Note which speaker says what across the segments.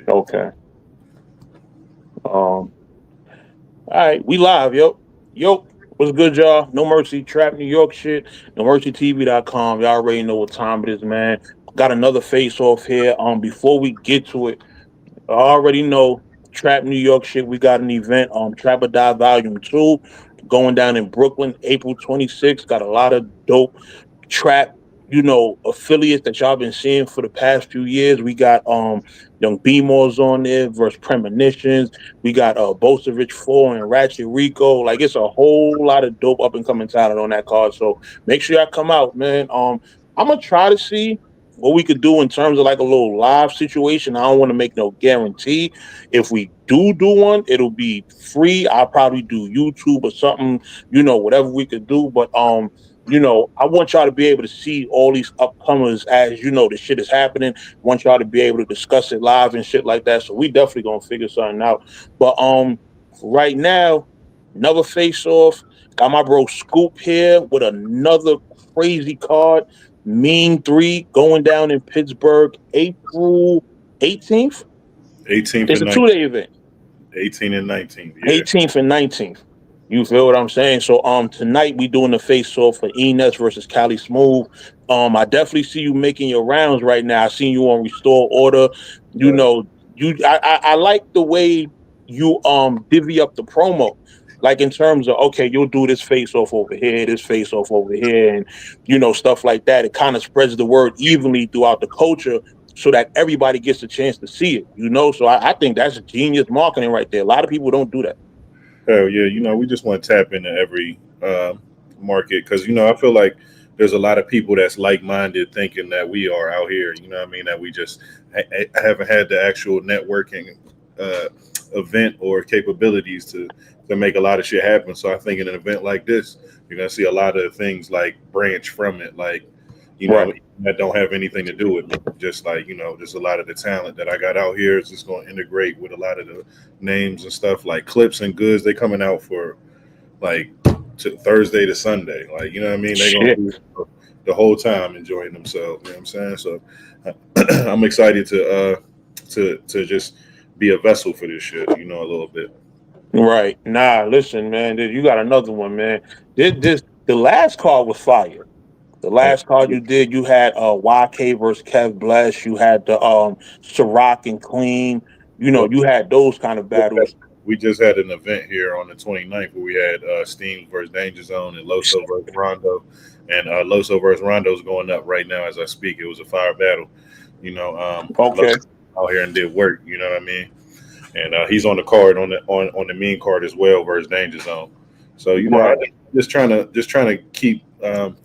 Speaker 1: Okay. All right, we live, yo. Yo, what's good, y'all? No Mercy, Trap New York shit. NoMercyTV.com. Y'all already know what time it is, man. Got another face off here. Before we get to it, I already know Trap New York shit. We got an event, Trap or Die Volume 2, going down in Brooklyn, April 26th. Got a lot of dope trap, affiliates that y'all been seeing for the past few years. We got Young B-More's on there versus Premonitions. We got Bolsevich 4 and Ratchet Rico. Like, it's a whole lot of dope up and coming talent on that card. So make sure y'all come out, man. I'm gonna try to see what we could do in terms of like a little live situation. I don't want to make no guarantee. If we do one, it'll be free. I'll probably do YouTube or something, whatever we could do. But I want y'all to be able to see all these upcomers as the shit is happening. Want y'all to be able to discuss it live and shit like that. So we definitely gonna figure something out. But right now, another face off. Got my bro Scoop here with another crazy card. Mean 3 going down in Pittsburgh, April 18th.
Speaker 2: 18th
Speaker 1: It's
Speaker 2: and
Speaker 1: a
Speaker 2: 19th.
Speaker 1: 2-day event.
Speaker 2: 18 and 19th. Yeah.
Speaker 1: 18th and 19th. You feel what I'm saying? So tonight we doing the face off for Ness versus Cali Smoov. I definitely see you making your rounds right now. I seen you on Restore Order. You
Speaker 2: Right.
Speaker 1: know, I like the way you divvy up the promo. Like, in terms of, okay, you'll do this face off over here, this face off over here, and stuff like that. It kind of spreads the word evenly throughout the culture so that everybody gets a chance to see it. So I think that's genius marketing right there. A lot of people don't do that.
Speaker 2: Hell yeah. We just want to tap into every market because, I feel like there's a lot of people that's like minded thinking that we are out here. You know what I mean? That we just haven't had the actual networking event or capabilities to make a lot of shit happen. So I think in an event like this, you're going to see a lot of things like branch from it. Like,
Speaker 1: Right.
Speaker 2: that don't have anything to do with me. Just like, there's a lot of the talent that I got out here is just going to integrate with a lot of the names and stuff like Clips and Goods. They coming out for like Thursday to Sunday. Like, you know what I mean? They're going to
Speaker 1: Shit.
Speaker 2: be the whole time enjoying themselves. You know what I'm saying? So I'm excited to just be a vessel for this shit, a little bit.
Speaker 1: Right. Nah, listen, man. You got another one, man. This the last card was fire. The
Speaker 2: Hey,
Speaker 1: last card you did, you had YK versus Kev Bless. You had the Ciroc and Clean.
Speaker 2: well,
Speaker 1: You had those kind of battles.
Speaker 2: we just had an event here on the 29th where we had Steam versus Danger Zone and Loso versus Rondo. And Loso versus Rondo is going up right now as I speak. It was a fire battle.
Speaker 1: Okay.
Speaker 2: Loso out here and did work. You know what I mean? And he's on the card on the mean card as well versus Danger Zone. So I
Speaker 1: Right.
Speaker 2: just trying to keep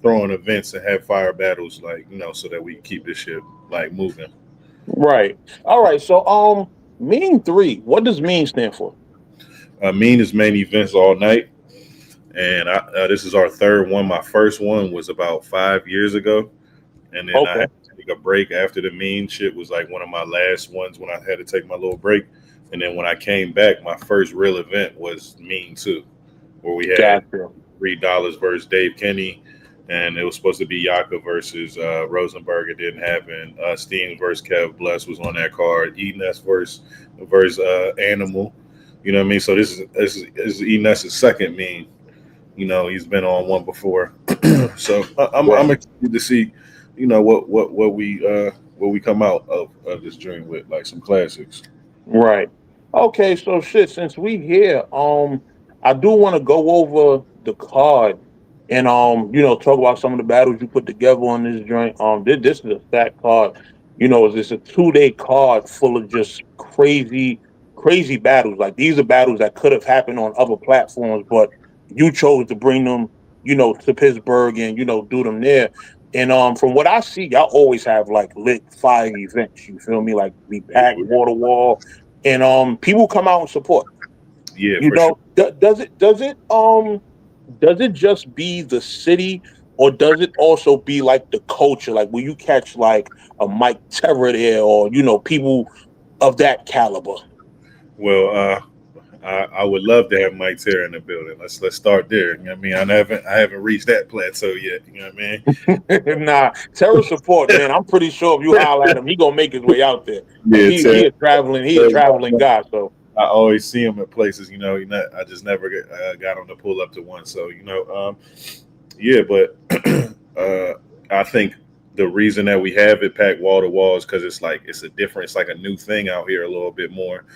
Speaker 2: throwing events and have fire battles like so that we keep this shit like moving.
Speaker 1: Right. All right. So Mean 3. What does Mean stand for?
Speaker 2: Mean is main events all night, and this is our third one. My first one was about 5 years ago, and then I
Speaker 1: Okay.
Speaker 2: had to take a break after the mean shit was like one of my last ones when I had to take my little break. And then when I came back, my first real event was Mean 2, where we had
Speaker 1: Gotcha.
Speaker 2: $3 versus Dave Kenny, and it was supposed to be Yaka versus Rosenberg. It didn't happen. Steen versus Kev Bless was on that card. Enes versus Animal. You know what I mean? So this is Enes's second mean. He's been on one before. So I'm
Speaker 1: Right.
Speaker 2: excited to see, what we come out of this joint with, like some classics.
Speaker 1: Right. Okay, so shit, since we here, I do want to go over the card and talk about some of the battles you put together on this joint. This is a fat card. It's a 2-day card full of just crazy, crazy battles. Like, these are battles that could have happened on other platforms, but you chose to bring them, to Pittsburgh and do them there. And from what I see, y'all always have like lit fire events. You feel me? Like, we pack water wall and people come out and support.
Speaker 2: Yeah, for sure.
Speaker 1: Does it just be the city, or does it also be like the culture? Like, will you catch like a Mike Terror there, or people of that caliber?
Speaker 2: Well, I would love to have Mike Terry in the building. Let's start there. You know what I mean? I haven't reached that plateau yet. You know what I mean?
Speaker 1: Nah, terror support, man. I'm pretty sure if you holler at him, he gonna make his way out there because
Speaker 2: Yeah,
Speaker 1: he
Speaker 2: Terry.
Speaker 1: he a traveling guy. So
Speaker 2: I always see him at places. I just never got him to pull up to one. So yeah, but I think the reason that we have it packed wall to wall is because it's like a new thing out here a little bit more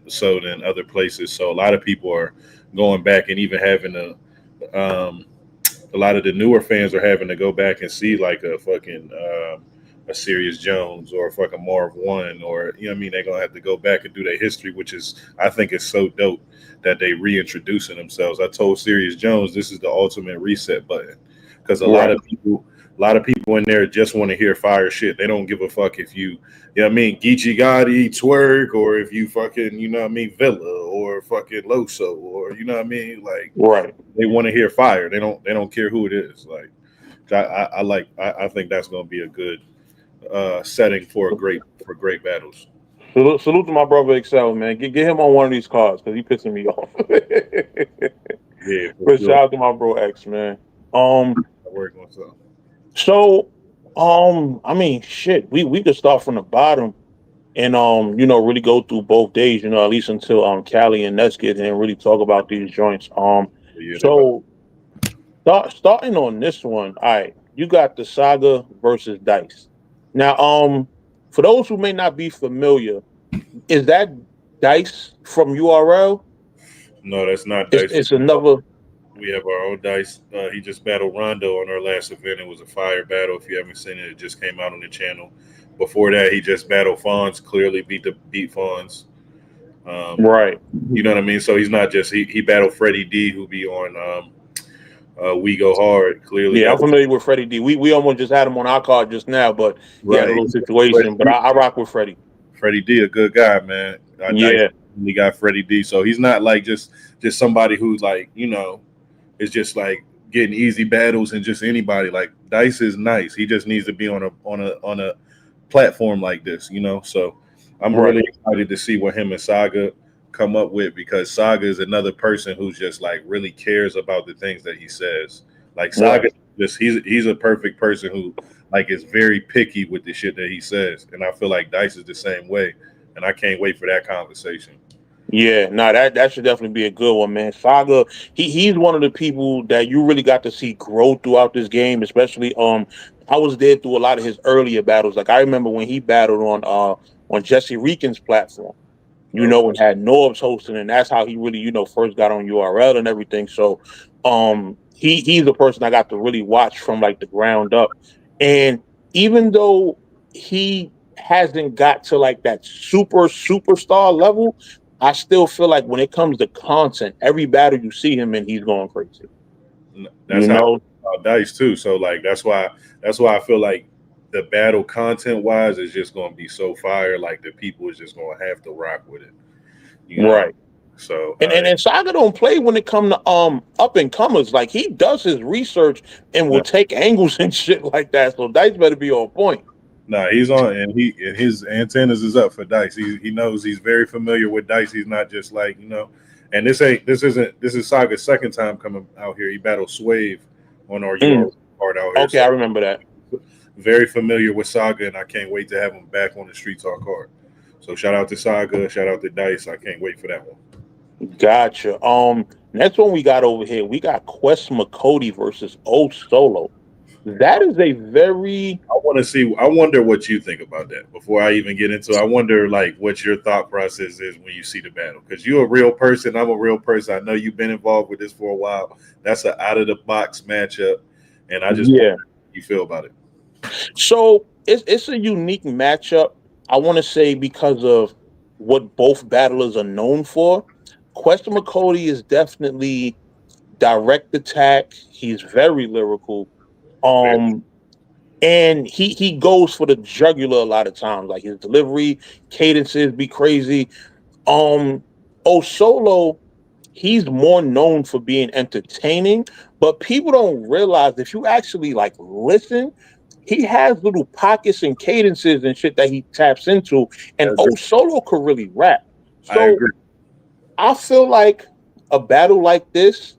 Speaker 2: so than other places. So a lot of people are going back and even having a lot of the newer fans are having to go back and see like a fucking a Sirius Jones or a fucking Marv One, or you know what I mean. They're gonna have to go back and do their history, which is I think it's so dope that they reintroducing themselves. I told Sirius Jones this is the ultimate reset button because
Speaker 1: right,
Speaker 2: a lot of people in there just want to hear fire shit. They don't give a fuck if you know what I mean, Geechee Gotti, Twerk, or if you fucking, you know what I mean, Villa or fucking Loso, or you know what I mean, like
Speaker 1: right.
Speaker 2: they want to hear fire. They don't care who it is. Like I think that's gonna be a good setting for great battles.
Speaker 1: Salute to my brother Excel, man. Get him on one of these cards because he pissing me off.
Speaker 2: Yeah, for
Speaker 1: But
Speaker 2: sure.
Speaker 1: shout out to my bro X, man. Um,
Speaker 2: Work on something.
Speaker 1: so I mean, shit, we could start from the bottom and really go through both days, at least until Cali and Ness get in and really talk about these joints.
Speaker 2: Yeah, they about.
Speaker 1: So starting on this one, all right, you got the Saga versus Dice. Now, for those who may not be familiar, is that Dice from URL?
Speaker 2: No, that's not
Speaker 1: It's
Speaker 2: Dice.
Speaker 1: it's another
Speaker 2: We have our own Dice. He just battled Rondo on our last event. It was a fire battle. If you haven't seen it, it just came out on the channel. Before that, he just battled Fonz. Clearly beat Fonz. Um,
Speaker 1: right.
Speaker 2: you know what I mean? So he's not just he battled Freddie D, who be on We Go Hard. Clearly,
Speaker 1: Yeah,
Speaker 2: that
Speaker 1: I'm
Speaker 2: was
Speaker 1: familiar with Freddie D. We almost just had him on our card just now, but he had a
Speaker 2: right.
Speaker 1: little situation. But I rock with Freddie.
Speaker 2: Freddie D, a good guy, man. I
Speaker 1: Yeah,
Speaker 2: we got Freddie D, so he's not like just somebody who's like is just like getting easy battles and just anybody. Like Dice is nice. He just needs to be on a platform like this. So I'm
Speaker 1: right,
Speaker 2: really excited to see what him and Saga come up with because Saga is another person who's just like really cares about the things that he says. Like
Speaker 1: right.
Speaker 2: Saga, just he's a perfect person who like is very picky with the shit that he says, and I feel like Dice is the same way, and I can't wait for that conversation.
Speaker 1: Yeah, no, that should definitely be a good one, man. Saga, he's one of the people that you really got to see grow throughout this game, especially I was there through a lot of his earlier battles. Like I remember when he battled on Jesse Reekin's platform.
Speaker 2: Okay,
Speaker 1: And had Norbs hosting, and that's how he really, first got on URL and everything. So, he's the person I got to really watch from like the ground up. And even though he hasn't got to like that superstar level, I still feel like when it comes to content, every battle you see him in, he's going crazy.
Speaker 2: that's
Speaker 1: You
Speaker 2: how I
Speaker 1: know,
Speaker 2: feel about Dice too. So like that's why I feel like the battle content wise is just going to be so fire. Like the people is just going to have to rock with it. You know.
Speaker 1: right?
Speaker 2: So
Speaker 1: And Saga don't play when it come to up and comers. Like he does his research and will take angles and shit like that. So Dice better be on point.
Speaker 2: nah, he's on, and his antennas is up for Dice. He knows he's very familiar with Dice. He's not just like. And this is Saga's second time coming out here. He battled Swave on our
Speaker 1: Mm.
Speaker 2: UR part out here,
Speaker 1: Okay, I
Speaker 2: so
Speaker 1: remember that.
Speaker 2: very familiar with Saga, and I can't wait to have him back on the Street Talk card. So shout out to Saga, shout out to Dice. I can't wait for that one.
Speaker 1: Gotcha. Next one we got over here, we got Quest McCody versus O Solo. That is a very
Speaker 2: I want to see. I wonder what you think about that before I even get into. I wonder like what your thought process is when you see the battle because you're a real person. I'm a real person. I know you've been involved with this for a while. That's an out of the box matchup, and I just wonder
Speaker 1: yeah.
Speaker 2: how you feel about it.
Speaker 1: So it's a unique matchup. I want to say because of what both battlers are known for. Quest McCody is definitely direct attack. He's very lyrical.
Speaker 2: Very,
Speaker 1: Um, and he goes for the jugular a lot of times. Like his delivery, cadences be crazy. O Solo, he's more known for being entertaining, but people don't realize if you actually like listen, he has little pockets and cadences and shit that he taps into, and
Speaker 2: I agree.
Speaker 1: O Solo could really rap.
Speaker 2: I
Speaker 1: So
Speaker 2: agree.
Speaker 1: I feel like a battle like this,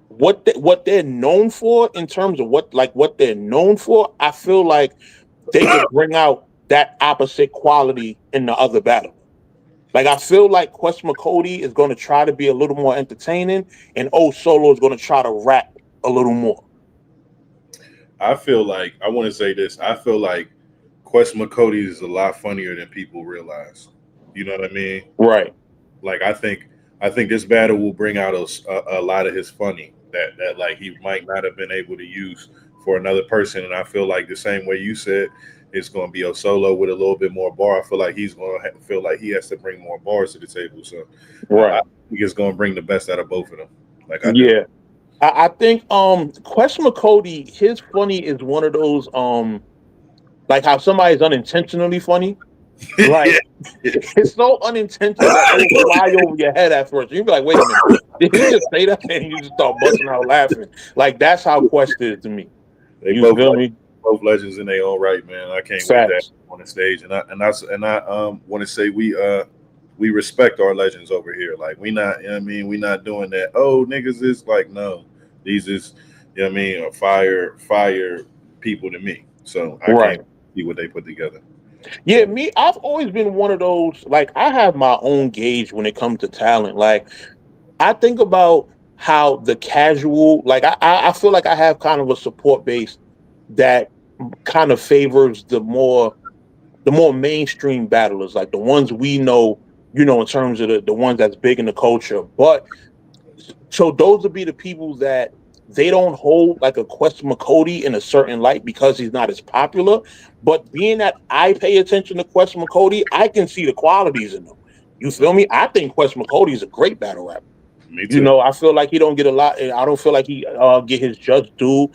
Speaker 1: what they're known for in terms of what they're known for, I feel like they could bring out that opposite quality in the other battle. Like I feel like Quest McCody is going to try to be a little more entertaining, and O Solo is going to try to rap a little more.
Speaker 2: I feel like I want to say this. I feel like Quest McCody is a lot funnier than people realize. You know what I mean?
Speaker 1: Right,
Speaker 2: Like I think this battle will bring out a lot of his funny that like he might not have been able to use for another person. And I feel like the same way you said, it's going to be a solo with a little bit more bar. I feel like he's going to feel like he has to bring more bars to the table. So I
Speaker 1: right,
Speaker 2: think it's going to bring the best out of both of them. Like I do.
Speaker 1: yeah. I think Quest McCody, his funny is one of those like how somebody's unintentionally funny. Like
Speaker 2: Yeah.
Speaker 1: it's so unintentional that it'll fly over your head at first. You'll be like, wait a minute, did he just say that? And you just start busting out laughing. Like that's how Quest is to me.
Speaker 2: They
Speaker 1: You feel me?
Speaker 2: both legends in their own right, man. I can't wait to have
Speaker 1: Facts.
Speaker 2: them on the stage, and I want to say we respect our legends over here. Like we not, you know what I mean, we not doing that. Oh, niggas is like no, these is, you know what I mean, are fire people to me. So I can't
Speaker 1: Right.
Speaker 2: see what they put together.
Speaker 1: Yeah, me, I've always been one of those, like, I have my own gauge when it comes to talent. Like, I think about how the casual, like, I feel like I have kind of a support base that kind of favors the more mainstream battlers, like the ones we know, in terms of the ones that's big in the culture. But so those would be the people that they don't hold like a Quest McCody in a certain light because he's not as popular. But being that I pay attention to Quest McCody, I can see the qualities in them. You feel me? I think Quest McCody is a great battle rapper.
Speaker 2: Me too.
Speaker 1: I feel like he don't get a lot. I don't feel like he get his just due.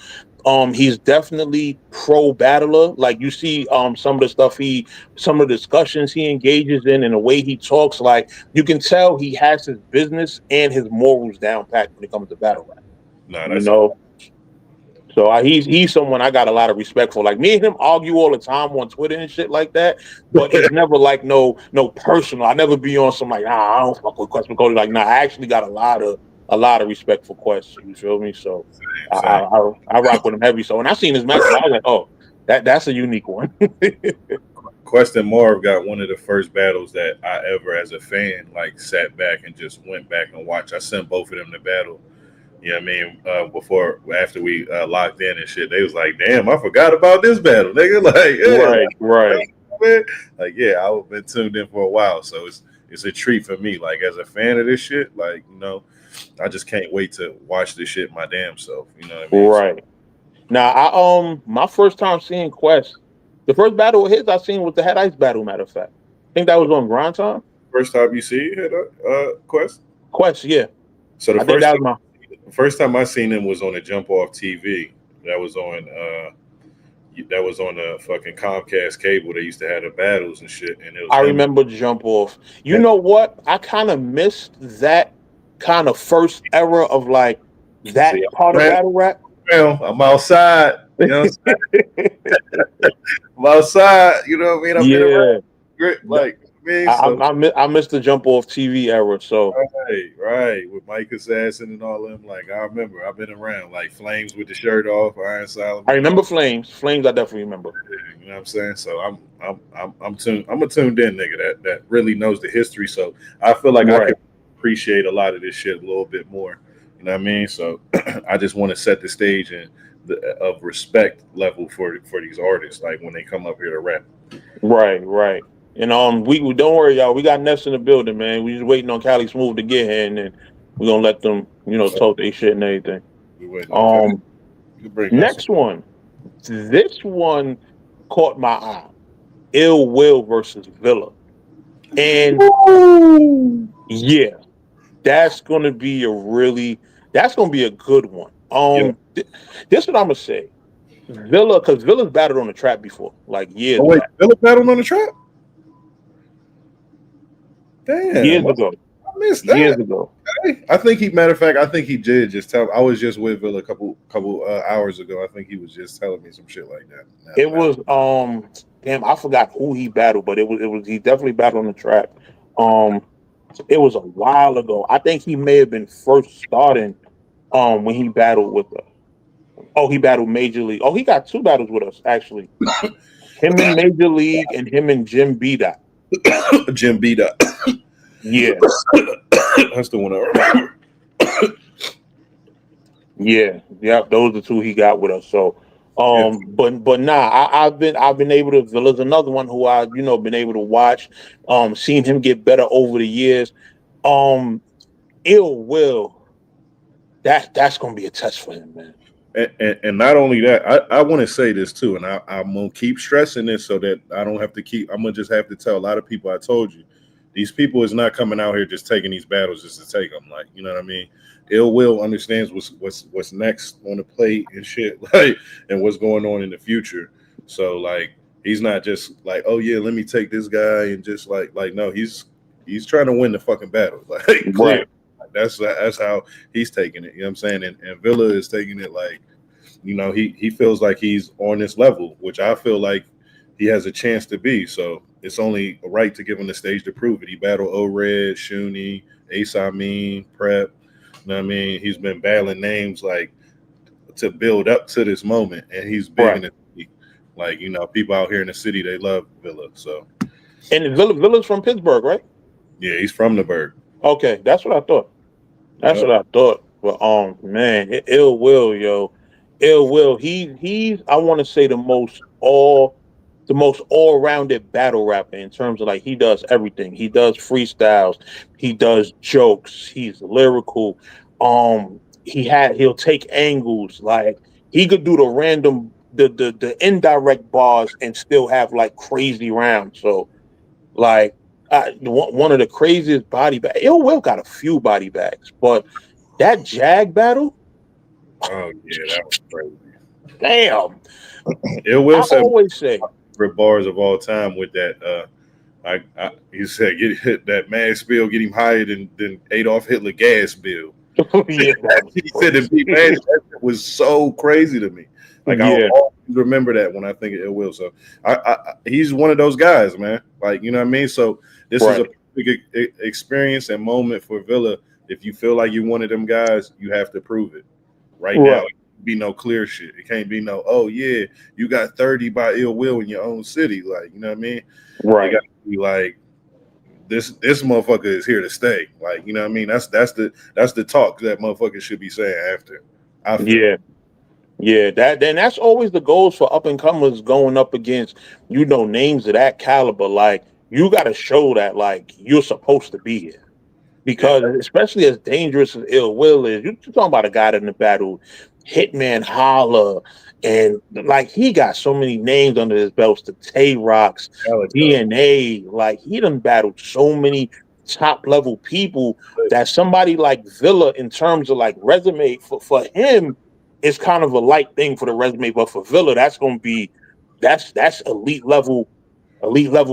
Speaker 1: He's definitely pro battler. Like you see, some of the discussions he engages in, and the way he talks, like you can tell he has his business and his morals down packed when it comes to battle rap.
Speaker 2: Nah,
Speaker 1: You
Speaker 2: that's
Speaker 1: know, so he's someone I got a lot of respect for. Like me and him argue all the time on Twitter and shit like that, but it's never like no personal. I never be on some like I don't fuck with Quest McCody. Like I actually got a lot of respect for Quest. You feel me? So I
Speaker 2: same.
Speaker 1: I, I rock with him heavy. So when I seen his matchup, I was like, oh, that's a unique one.
Speaker 2: Quest and Marv got one of the first battles that I ever, as a fan, like sat back and just went back and watched. I sent both of them to battle. You know what I mean? After we locked in and shit, they was like, "Damn, I forgot about this battle, nigga." Like, yeah,
Speaker 1: Right, right,
Speaker 2: man. Like, yeah, I've been tuned in for a while, so it's a treat for me. Like, as a fan of this shit, like, I just can't wait to watch this shit my damn self. You know what I mean? So,
Speaker 1: right. Now I my first time seeing Quest, the first battle of his I seen was the Head Ice battle. Matter of fact, I think that was on Grind Time.
Speaker 2: first time you see it, Quest.
Speaker 1: Quest, yeah.
Speaker 2: So the
Speaker 1: I think
Speaker 2: first
Speaker 1: that was
Speaker 2: time,
Speaker 1: my.
Speaker 2: first time I seen him was on a Jump Off TV. That was on the fucking Comcast cable. They used to have the battles and shit, and it was
Speaker 1: I
Speaker 2: him.
Speaker 1: remember Jump Off. You
Speaker 2: And,
Speaker 1: know what? I kind of missed that kind of first era of like that
Speaker 2: see,
Speaker 1: part of battle rap.
Speaker 2: I'm outside. You know, I'm outside. You know what I mean? I'm in a
Speaker 1: Yeah,
Speaker 2: grip, like me.
Speaker 1: I,
Speaker 2: So
Speaker 1: I, I missed the Jump Off TV era. So
Speaker 2: right, with Mike Assassin and all them. Like I remember, I've been around like Flames with the shirt off, Iron
Speaker 1: I
Speaker 2: Solomon,
Speaker 1: remember
Speaker 2: all.
Speaker 1: Flames. Flames, I definitely remember.
Speaker 2: You know what I'm saying? So I'm a tuned in nigga that really knows the history. So I feel like I
Speaker 1: Right,
Speaker 2: could appreciate a lot of this shit a little bit more. You know what I mean? So I just want to set the stage and of respect level for these artists. Like when they come up here to rap.
Speaker 1: right, right. And we don't worry, y'all. We got Ness in the building, man. We just waiting on Cali Smoov to get here, and then we're gonna let them,
Speaker 2: So
Speaker 1: talk their shit and everything.
Speaker 2: we waiting on Cali.
Speaker 1: Um,
Speaker 2: You can bring Ness.
Speaker 1: Next one. This one caught my eye. Ill Will versus Villa. And
Speaker 2: Woo!
Speaker 1: yeah, that's gonna be a good one.
Speaker 2: Yeah.
Speaker 1: This is what I'm gonna say. Villa, because Villa's battled on the trap before, like
Speaker 2: Oh
Speaker 1: years
Speaker 2: wait,
Speaker 1: back.
Speaker 2: Philip battled on the trap. Damn,
Speaker 1: Years
Speaker 2: I
Speaker 1: ago.
Speaker 2: missed
Speaker 1: Years
Speaker 2: that.
Speaker 1: ago.
Speaker 2: I think he. Matter of fact, I think he did just tell. I was just with Villa a couple hours ago. I think he was just telling me some shit like that.
Speaker 1: It
Speaker 2: Now,
Speaker 1: was damn, I forgot who he battled, but it was he definitely battled on the trap. Um It was a while ago. I think he may have been first starting when he battled with us. Oh, he battled Major League. Oh, he got two battles with us actually. Him in Major League and him and Jim B. Dot.
Speaker 2: Jim B. Dot.
Speaker 1: Yeah,
Speaker 2: That's the one I remember.
Speaker 1: yeah, yep. Those are the two he got with us. So,
Speaker 2: Yeah.
Speaker 1: but nah, I've been able to. Villa's another one who I been able to watch. Seen him get better over the years. Um, Ill Will. That's gonna be a test for him, man.
Speaker 2: And not only that, I want to say this too, and I'm gonna keep stressing this so that I don't have to keep. I'm gonna just have to tell a lot of people. I told you, these people is not coming out here just taking these battles just to take them. Like, you know what I mean? Ill Will understands what's next on the plate and shit, like, and what's going on in the future. So like, he's not just like, oh yeah, let me take this guy and just like no, he's trying to win the fucking battle. Like, clear.
Speaker 1: Right,
Speaker 2: That's how he's taking it. You know what I'm saying? And Villa is taking it like, he feels like he's on this level, which I feel like he has a chance to be. So it's only right to give him the stage to prove it. He battled O-Red, Shuni, Ace Amin, Prep. You know what I mean? He's been battling names like to build up to this moment, and he's big in
Speaker 1: right.
Speaker 2: the city. Like, people out here in the city, they love Villa. So
Speaker 1: And Villa's from Pittsburgh, right?
Speaker 2: yeah, he's from the Berg.
Speaker 1: Okay, that's what I thought. That's
Speaker 2: Yep.
Speaker 1: what I thought. But man, Ill Will, yo, Ill Will. He's I want to say the most all rounded battle rapper in terms of like he does everything. He does freestyles. He does jokes. He's lyrical. He'll take angles. Like he could do the random the indirect bars and still have like crazy rounds. So like one of the craziest body bags. Ill Will got a few body bags, but that Jag battle,
Speaker 2: Oh yeah, that was crazy.
Speaker 1: damn.
Speaker 2: It will
Speaker 1: I
Speaker 2: set
Speaker 1: always say,
Speaker 2: favorite bars of all time with that. He said get hit that mad spill, get him higher than Adolf Hitler gas bill.
Speaker 1: yeah, that was
Speaker 2: He said to be
Speaker 1: crazy.
Speaker 2: mad. That shit was so crazy to me. Like, I'll
Speaker 1: Yeah,
Speaker 2: always remember that when I think of Ill Will. So he's one of those guys, man. Like, you know what I mean. So this is a
Speaker 1: right,
Speaker 2: big experience and moment for Villa. If you feel like you're one of them guys, you have to prove it right now.
Speaker 1: right,
Speaker 2: It can't be no clear shit. It can't be no, oh yeah, you got 30 by Ill Will in your own city. Like, you know what I mean? It
Speaker 1: right.
Speaker 2: got to be like this motherfucker is here to stay. Like, you know what I mean? That's the talk that motherfucker should be saying after. I feel.
Speaker 1: Yeah, yeah. That's always the goals for up and comers going up against names of that caliber. Like you got to show that like you're supposed to be here.
Speaker 2: Yeah,
Speaker 1: Because especially as dangerous as Ill Will is, you're talking about a guy that in the battle, Hitman Holla, and like he got so many names under his belts, the Tay Rocks,
Speaker 2: Calico.
Speaker 1: DNA, like he done battled so many top level people that somebody like Villa, in terms of like resume, for him, it's kind of a light thing for the resume, but for Villa, that's elite level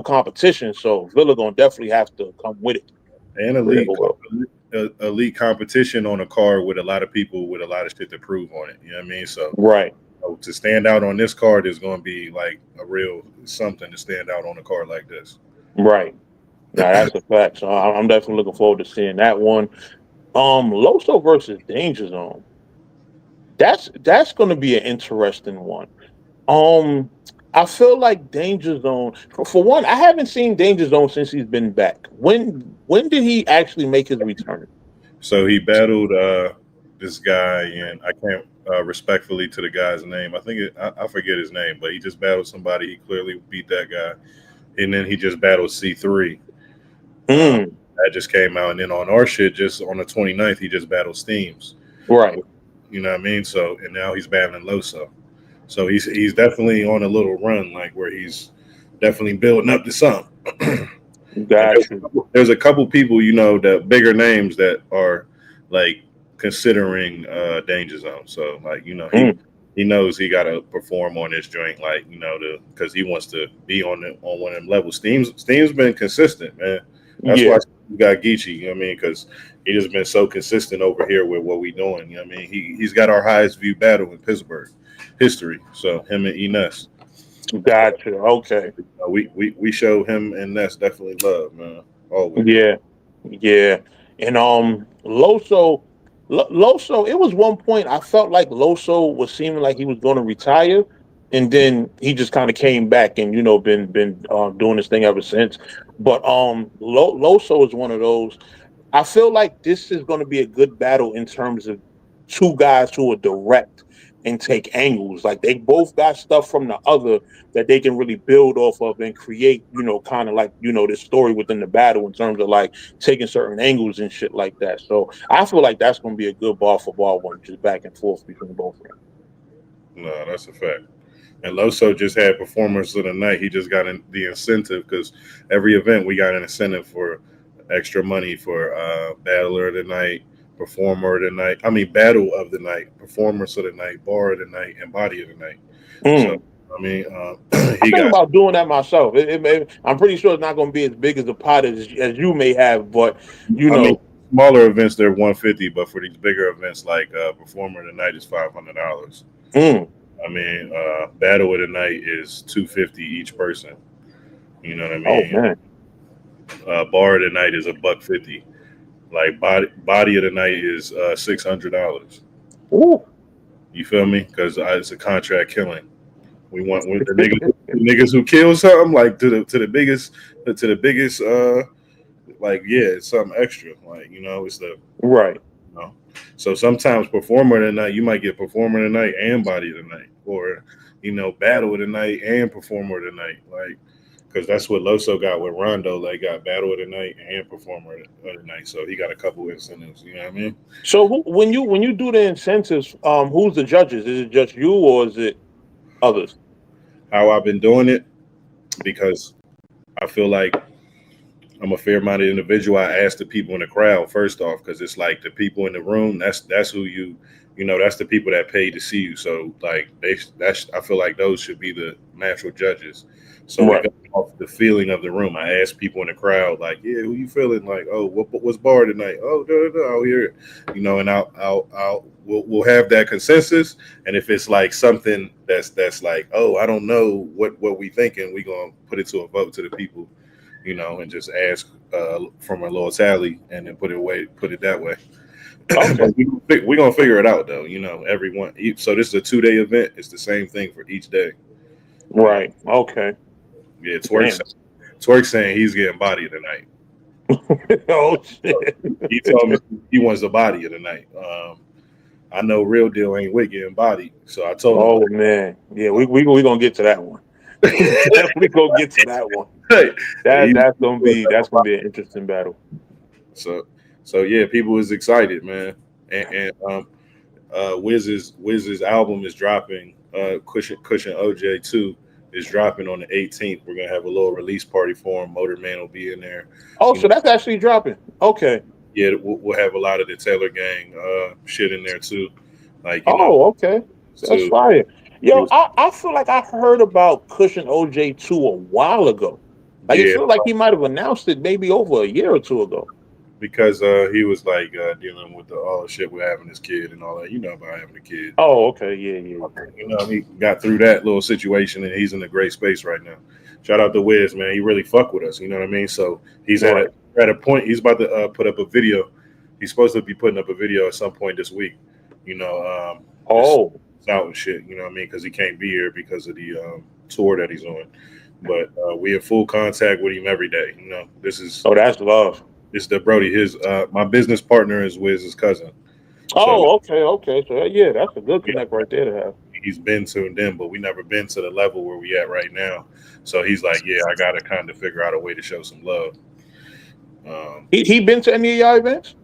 Speaker 1: competition. So Villa gonna definitely have to come with it.
Speaker 2: And elite competition on a card with a lot of people with a lot of shit to prove on it. You know what I mean? So,
Speaker 1: Right.
Speaker 2: to stand out on this card is going to be like a real something to stand out on a card like this.
Speaker 1: Right. Now that's a fact. So I'm definitely looking forward to seeing that one. Loso versus Danger Zone. That's going to be an interesting one. Um, I feel like Danger Zone. For one, I haven't seen Danger Zone since he's been back. When did he actually make his return?
Speaker 2: So he battled this guy, and I can't respectfully to the guy's name. I forget his name, but he just battled somebody. He clearly beat that guy, and then he just battled C3. Uh,
Speaker 1: Mm,
Speaker 2: that just came out, and then on our shit, just on the 29th, he just battled Steams.
Speaker 1: right.
Speaker 2: You know what I mean? So, and now he's battling Loso. So he's definitely on a little run, like where he's definitely building up to something. And
Speaker 1: Got you.
Speaker 2: there's a couple people, the bigger names that are like considering Danger Zone. So like,
Speaker 1: Mm,
Speaker 2: he knows he got to perform on this joint, like, because he wants to be on one of them levels. Steam's been consistent, man. That's why
Speaker 1: yeah.
Speaker 2: we got Geechee. You know what I mean? Because he just been so consistent over here with what we doing. You know what I mean? He's got our highest view battle in Pittsburgh history. So him and Ness. So
Speaker 1: Got you. Okay.
Speaker 2: we show him and Ness definitely love, man. Always.
Speaker 1: Yeah. Yeah, and Loso. It was one point I felt like Loso was seeming like he was going to retire, and then he just kind of came back and been doing this thing ever since. But Loso is one of those. I feel like this is going to be a good battle in terms of two guys who are direct and take angles. Like they both got stuff from the other that they can really build off of and create, kind of like, this story within the battle in terms of like taking certain angles and shit like that. So I feel like that's going to be a good ball for ball one, just back and forth between both of them.
Speaker 2: No, that's a fact. And Loso just had performers of the night. He just got the incentive because every event we got an incentive for extra money for battler of the night, performer of the night. I mean, battle of the night, performers of the night, bar of the night, and body of the night. So,
Speaker 1: Mm.
Speaker 2: I mean,
Speaker 1: I
Speaker 2: he
Speaker 1: think
Speaker 2: got.
Speaker 1: about doing that myself. I'm pretty sure it's not going to be as big as a pot as you may have, but you
Speaker 2: I mean,
Speaker 1: know,
Speaker 2: smaller events they're 150, but for these bigger events like performer of the night is $500.
Speaker 1: mm.
Speaker 2: I mean, battle of the night is 250 each person. You know what I
Speaker 1: Oh
Speaker 2: mean?
Speaker 1: man.
Speaker 2: Bar of the night is a buck 50. Like body of the night is $600.
Speaker 1: Ooh.
Speaker 2: You feel me? Because it's a contract killing. We want with the niggas who kill something like to the biggest like yeah, it's something extra. Like it's the
Speaker 1: Right.
Speaker 2: you know. So sometimes performer of the night you might get performer of the night and body of the night, or battle of the night and performer of the night. Like because that's what Loso got with Rondo. They got battle of the night and performer of the night. So he got a couple incentives. You know what I mean?
Speaker 1: So when you do the incentives, who's the judges? Is it just you or is it others?
Speaker 2: How I've been doing it because I feel like I'm a fair-minded individual. I ask the people in the crowd first off because it's like the people in the room. That's who that's the people that pay to see you. So like that's I feel like those should be the natural judges. So it
Speaker 1: Right.
Speaker 2: goes off the feeling of the room. I ask people in the crowd like, yeah, who you feeling? Like, oh, what's bar tonight? Oh, I'll hear it. And we'll have that consensus. And if it's like something that's like, oh, I don't know what we thinking, we gonna put it to a vote to the people and just ask from a little tally and then put it that way.
Speaker 1: Okay.
Speaker 2: But we're gonna figure it out though. Everyone. So this is a 2 day event. It's the same thing for each day. Um,
Speaker 1: Right. Okay.
Speaker 2: yeah,
Speaker 1: Damn.
Speaker 2: Twerk saying he's getting body of the night.
Speaker 1: Oh
Speaker 2: So
Speaker 1: shit.
Speaker 2: he told me he wants the body of the night. I know real deal ain't with getting body, so I told him
Speaker 1: Oh
Speaker 2: like,
Speaker 1: man. Yeah, we gonna get to that one. We definitely gonna get to that one.
Speaker 2: hey,
Speaker 1: That
Speaker 2: he's
Speaker 1: that's gonna be an interesting battle.
Speaker 2: so so yeah, people is excited, man, and Wiz's album is dropping. Cushion OJ 2 is dropping on the 18th. We're gonna have a little release party for him. Motor Man will be in there.
Speaker 1: Oh,
Speaker 2: You know,
Speaker 1: so that's actually dropping. Okay.
Speaker 2: yeah, we'll have a lot of the Taylor Gang shit in there too. Like
Speaker 1: Oh, okay. That's
Speaker 2: too.
Speaker 1: fire.
Speaker 2: He
Speaker 1: Yo,
Speaker 2: was
Speaker 1: I feel like I heard about Cushion OJ2 a while ago. Like it
Speaker 2: yeah,
Speaker 1: feels like he might have announced it maybe over a year or two ago.
Speaker 2: because he was like dealing with all the shit with having his kid and all that. You know about having a kid.
Speaker 1: Oh, okay. Yeah, yeah, yeah.
Speaker 2: He got through that little situation and he's in a great space right now. Shout out to Wiz, man. He really fuck with us. You know what I mean? So he's at
Speaker 1: Right.
Speaker 2: a point. He's about to put up a video. He's supposed to be putting up a video at some point this week. Just
Speaker 1: Oh,
Speaker 2: out and shit. You know what I mean? Because he can't be here because of the tour that he's on. But we in full contact with him every day.
Speaker 1: oh, that's love.
Speaker 2: This is the Brody. His my business partner is Wiz's cousin. So
Speaker 1: Oh, okay, okay. So yeah, that's a good
Speaker 2: we
Speaker 1: connect right there to have.
Speaker 2: he's been tuned in, but we never been to the level where we at right now. So he's like, yeah, I got to kind of figure out a way to show some love.
Speaker 1: He been to any of y'all events?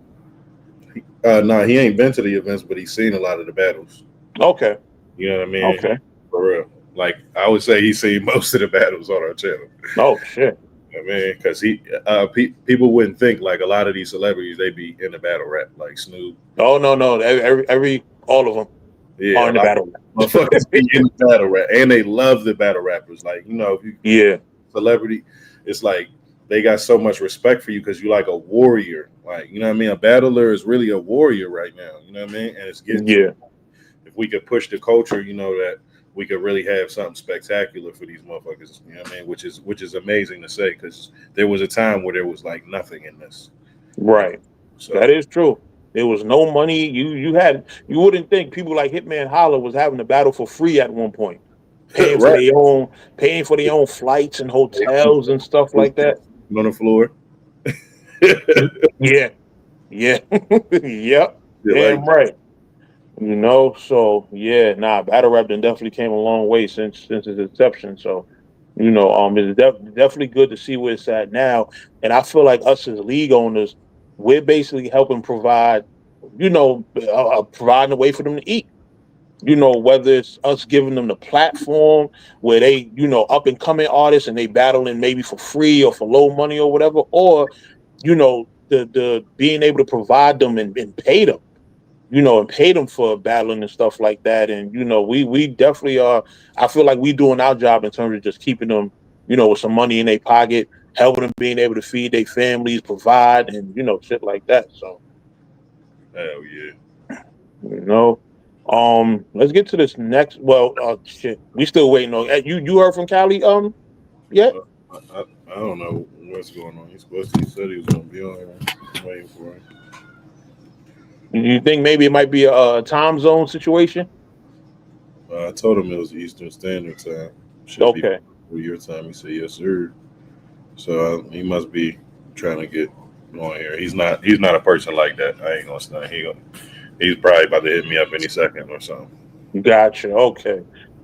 Speaker 2: No, he ain't been to the events, but he's seen a lot of the battles.
Speaker 1: Okay,
Speaker 2: You know what I mean?
Speaker 1: okay.
Speaker 2: For real. Like I would say, he's seen most of the battles on our channel.
Speaker 1: Oh shit.
Speaker 2: I mean, because people wouldn't think like a lot of these celebrities they be in the battle rap, like Snoop.
Speaker 1: Oh no, no. Every all of them are
Speaker 2: Yeah, a
Speaker 1: in the
Speaker 2: lot
Speaker 1: battle.
Speaker 2: of motherfuckers be in the battle rap, and they love the battle rappers. Like if you
Speaker 1: Yeah,
Speaker 2: celebrity, it's like they got so much respect for you because you're like a warrior. Like, you know what I mean? A battler is really a warrior right now. You know what I mean? And it's getting to
Speaker 1: yeah,
Speaker 2: if we could push the culture, that we could really have something spectacular for these motherfuckers. You know what I mean? Which is amazing to say because there was a time where there was like nothing in this.
Speaker 1: Right. That
Speaker 2: So
Speaker 1: is true. There was no money. You wouldn't think people like Hitman Holler was having the battle for free at one point, paying for
Speaker 2: right.
Speaker 1: their own paying for their own flights and hotels and stuff like that.
Speaker 2: On the floor.
Speaker 1: Yeah. Yeah. Yep.
Speaker 2: Shit like
Speaker 1: Damn right. So yeah, nah, battle rap done definitely came a long way since its inception. So, it's definitely good to see where it's at now. And I feel like us as league owners, we're basically helping provide, providing a way for them to eat. Whether it's us giving them the platform where they, up and coming artists and they battling maybe for free or for low money or whatever, or the being able to provide them and pay them and pay them for battling and stuff like that. And we definitely are. I feel like we doing our job in terms of just keeping them, with some money in their pocket, helping them being able to feed their families, provide, and shit like that. So
Speaker 2: hell yeah.
Speaker 1: you know, let's get to this next. Well, shit, we still waiting on you. Heard from Cali yet?
Speaker 2: I don't know what's going on. He said he was gonna be on here. I'm waiting for him.
Speaker 1: You think maybe it might be a time zone situation?
Speaker 2: I told him it was Eastern Standard Time. Should be
Speaker 1: Okay.
Speaker 2: for your time. He said yes, sir. So he must be trying to get on here. He's not. He's not a person like that. I ain't gonna stand. He's probably about to hit me up any second or something.
Speaker 1: Gotcha. Okay.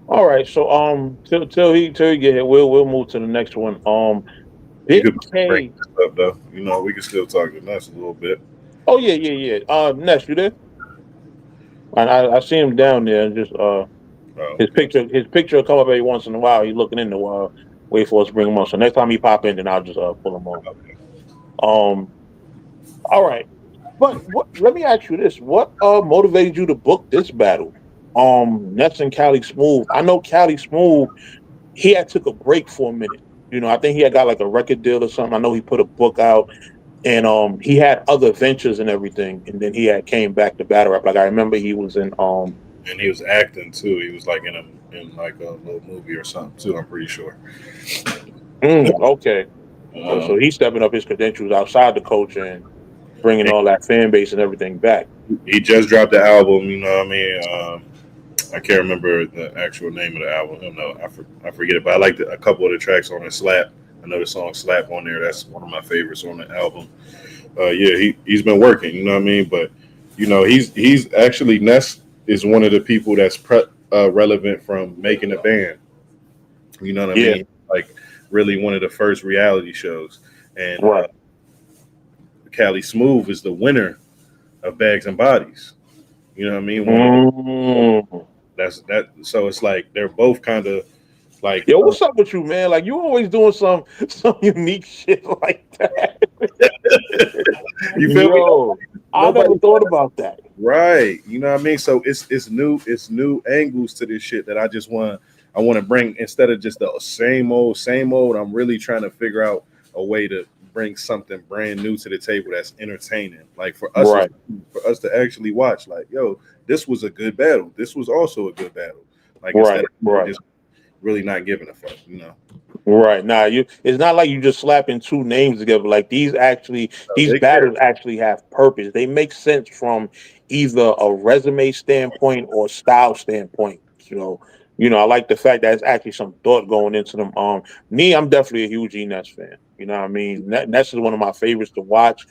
Speaker 1: All right. So till he get here, we'll move to the next one.
Speaker 2: You
Speaker 1: Big
Speaker 2: could bring
Speaker 1: K.
Speaker 2: this up though. We can still talk to Ness a little bit.
Speaker 1: Oh yeah, yeah, yeah. Ness, you there? I see him down there. Just
Speaker 2: Oh,
Speaker 1: his
Speaker 2: okay.
Speaker 1: picture will come up every once in a while. He's looking in the wait for us to bring him on. So next time he pop in, then I'll just pull him on. Um. All right. But what? Let me ask you this: what motivated you to book this battle? Ness and Cali Smoov. I know Cali Smoov. He had took a break for a minute. I think he had got like a record deal or something. I know he put a book out, and he had other ventures and everything. And then he had came back to battle rap. Like I remember he was in
Speaker 2: And he was acting too. He was like in like a little movie or something too. I'm pretty sure.
Speaker 1: okay. So
Speaker 2: Um,
Speaker 1: he's stepping up his credentials outside the culture and bringing
Speaker 2: and
Speaker 1: all that fan base and everything back.
Speaker 2: he just dropped the album. You know what I mean? I can't remember the actual name of the album. I forget it. But I like a couple of the tracks on it. Slap. I know the song "Slap" on there. That's one of my favorites on the album. Yeah, he's been working. You know what I mean? But he's actually Ness is one of the people that's relevant from making a band. You know what I
Speaker 1: Yeah,
Speaker 2: mean? Like really one of the first reality shows. And
Speaker 1: right.
Speaker 2: Cali Smoov is the winner of Bags and Bodies. You know what I mean? One of the
Speaker 1: Mm.
Speaker 2: that's that. So it's like they're both kind of like
Speaker 1: Yo, what's up with you, man? Like you always doing some unique shit like that.
Speaker 2: you feel me?
Speaker 1: Yo, I
Speaker 2: Nobody
Speaker 1: never thought about that.
Speaker 2: right. You know what I mean? So it's new angles to this shit that I want to bring instead of just the same old. I'm really trying to figure out a way to bring something brand new to the table that's entertaining. Like
Speaker 1: Right,
Speaker 2: for us to actually watch like, yo, this was a good battle. This was also a good battle. Like instead
Speaker 1: right,
Speaker 2: of people
Speaker 1: right.
Speaker 2: just really not giving a fuck.
Speaker 1: Right. Now it's not like you just slapping two names together. Like these
Speaker 2: They care.
Speaker 1: battles actually have purpose. They make sense from either a resume standpoint or style standpoint. I like the fact that there's actually some thought going into them. Me, I'm definitely a huge Ness fan. You know what I mean? Ness is one of my favorites to watch.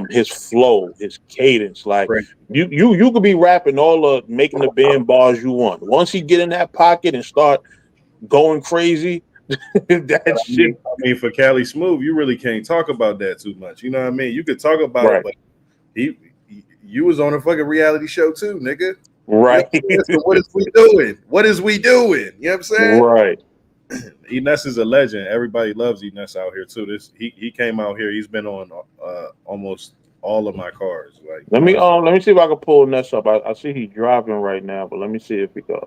Speaker 1: His flow, his cadence, like
Speaker 2: Right.
Speaker 1: you could be rapping all the making the band bars you want. Once he get in that pocket and start going crazy, that shit.
Speaker 2: I mean, for Cali Smoov, you really can't talk about that too much. You know what I mean? You could talk about it,
Speaker 1: Right,
Speaker 2: but he, you was on a fucking reality show too, nigga. You know
Speaker 1: right,
Speaker 2: what I'm saying? So what is we doing? What is we doing? You know what I'm saying?
Speaker 1: right.
Speaker 2: Enes is a legend. Everybody loves Enes out here too. He came out here. He's been on almost all of my cars. Like
Speaker 1: Let me let me see if I can pull Ness up. I see he's driving right now, but let me see if we can.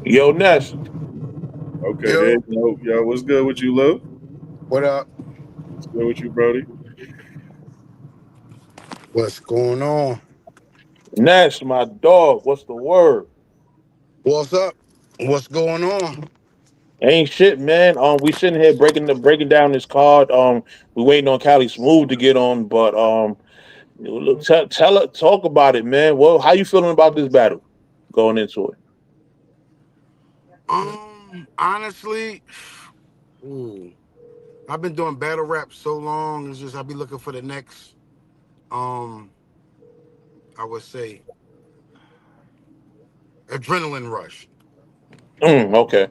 Speaker 1: Yo, Ness.
Speaker 2: okay, there
Speaker 3: Yo,
Speaker 2: you go. Yo, what's good with you, Lou?
Speaker 3: what up?
Speaker 2: What's good with you, Brody?
Speaker 3: What's going on?
Speaker 1: Ness, my dog. What's the word?
Speaker 3: What's up? What's going on?
Speaker 1: Ain't shit, man. We sitting here breaking down this card. We waiting on Cali Smoov to get on, but look, talk about it, man. Well, how you feeling about this battle going into it?
Speaker 3: Honestly, ooh, I've been doing battle rap so long. It's just I be looking for the next, um, I would say, adrenaline rush.
Speaker 1: Okay,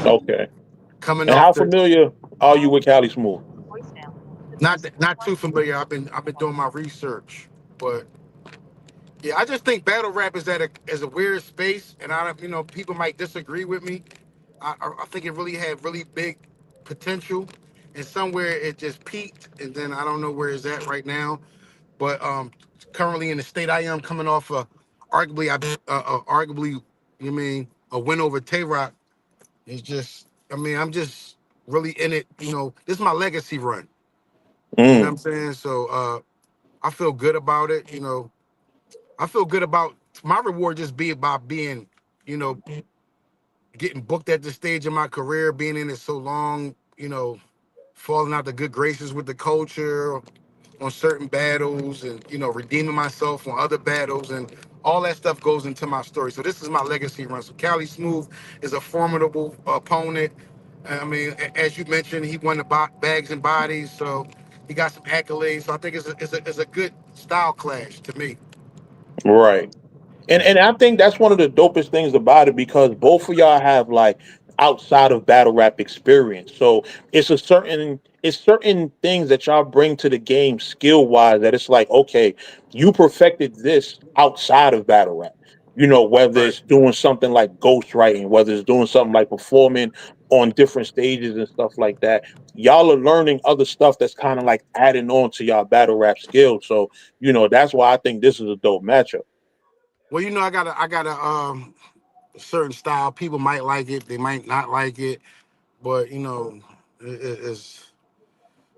Speaker 1: okay.
Speaker 3: Coming
Speaker 1: And
Speaker 3: off
Speaker 1: how
Speaker 3: the,
Speaker 1: familiar are you with Cali Smoov?
Speaker 3: not too familiar. I've been doing my research, but yeah, I just think battle rap is a weird space, and I don't, people might disagree with me. I think it really had really big potential, and somewhere it just peaked, and then I don't know where it's at right now. But currently in the state I am, coming off arguably, you mean a win over Tay Rock. It's just, I'm just really in it. This is my legacy run. You know what I'm
Speaker 1: Mm,
Speaker 3: saying? So I feel good about it. I feel good about my reward just be about being, you know, getting booked at this stage of my career, being in it so long, falling out the good graces with the culture on certain battles and, redeeming myself on other battles and all that stuff goes into my story. So this is my legacy run. So Cali Smoov is a formidable opponent. I mean, as you mentioned, he won the bags and bodies, so he got some accolades. So I think it's a good style clash to me.
Speaker 1: right. And I think that's one of the dopest things about it because both of y'all have like outside of battle rap experience. So it's certain things that y'all bring to the game skill wise that it's like, okay, you perfected this outside of battle rap. Whether
Speaker 3: Right.
Speaker 1: it's doing something like ghostwriting, whether it's doing something like performing on different stages and stuff like that. Y'all are learning other stuff that's kind of like adding on to y'all battle rap skills. So, that's why I think this is a dope matchup.
Speaker 3: Well, I got a certain style. People might like it, they might not like it, but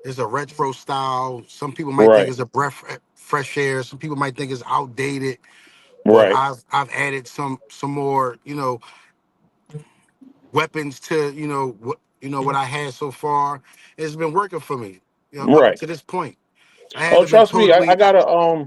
Speaker 3: it's a retro style. Some people might think
Speaker 1: Right.
Speaker 3: it's a breath fresh air. Some people might think it's outdated. But
Speaker 1: Right.
Speaker 3: I've added some more weapons to what I had so far. It's been working for me, up
Speaker 1: Right.
Speaker 3: to this point. I
Speaker 1: Oh,
Speaker 3: haven't been
Speaker 1: trust me, I
Speaker 3: totally
Speaker 1: got a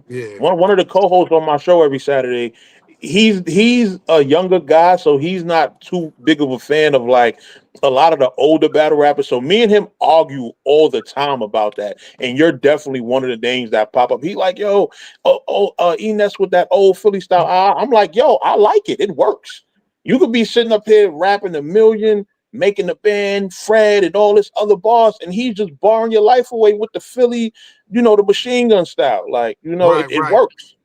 Speaker 3: yeah.
Speaker 1: one of the co-hosts on my show every Saturday. He's a younger guy, so he's not too big of a fan of like a lot of the older battle rappers. So me and him argue all the time about that. And you're definitely one of the names that pop up. He like, yo, Ness with that old Philly style. I'm like, yo, I like it. It works. You could be sitting up here rapping a million, making the band, Fred, and all this other bars, and he's just barring your life away with the Philly, the machine gun style. Like, it,
Speaker 3: Right,
Speaker 1: it
Speaker 3: right.
Speaker 1: works.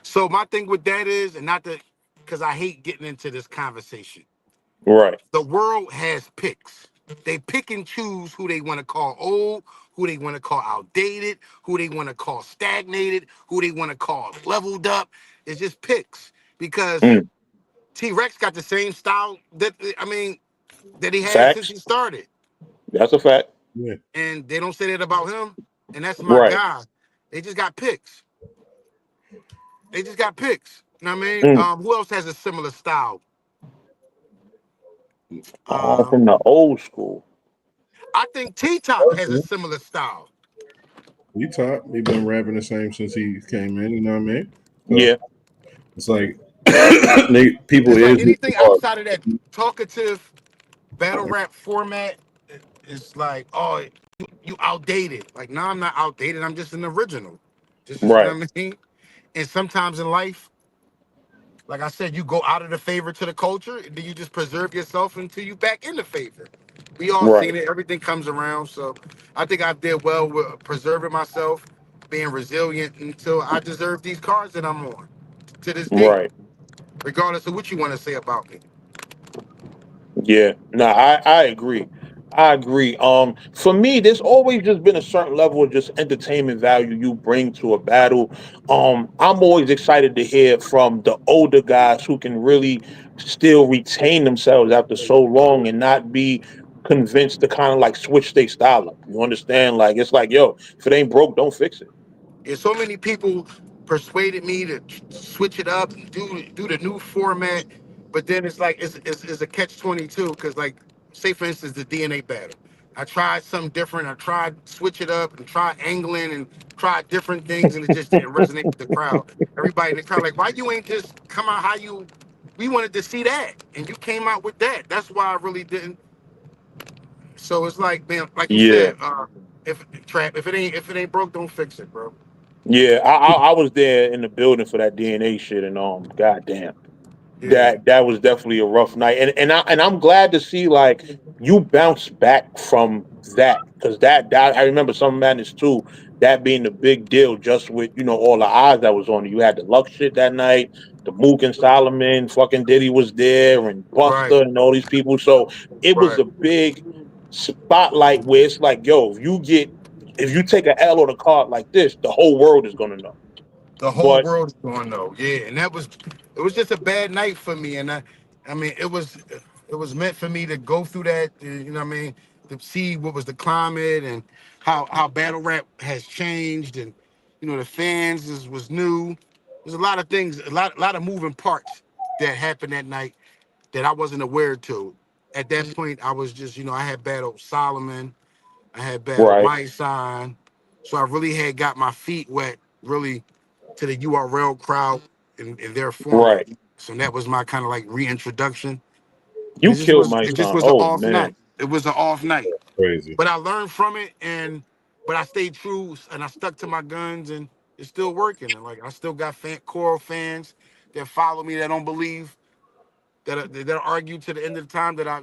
Speaker 3: So my thing with that is, and not that, because I hate getting into this conversation.
Speaker 1: Right.
Speaker 3: The world has picks. They pick and choose who they want to call old, who they want to call outdated, who they want to call stagnated, who they want to call leveled up. It's just picks because
Speaker 1: Mm,
Speaker 3: T Rex got the same style that he had since
Speaker 1: facts.
Speaker 3: he started,
Speaker 1: That's a fact.
Speaker 2: Yeah.
Speaker 3: and they don't say that about him. And that's my
Speaker 1: Right.
Speaker 3: guy. They just got picks. They just got picks. You know what I mean?
Speaker 1: Mm.
Speaker 3: Who else has a similar style? Um,
Speaker 1: From the old school.
Speaker 3: I think T Top has a similar style.
Speaker 2: He top. He been rapping the same since he came in. You know what I mean? So
Speaker 1: Yeah.
Speaker 2: it's like people
Speaker 3: It's like
Speaker 2: is who they
Speaker 3: anything
Speaker 2: are.
Speaker 3: outside of that talkative battle rap format is like, oh, you outdated. Like, no, I'm not outdated. I'm just an original. Just you know
Speaker 1: Right.
Speaker 3: what I mean? And sometimes in life, like I said, you go out of the favor to the culture, and then you just preserve yourself until you back in the favor. We all
Speaker 1: Right.
Speaker 3: seen it. Everything comes around. So I think I did well with preserving myself, being resilient until I deserve these cards that I'm on to this date,
Speaker 1: Right.
Speaker 3: regardless of what you want to say about me.
Speaker 1: Yeah, no, I agree. I agree. For me, there's always just been a certain level of just entertainment value you bring to a battle. I'm always excited to hear from the older guys who can really still retain themselves after so long and not be convinced to kind of like switch their style up. You understand? Like it's like, yo, if it ain't broke, don't fix it.
Speaker 3: And so many people persuaded me to switch it up and do the new format. But then it's like it's a catch-22 because like say for instance the DNA battle. I tried something different. I tried switch it up and try angling and tried different things and it just didn't resonate with the crowd. Everybody in the crowd like, why you ain't just come out how you? We wanted to see that and you came out with that. That's why I really didn't. So it's like, man, like you
Speaker 1: Yeah,
Speaker 3: said, if trap, if it ain't broke, don't fix it, bro.
Speaker 1: yeah. I was there in the building for that DNA shit, and goddamn.
Speaker 3: Yeah,
Speaker 1: That was definitely a rough night, and I'm glad to see like you bounce back from that because that I remember some Madness too. That being the big deal, just with all the eyes that was on you. You had the Luck shit that night, the Mook and Solomon, fucking Diddy was there, and
Speaker 3: right,
Speaker 1: Buster and all these people. So it was
Speaker 3: right.
Speaker 1: a big spotlight where it's like, yo, if you take an L on a card like this, the whole world is gonna know.
Speaker 3: The whole
Speaker 1: But
Speaker 3: world is going though. Yeah, and it was just a bad night for me, and I mean, it was meant for me to go through that. You know what I mean? To see what was the climate and how battle rap has changed, and the fans was new. There's a lot of things, a lot of moving parts that happened that night that I wasn't aware to. At that point, I was just, I had battled Solomon, I had battled
Speaker 1: right,
Speaker 3: my sign, so I really had got my feet wet, really, to the URL crowd in their format.
Speaker 1: right.
Speaker 3: So that was my kind of like reintroduction, and
Speaker 1: You killed my
Speaker 3: it just
Speaker 1: son.
Speaker 3: was an
Speaker 1: Oh
Speaker 3: off
Speaker 1: man.
Speaker 3: night. It was an off night,
Speaker 2: Crazy.
Speaker 3: but I learned from it, but I stayed true and I stuck to my guns, and it's still working. And like I still got core fans that follow me that don't believe that argue to the end of the time that I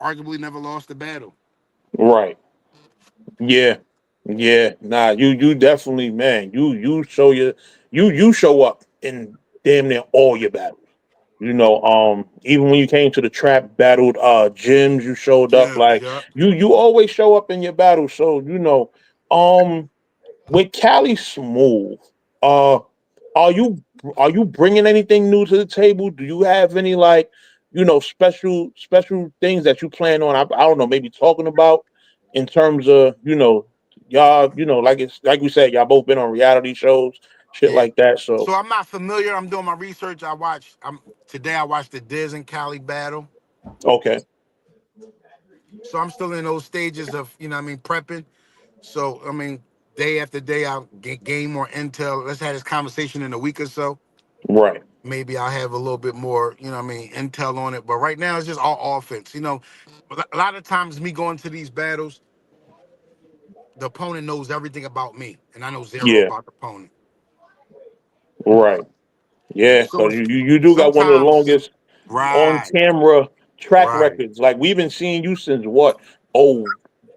Speaker 3: arguably never lost the battle.
Speaker 1: Right. Yeah. Yeah. Nah, you definitely, man, you show you show up in damn near all your battles. Even when you came to the trap battled gyms, you showed up
Speaker 3: Gems,
Speaker 1: like
Speaker 3: yeah.
Speaker 1: you always show up in your battles. So, um with Cali Smoov, uh, are you are you bringing anything new to the table? Do you have any like special things that you plan on? I don't know, maybe talking about in terms of y'all like it's like we said y'all both been on reality shows, shit
Speaker 3: Yeah.
Speaker 1: like that. So
Speaker 3: So I'm not familiar. I'm doing my research. Today I watched the Diz and Cali battle.
Speaker 1: okay,
Speaker 3: So I'm still in those stages of, prepping. So I mean, day after day I'll gain more intel. Let's have this conversation in a week or so.
Speaker 1: right,
Speaker 3: Maybe I'll have a little bit more, intel on it. But right now it's just all offense. A lot of times me going to these battles, the opponent knows everything about me, and I know zero
Speaker 1: yeah,
Speaker 3: about the opponent.
Speaker 1: right, yeah,
Speaker 3: So
Speaker 1: because you do got one of the
Speaker 3: sometimes it's just
Speaker 1: longest on
Speaker 3: right,
Speaker 1: camera track
Speaker 3: right.
Speaker 1: records. Like we've been seeing you since what? Oh,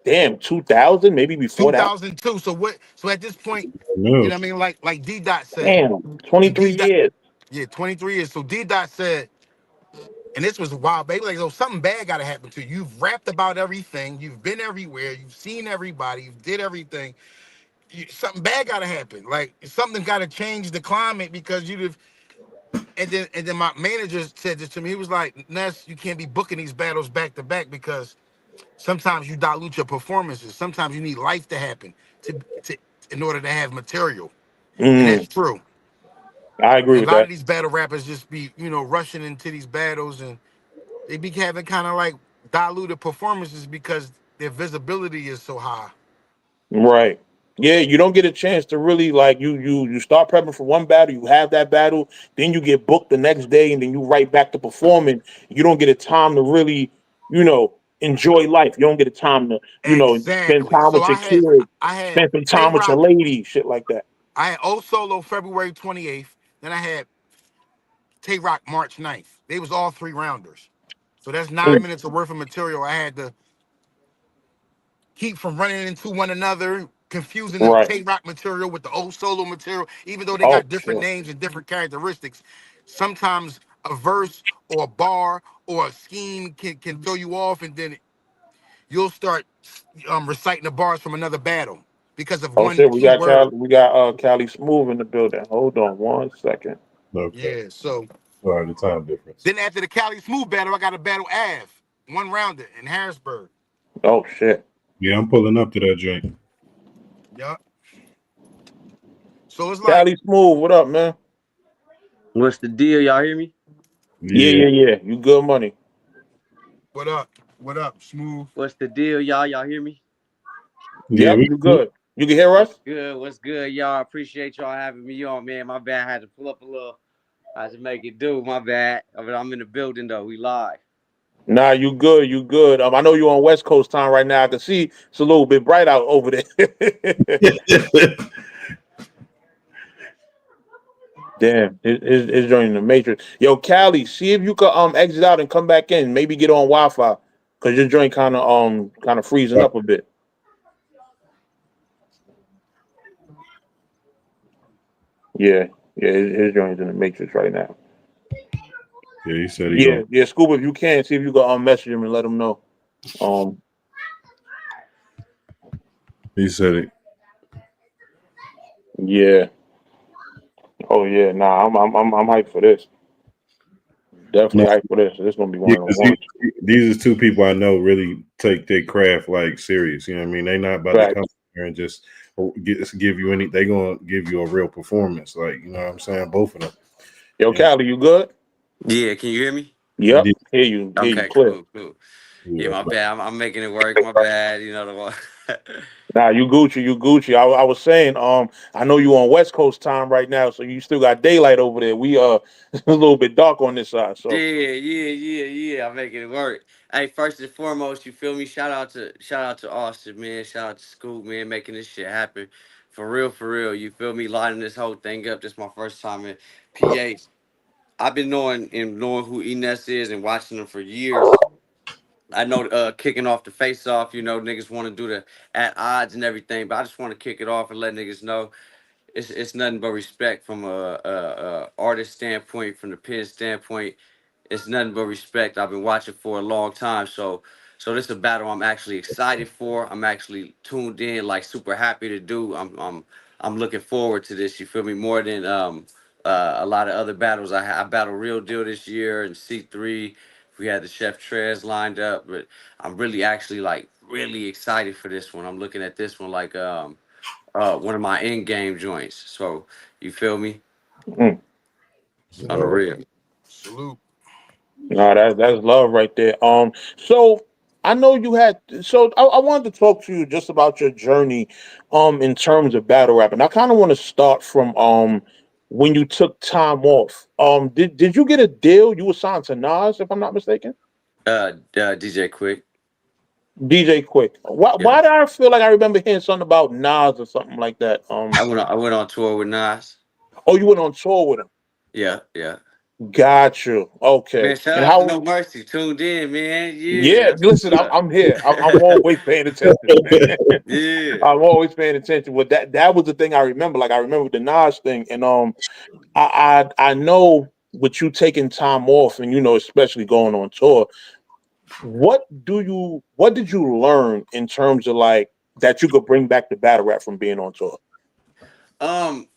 Speaker 1: damn, 2000, maybe before that.
Speaker 3: 2002. So what? So at this point,
Speaker 2: No.
Speaker 3: Like D Dot said,
Speaker 1: Damn,
Speaker 3: and D
Speaker 1: 23
Speaker 3: Dot,
Speaker 1: years.
Speaker 3: yeah, 23 years. So D Dot said, and this was wild, baby. Like, so something bad got to happen to you. You've rapped about everything. You've been everywhere. You've seen everybody. You did everything. Something bad got to happen. Like something got to change the climate because you'd have. And then my manager said this to me. He was like, Ness, you can't be booking these battles back to back because sometimes you dilute your performances. Sometimes you need life to happen to in order to have material. And that's
Speaker 1: Mm,
Speaker 3: true.
Speaker 1: I agree
Speaker 3: And a
Speaker 1: with
Speaker 3: lot of
Speaker 1: that.
Speaker 3: these battle rappers just be, rushing into these battles and they be having kind of like diluted performances because their visibility is so high.
Speaker 1: Right. Yeah, you don't get a chance to really like you start prepping for one battle, you have that battle, then you get booked the next day, and then you right back to performing. You don't get a time to really, enjoy life. You don't get a time to, spend
Speaker 3: Exactly.
Speaker 1: time
Speaker 3: So
Speaker 1: with your kids,
Speaker 3: I had
Speaker 1: spend some
Speaker 3: Tay
Speaker 1: time with your
Speaker 3: Rock,
Speaker 1: lady, shit like that.
Speaker 3: I had O Solo February 28th. Then I had Tay Rock March 9th. They was all three rounders. So that's
Speaker 1: Mm,
Speaker 3: 9 minutes of worth of material I had to keep from running into one another, confusing the
Speaker 1: right.
Speaker 3: Tay Rock material with the old solo material, even though they
Speaker 1: Oh
Speaker 3: got different
Speaker 1: shit.
Speaker 3: names and different characteristics. Sometimes a verse or a bar or a scheme can throw you off, and then you'll start reciting the bars from another battle because of
Speaker 1: Oh
Speaker 3: one
Speaker 1: shit. We
Speaker 3: key
Speaker 1: got
Speaker 3: word.
Speaker 1: Cali Smoov in the building. Hold on one second.
Speaker 2: Okay.
Speaker 3: Yeah. So
Speaker 2: Sorry, the time difference.
Speaker 3: then after the Cali Smoov battle, I got a battle Av, one rounder in Harrisburg.
Speaker 1: Oh shit.
Speaker 2: Yeah, I'm pulling up to that joint.
Speaker 3: Yeah. So it's like
Speaker 1: Cali Smoov, what up, man?
Speaker 4: What's the deal? Y'all hear me?
Speaker 1: Yeah,
Speaker 2: Yeah.
Speaker 1: yeah, yeah. You good money.
Speaker 3: What up? What up, Smooth?
Speaker 4: What's the deal, y'all? Y'all hear me?
Speaker 2: Yeah.
Speaker 1: Yep, you good. You can hear us?
Speaker 4: What's good? What's good, y'all? Appreciate y'all having me on, man. My bad. I had to pull up a little. I had to make it do. My bad. But I'm in the building though. We live.
Speaker 1: Nah, you good. You good. I know you're on West Coast time right now. I can see it's a little bit bright out over there. Damn, it's joining the matrix. Yo, Cali, see if you could exit out and come back in. Maybe get on Wi-Fi because your joint kind of freezing up a bit. Yeah, yeah, his joint's in the matrix right now.
Speaker 2: Yeah, he said he
Speaker 1: Yeah,
Speaker 2: gonna.
Speaker 1: yeah, Scuba, if you can, see if you can message him and let him know. Um,
Speaker 2: He said it.
Speaker 1: yeah. Oh yeah, nah, I'm hyped for this.
Speaker 2: No,
Speaker 1: Definitely hyped for this. This is gonna be one
Speaker 2: yeah,
Speaker 1: of the
Speaker 2: 'cause
Speaker 1: ones.
Speaker 2: these are two people I know really take their craft like serious. You know what I mean? They not about to
Speaker 1: Right.
Speaker 2: come here and just give you any. They gonna give you a real performance. Like you know what I'm saying? Both of them.
Speaker 1: Yo,
Speaker 2: Yeah.
Speaker 1: Cali, you good?
Speaker 4: Yeah, can you hear me?
Speaker 1: Yep. Hear you
Speaker 4: Okay,
Speaker 1: clear.
Speaker 4: cool, cool. Yeah,
Speaker 2: Yeah.
Speaker 4: my bad. I'm making it work. My bad. You know the one.
Speaker 1: Nah, you Gucci, you Gucci. I was saying, I know you on West Coast time right now, so you still got daylight over there. We it's a little bit dark on this side,
Speaker 4: Yeah,
Speaker 1: so
Speaker 4: yeah. I'm making it work. Hey, first and foremost, you feel me? Shout out to Austin, man. Shout out to Scoop, man, making this shit happen. For real, for real. You feel me? Lining this whole thing up. This my first time in PA. I've been knowing who Ness is and watching him for years. I know kicking off the face off, niggas want to do the at odds and everything, but I just want to kick it off and let niggas know it's nothing but respect from a artist standpoint, from the pen standpoint. It's nothing but respect. I've been watching for a long time, so this is a battle I'm actually excited for. I'm actually tuned in, like super happy to do. I'm looking forward to this. You feel me? More than a lot of other battles. I battled Real Deal this year and C3. We had the Chef Trez lined up, but I'm really actually like really excited for this one. I'm looking at this one like one of my end game joints. So you feel me?
Speaker 1: mm.
Speaker 4: On the
Speaker 3: Salute,
Speaker 4: real.
Speaker 3: salute.
Speaker 1: No, that's love right there. So I know you had. So I wanted to talk to you just about your journey, in terms of battle rap, and I kind of want to start from when you took time off. Did you get a deal? You were signed to Nas, if I'm not mistaken.
Speaker 4: DJ Quick.
Speaker 1: DJ Quick.
Speaker 4: Yeah.
Speaker 1: Why did I feel like I remember hearing something about Nas or something like that?
Speaker 4: I went on tour with Nas.
Speaker 1: Oh, you went on tour with him.
Speaker 4: Yeah, yeah.
Speaker 1: Got you. Okay.
Speaker 4: Man, shout
Speaker 1: And
Speaker 4: out to
Speaker 1: how?
Speaker 4: No Mercy. Tuned in, man. Yeah,
Speaker 1: Yeah.
Speaker 4: that's what's
Speaker 1: Listen, I'm,
Speaker 4: up.
Speaker 1: I'm here. I'm always paying attention.
Speaker 4: Yeah.
Speaker 1: I'm always paying attention. With that was the thing I remember. Like I remember the Nas thing, and I know with you taking time off, and especially going on tour. What did you learn in terms of like that you could bring back the battle rap from being on tour?
Speaker 4: Um,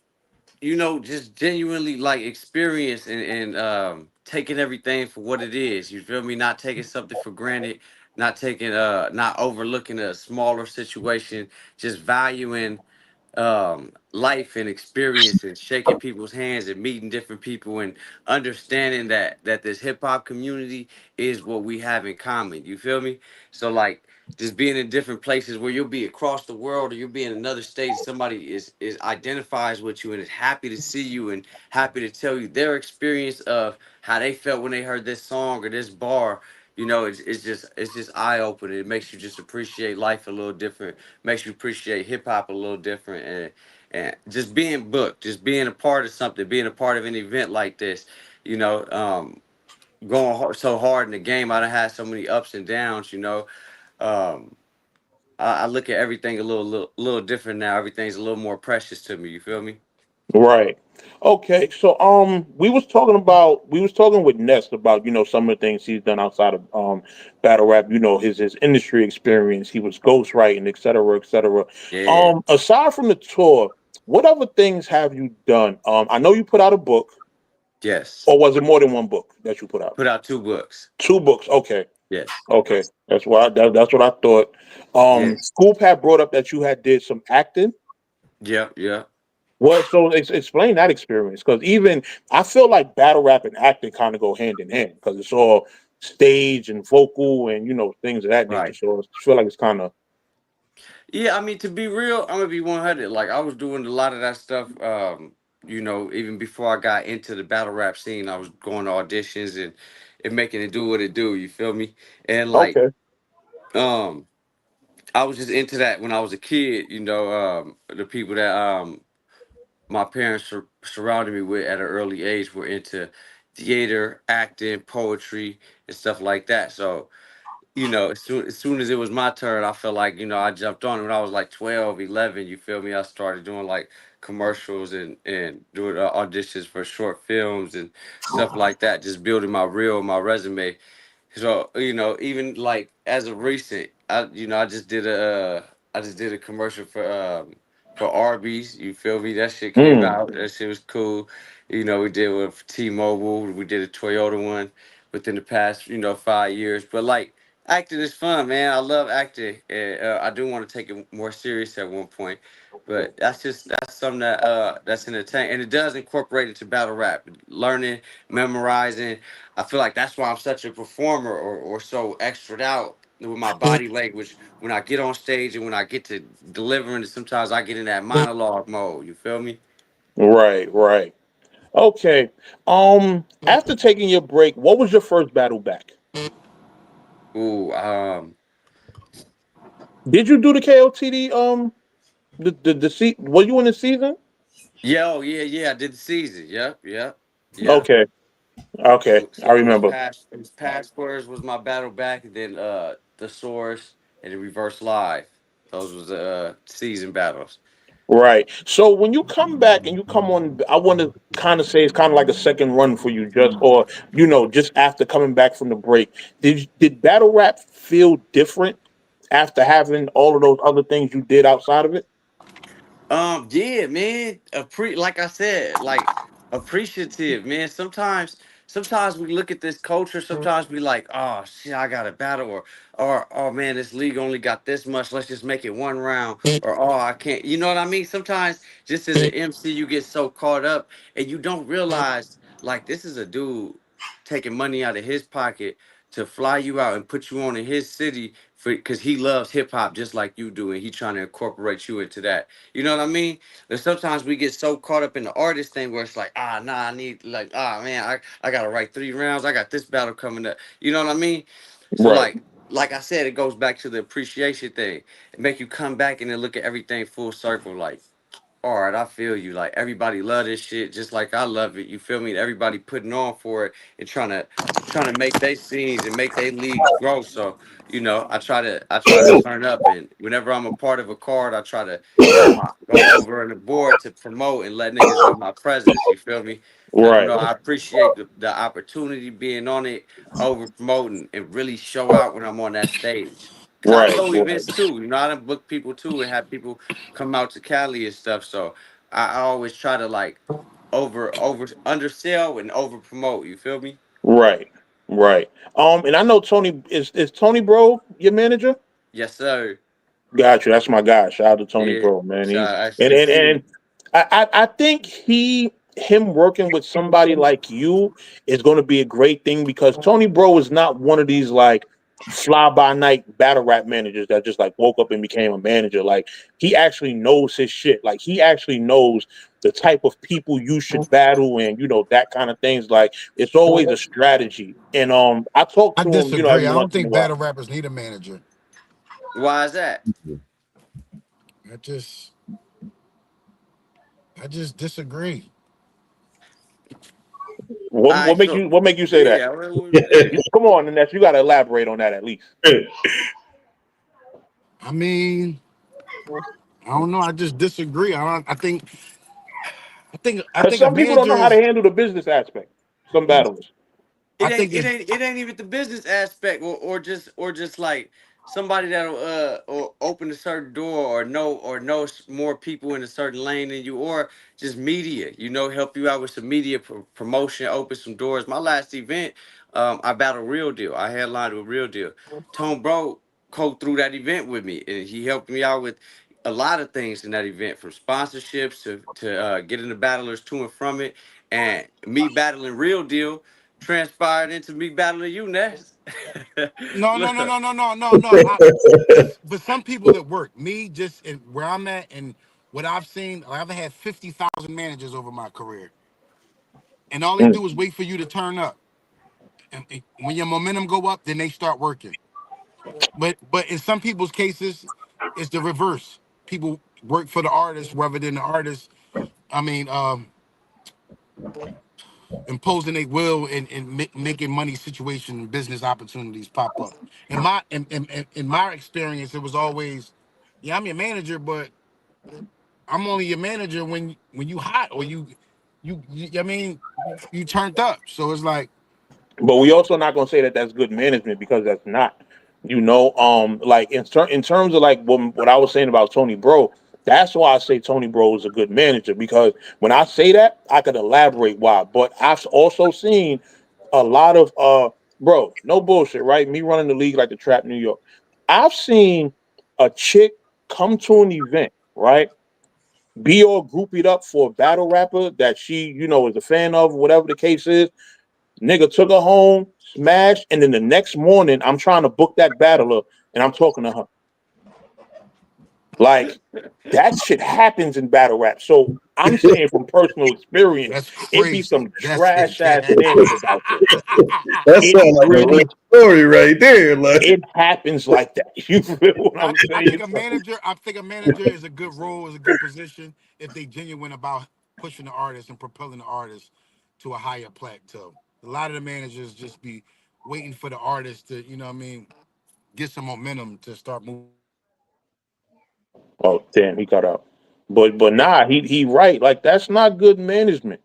Speaker 4: just genuinely like experience and taking everything for what it is. You feel me? Not taking something for granted, not overlooking a smaller situation, just valuing life and experience and shaking people's hands and meeting different people and understanding that this hip hop community is what we have in common. You feel me? So like just being in different places where you'll be across the world or you'll be in another state, somebody is identifies with you and is happy to see you and happy to tell you their experience of how they felt when they heard this song or this bar. It's just eye opening. It makes you just appreciate life a little different, makes you appreciate hip hop a little different, and just being booked, just being a part of something, being a part of an event like this, you know, going so hard in the game. I done had so many ups and downs, um, I look at everything a little different now. Everything's a little more precious to me. You feel me?
Speaker 1: Right. Okay. So we was talking with Ness about some of the things he's done outside of battle rap. His industry experience. He was ghostwriting, et cetera, et cetera.
Speaker 4: Yeah.
Speaker 1: Aside from the tour, what other things have you done? I know you put out a book,
Speaker 4: Yes.
Speaker 1: or was it more than one book that you put out?
Speaker 4: Put out 2 books.
Speaker 1: Two books. Okay.
Speaker 4: Yes.
Speaker 1: Okay. That's what I thought.
Speaker 4: Yes.
Speaker 1: Scoop had brought up that you had did some acting.
Speaker 4: Yep. Yep.
Speaker 1: Well, so explain that experience because even I feel like battle rap and acting kind of go hand in hand because it's all stage and vocal and things of that nature.
Speaker 4: Right.
Speaker 1: So I feel like it's kind of
Speaker 4: Yeah, I mean, to be real, I'm gonna be 100. Like, I was doing a lot of that stuff. Even before I got into the battle rap scene, I was going to auditions and making it do what it do. You feel me? And like,
Speaker 1: okay.
Speaker 4: um, I was just into that when I was a kid. The people that my parents surrounded me with at an early age were into theater, acting, poetry, and stuff like that. So as soon as it was my turn, I felt like, I jumped on it when I was like 12, 11. You feel me? I started doing like commercials and doing auditions for short films and stuff like that, just building my resume. So even like as of recent, I just did a commercial for Arby's. You feel me? That shit came
Speaker 1: Mm,
Speaker 4: out. That shit was cool. We did with T-Mobile. We did a Toyota one within the past 5 years. But like acting is fun, man. I love acting. And, I do want to take it more serious at one point. But that's something that's entertaining, and it does incorporate into battle rap, learning, memorizing. I feel like that's why I'm such a performer or so extra out with my body language when I get on stage and when I get to delivering. Sometimes I get in that monologue mode. You feel me?
Speaker 1: right, right. Okay. After taking your break, what was your first battle back?
Speaker 4: Ooh,
Speaker 1: Did you do the KOTD? Were you in the season?
Speaker 4: yo, yeah, yeah. I did the season. Yep, yep, yeah.
Speaker 1: Okay, okay, I
Speaker 4: So
Speaker 1: remember.
Speaker 4: it was passwords was my battle back, and then the source and the reverse live. Those was the season battles.
Speaker 1: Right. So when you come back and you come on, I want to kind of say it's kind of like a second run for you, just or just after coming back from the break. Did battle rap feel different after having all of those other things you did outside of it?
Speaker 4: Yeah, man. Like I said, like appreciative, man. Sometimes we look at this culture. Sometimes we like, oh shit, I got a battle, or oh man, this league only got this much. Let's just make it one round, or oh I can't. You know what I mean? Sometimes just as an MC, you get so caught up and you don't realize like this is a dude taking money out of his pocket to fly you out and put you on in his city for because he loves hip hop just like you do, and he trying to incorporate you into that. You know what I mean? And sometimes we get so caught up in the artist thing where it's like, nah, I need like, man, I gotta write 3 rounds. I got this battle coming up. You know what I mean? So
Speaker 1: Right.
Speaker 4: like I said, it goes back to the appreciation thing. It make you come back and then look at everything full circle. Like, all right, I feel you. Like everybody love this shit just like I love it. You feel me? Everybody putting on for it and trying to make their scenes and make their leagues grow. So, I try to turn up, and whenever I'm a part of a card, I try to go over on the board to promote and let niggas know my presence. You feel me? Let them
Speaker 1: Right.
Speaker 4: know I appreciate the opportunity being on it, over promoting, and really show out when I'm on that stage. Cause I
Speaker 1: Right.
Speaker 4: throw
Speaker 1: Right.
Speaker 4: events too. I done book people too and have people come out to Cali and stuff. So I always try to like over undersell and over promote. You feel me?
Speaker 1: Right. Right. And I know Tony is Tony Bro your manager?
Speaker 4: Yes, sir.
Speaker 1: Got you. That's my guy. Shout out to Tony
Speaker 4: Yeah.
Speaker 1: Bro, man.
Speaker 4: So
Speaker 1: He's
Speaker 4: I
Speaker 1: and
Speaker 4: should
Speaker 1: and,
Speaker 4: see.
Speaker 1: and I think him working with somebody like you is going to be a great thing because Tony Bro is not one of these like fly by night battle rap managers that just like woke up and became a manager. Like he actually knows his shit. Like he actually knows the type of people you should battle and that kind of things. Like it's always a strategy. And I talk
Speaker 3: I
Speaker 1: to him,
Speaker 3: disagree.
Speaker 1: every
Speaker 3: I don't
Speaker 1: once in a
Speaker 3: think
Speaker 1: while.
Speaker 3: battle rappers need a manager.
Speaker 4: Why is that?
Speaker 3: I just I just disagree.
Speaker 4: All right. So
Speaker 1: What make you say that?
Speaker 4: yeah, yeah.
Speaker 1: Come on, Ness, you got to elaborate on that at least.
Speaker 3: I mean, I don't know. I just disagree. I don't, I
Speaker 1: Because
Speaker 3: think a
Speaker 1: some people don't
Speaker 3: manager
Speaker 1: know how to
Speaker 3: is.
Speaker 1: handle the business aspect. Some battlers.
Speaker 3: I
Speaker 4: it
Speaker 3: think
Speaker 4: ain't it
Speaker 3: it's.
Speaker 4: ain't it ain't even the business aspect or just like somebody that'll or open a certain door or know more people in a certain lane than you, or just media, help you out with some media promotion, open some doors. My last event, I battled Real Deal. I headlined with Real Deal. Tone Bro co through that event with me, and he helped me out with a lot of things in that event, from sponsorships to getting the battlers to and from it, and me battling Real Deal transpired into me battling you, Ness.
Speaker 3: No, no, no,
Speaker 4: Look,
Speaker 3: no, no, no, no, no. For some people that work, me just in where I'm at and what I've seen, I've had 50,000 managers over my career, and all they
Speaker 1: Mm.
Speaker 3: do is wait for you to turn up. And when your momentum go up, then they start working. But in some people's cases, it's the reverse. People work for the artist rather than the artist. I mean, imposing their will and making money situation and business opportunities pop up. In my experience, it was always, yeah, I'm your manager, but I'm only your manager when you hot or I mean, you turned up. So it's like,
Speaker 1: But we also not gonna say that that's good management because that's not. Like in terms of like what I was saying about Tony Bro, that's why I say Tony Bro is a good manager because when I say that, I could elaborate why. But I've also seen a lot of bro, no bullshit, right? Me running the league like the Trap New York. I've seen a chick come to an event, right? Be all groupied up for a battle rapper that she, is a fan of, whatever the case is. Nigga took her home, smashed, and then the next morning I'm trying to book that battler and I'm talking to her. Like that shit happens in battle rap. So I'm saying from personal experience,
Speaker 3: that's
Speaker 1: it be
Speaker 3: crazy.
Speaker 1: some
Speaker 3: That's
Speaker 1: trash ass managers out there.
Speaker 2: That
Speaker 1: It
Speaker 2: sounds like a real
Speaker 1: really
Speaker 2: story right there. Like,
Speaker 1: it happens like that. You feel what I'm
Speaker 3: I
Speaker 1: saying?
Speaker 3: think a
Speaker 1: So,
Speaker 3: manager. I think a manager is a good role, is a good position if they genuine about pushing the artist and propelling the artist to a higher plateau. A lot of the managers just be waiting for the artist to, you know what I mean, get some momentum to start moving forward.
Speaker 1: oh damn, he got out. But nah, he right. Like that's not good management.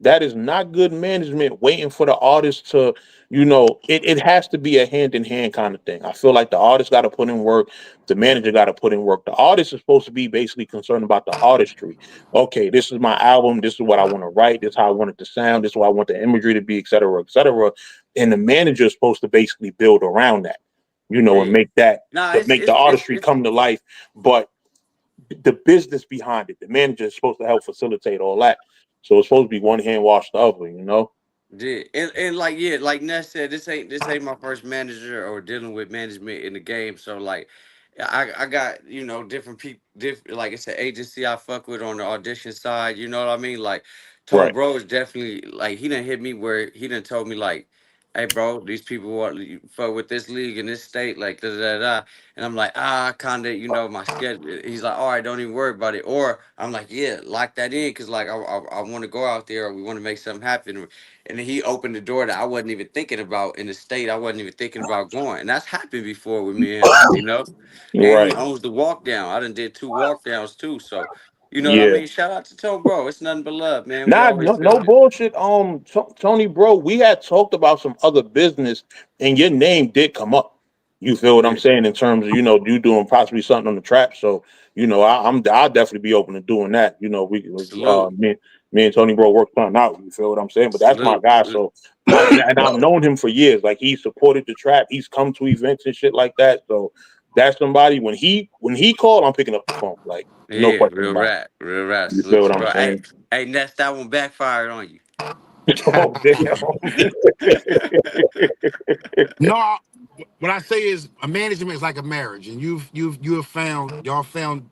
Speaker 1: That is not good management waiting for the artist to, it has to be a hand in hand kind of thing. I feel like the artist got to put in work. The manager got to put in work. The artist is supposed to be basically concerned about the artistry. Okay, this is my album. This is what I want to write. This is how I want it to sound. This is what I want the imagery to be, et cetera, et cetera. And the manager is supposed to basically build around that, and
Speaker 4: yeah.
Speaker 1: make that,
Speaker 4: Nah,
Speaker 1: to
Speaker 4: it's
Speaker 1: make the
Speaker 4: it's it's
Speaker 1: artistry
Speaker 4: it's
Speaker 1: come to life. But the business behind it. The manager is supposed to help facilitate all that. So it's supposed to be one hand wash the other.
Speaker 4: Yeah, and like, yeah, like Ness said, this ain't my first manager or dealing with management in the game. So like, I got different people, different, like it's an agency I fuck with on the audition side. You know what I mean? Like, Tone
Speaker 1: Right.
Speaker 4: Bro is definitely like, he done hit me where he done told me like, hey bro, these people want you fuck with this league in this state, like da da da. Da. And I'm like, kinda, my schedule. He's like, all right, don't even worry about it. Or I'm like, yeah, lock that in, cause like I want to go out there, or we want to make something happen. And then he opened the door that I wasn't even thinking about in the state. I wasn't even thinking about going, and that's happened before with me and him. And he
Speaker 1: Right.
Speaker 4: owns the walk down. I done did 2 walk downs too, so you know what I
Speaker 1: Yeah.
Speaker 4: mean. Shout out to Toe Bro. It's nothing but love, man. We
Speaker 1: Nah,
Speaker 4: always
Speaker 1: no, no
Speaker 4: feeling it.
Speaker 1: bullshit. Tony, bro, we had talked about some other business, and your name did come up. You feel what I'm
Speaker 4: Yeah.
Speaker 1: saying in terms of you doing possibly something on the trap. So I'll definitely be open to doing that.
Speaker 4: Salute,
Speaker 1: Me and Tony, bro, work something out. You feel what I'm saying? But that's my
Speaker 4: salute.
Speaker 1: guy. So and I've known him for years. Like he supported the trap. He's come to events and shit like that. So that's somebody when he called, I'm picking up the phone. Like no
Speaker 4: Yeah,
Speaker 1: question about
Speaker 4: real rap.
Speaker 1: it. You feel
Speaker 4: Salute
Speaker 1: what
Speaker 4: to
Speaker 1: I'm
Speaker 4: bro. Hey,
Speaker 1: saying?
Speaker 4: hey, Ness, that one backfired on you.
Speaker 1: Oh damn.
Speaker 3: No, what I say is a management is like a marriage, and you have found y'all found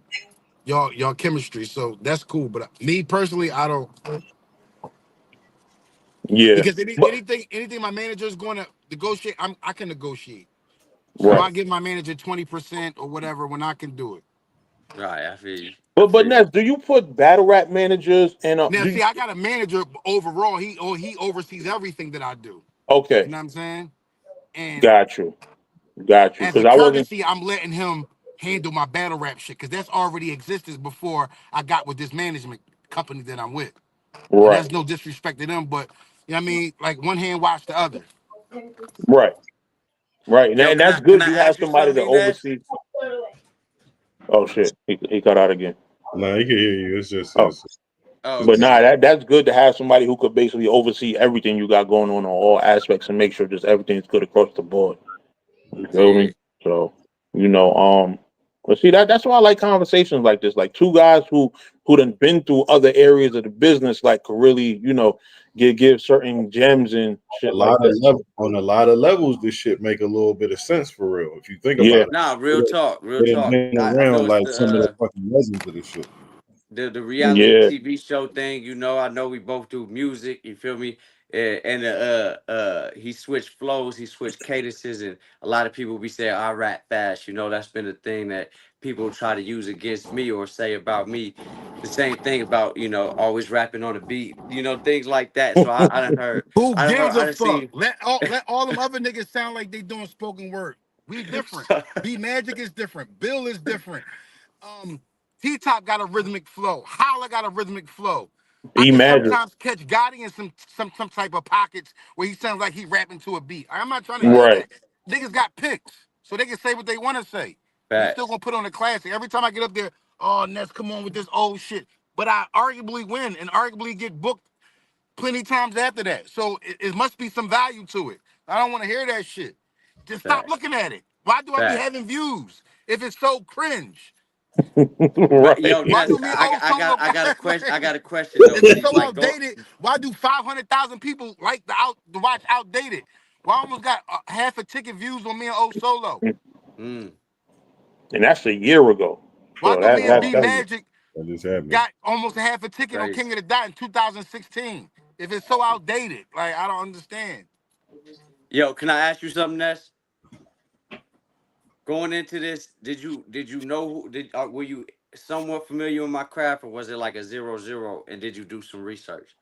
Speaker 3: y'all chemistry, so that's cool. But me personally, I don't,
Speaker 1: Yeah.
Speaker 3: because
Speaker 1: But
Speaker 3: anything my manager is going to negotiate, I can negotiate. So
Speaker 1: right.
Speaker 3: I give my manager 20% or whatever when I can do it.
Speaker 4: Right, I feel you. I
Speaker 1: But
Speaker 4: feel you.
Speaker 1: Ness, do you put battle rap managers and
Speaker 3: Now,
Speaker 1: do you,
Speaker 3: see, I got a manager overall. He oversees everything that I do.
Speaker 1: okay,
Speaker 3: You know what I'm saying? And
Speaker 1: got you. Got you.
Speaker 3: as
Speaker 1: Because
Speaker 3: a
Speaker 1: I wasn't
Speaker 3: courtesy, I'm letting him handle my battle rap shit because that's already existed before I got with this management company that I'm with. And
Speaker 1: right.
Speaker 3: that's no disrespect to them, but you know what I mean? Like one hand wash the other.
Speaker 1: Right. Right. And,
Speaker 4: Yo,
Speaker 1: and that's
Speaker 4: can
Speaker 1: good
Speaker 4: I
Speaker 1: you have
Speaker 4: ask you
Speaker 1: somebody to
Speaker 4: something, Ness?
Speaker 1: oversee. Oh shit. He cut out again.
Speaker 2: nah, he can hear you. It's just
Speaker 1: Oh.
Speaker 2: his.
Speaker 4: Oh,
Speaker 1: But
Speaker 4: okay.
Speaker 1: nah, that's good to have somebody who could basically oversee everything you got going on all aspects and make sure just everything's good across the board. You feel
Speaker 4: Yeah.
Speaker 1: me? So, you know, um, Well, see that's why I like conversations like this. Like two guys who done been through other areas of the business, like could really, give certain gems and
Speaker 2: A
Speaker 1: shit
Speaker 2: lot
Speaker 1: like
Speaker 2: of
Speaker 1: that.
Speaker 2: on a lot of levels, this shit make a little bit of sense for real. If you think
Speaker 1: Yeah,
Speaker 2: about it,
Speaker 4: Nah, real
Speaker 2: they
Speaker 4: talk, real
Speaker 2: they done
Speaker 4: talk.
Speaker 2: been
Speaker 4: I know
Speaker 2: around
Speaker 4: it's
Speaker 2: like some of the fucking legends of this shit.
Speaker 4: the reality
Speaker 1: yeah,
Speaker 4: TV show thing. I know we both do music. You feel me? And he switched flows, he switched cadences, and a lot of people be saying I rap fast. That's been a thing that people try to use against me or say about me. The same thing about always rapping on a beat. Things like that. So I done heard,
Speaker 3: Who
Speaker 4: I done heard,
Speaker 3: gives
Speaker 4: I
Speaker 3: a
Speaker 4: done
Speaker 3: fuck?
Speaker 4: seen.
Speaker 3: Let all them other niggas sound like they doing spoken word. We different. B Magic is different. Bill is different. Um, T Top got a rhythmic flow. Holla got a rhythmic flow. I can
Speaker 1: imagine.
Speaker 3: sometimes catch Gotti in some type of pockets where he sounds like he rapping to a beat. I'm not trying to hear
Speaker 1: Right.
Speaker 3: that. Niggas got picks, so they can say what they want to say. We still
Speaker 4: Facts,
Speaker 3: gonna put on a classic. Every time I get up there, oh Ness, come on with this old shit. But I arguably win and arguably get booked plenty times after that. So it must be some value to it. I don't want to hear that shit. Just stop
Speaker 4: facts,
Speaker 3: looking at it. Why do I be
Speaker 4: facts.
Speaker 3: having views if it's so cringe?
Speaker 4: But yo,
Speaker 1: Right.
Speaker 3: Why
Speaker 4: Ness,
Speaker 3: do me and old solo
Speaker 4: I got a
Speaker 3: got
Speaker 4: question. I
Speaker 3: like,
Speaker 4: got a question though.
Speaker 3: if it's
Speaker 4: See,
Speaker 3: so
Speaker 4: like go.
Speaker 3: outdated? Why do 500,000 people like the watch outdated? Well, I almost got half a ticket views on me and old solo.
Speaker 4: Mm,
Speaker 1: And that's a year ago.
Speaker 3: Why
Speaker 1: So
Speaker 3: do me and
Speaker 1: that's
Speaker 3: B
Speaker 2: Oh,
Speaker 1: that's
Speaker 3: Magic
Speaker 2: that just happened.
Speaker 3: got almost a half a ticket on
Speaker 4: crazy.
Speaker 3: King of the Dot in 2016? If it's so outdated, like I don't understand.
Speaker 4: Yo, can I ask you something, Ness? Going into this, did you know were you somewhat familiar with my craft, or was it like a 0-0? And did you do some research?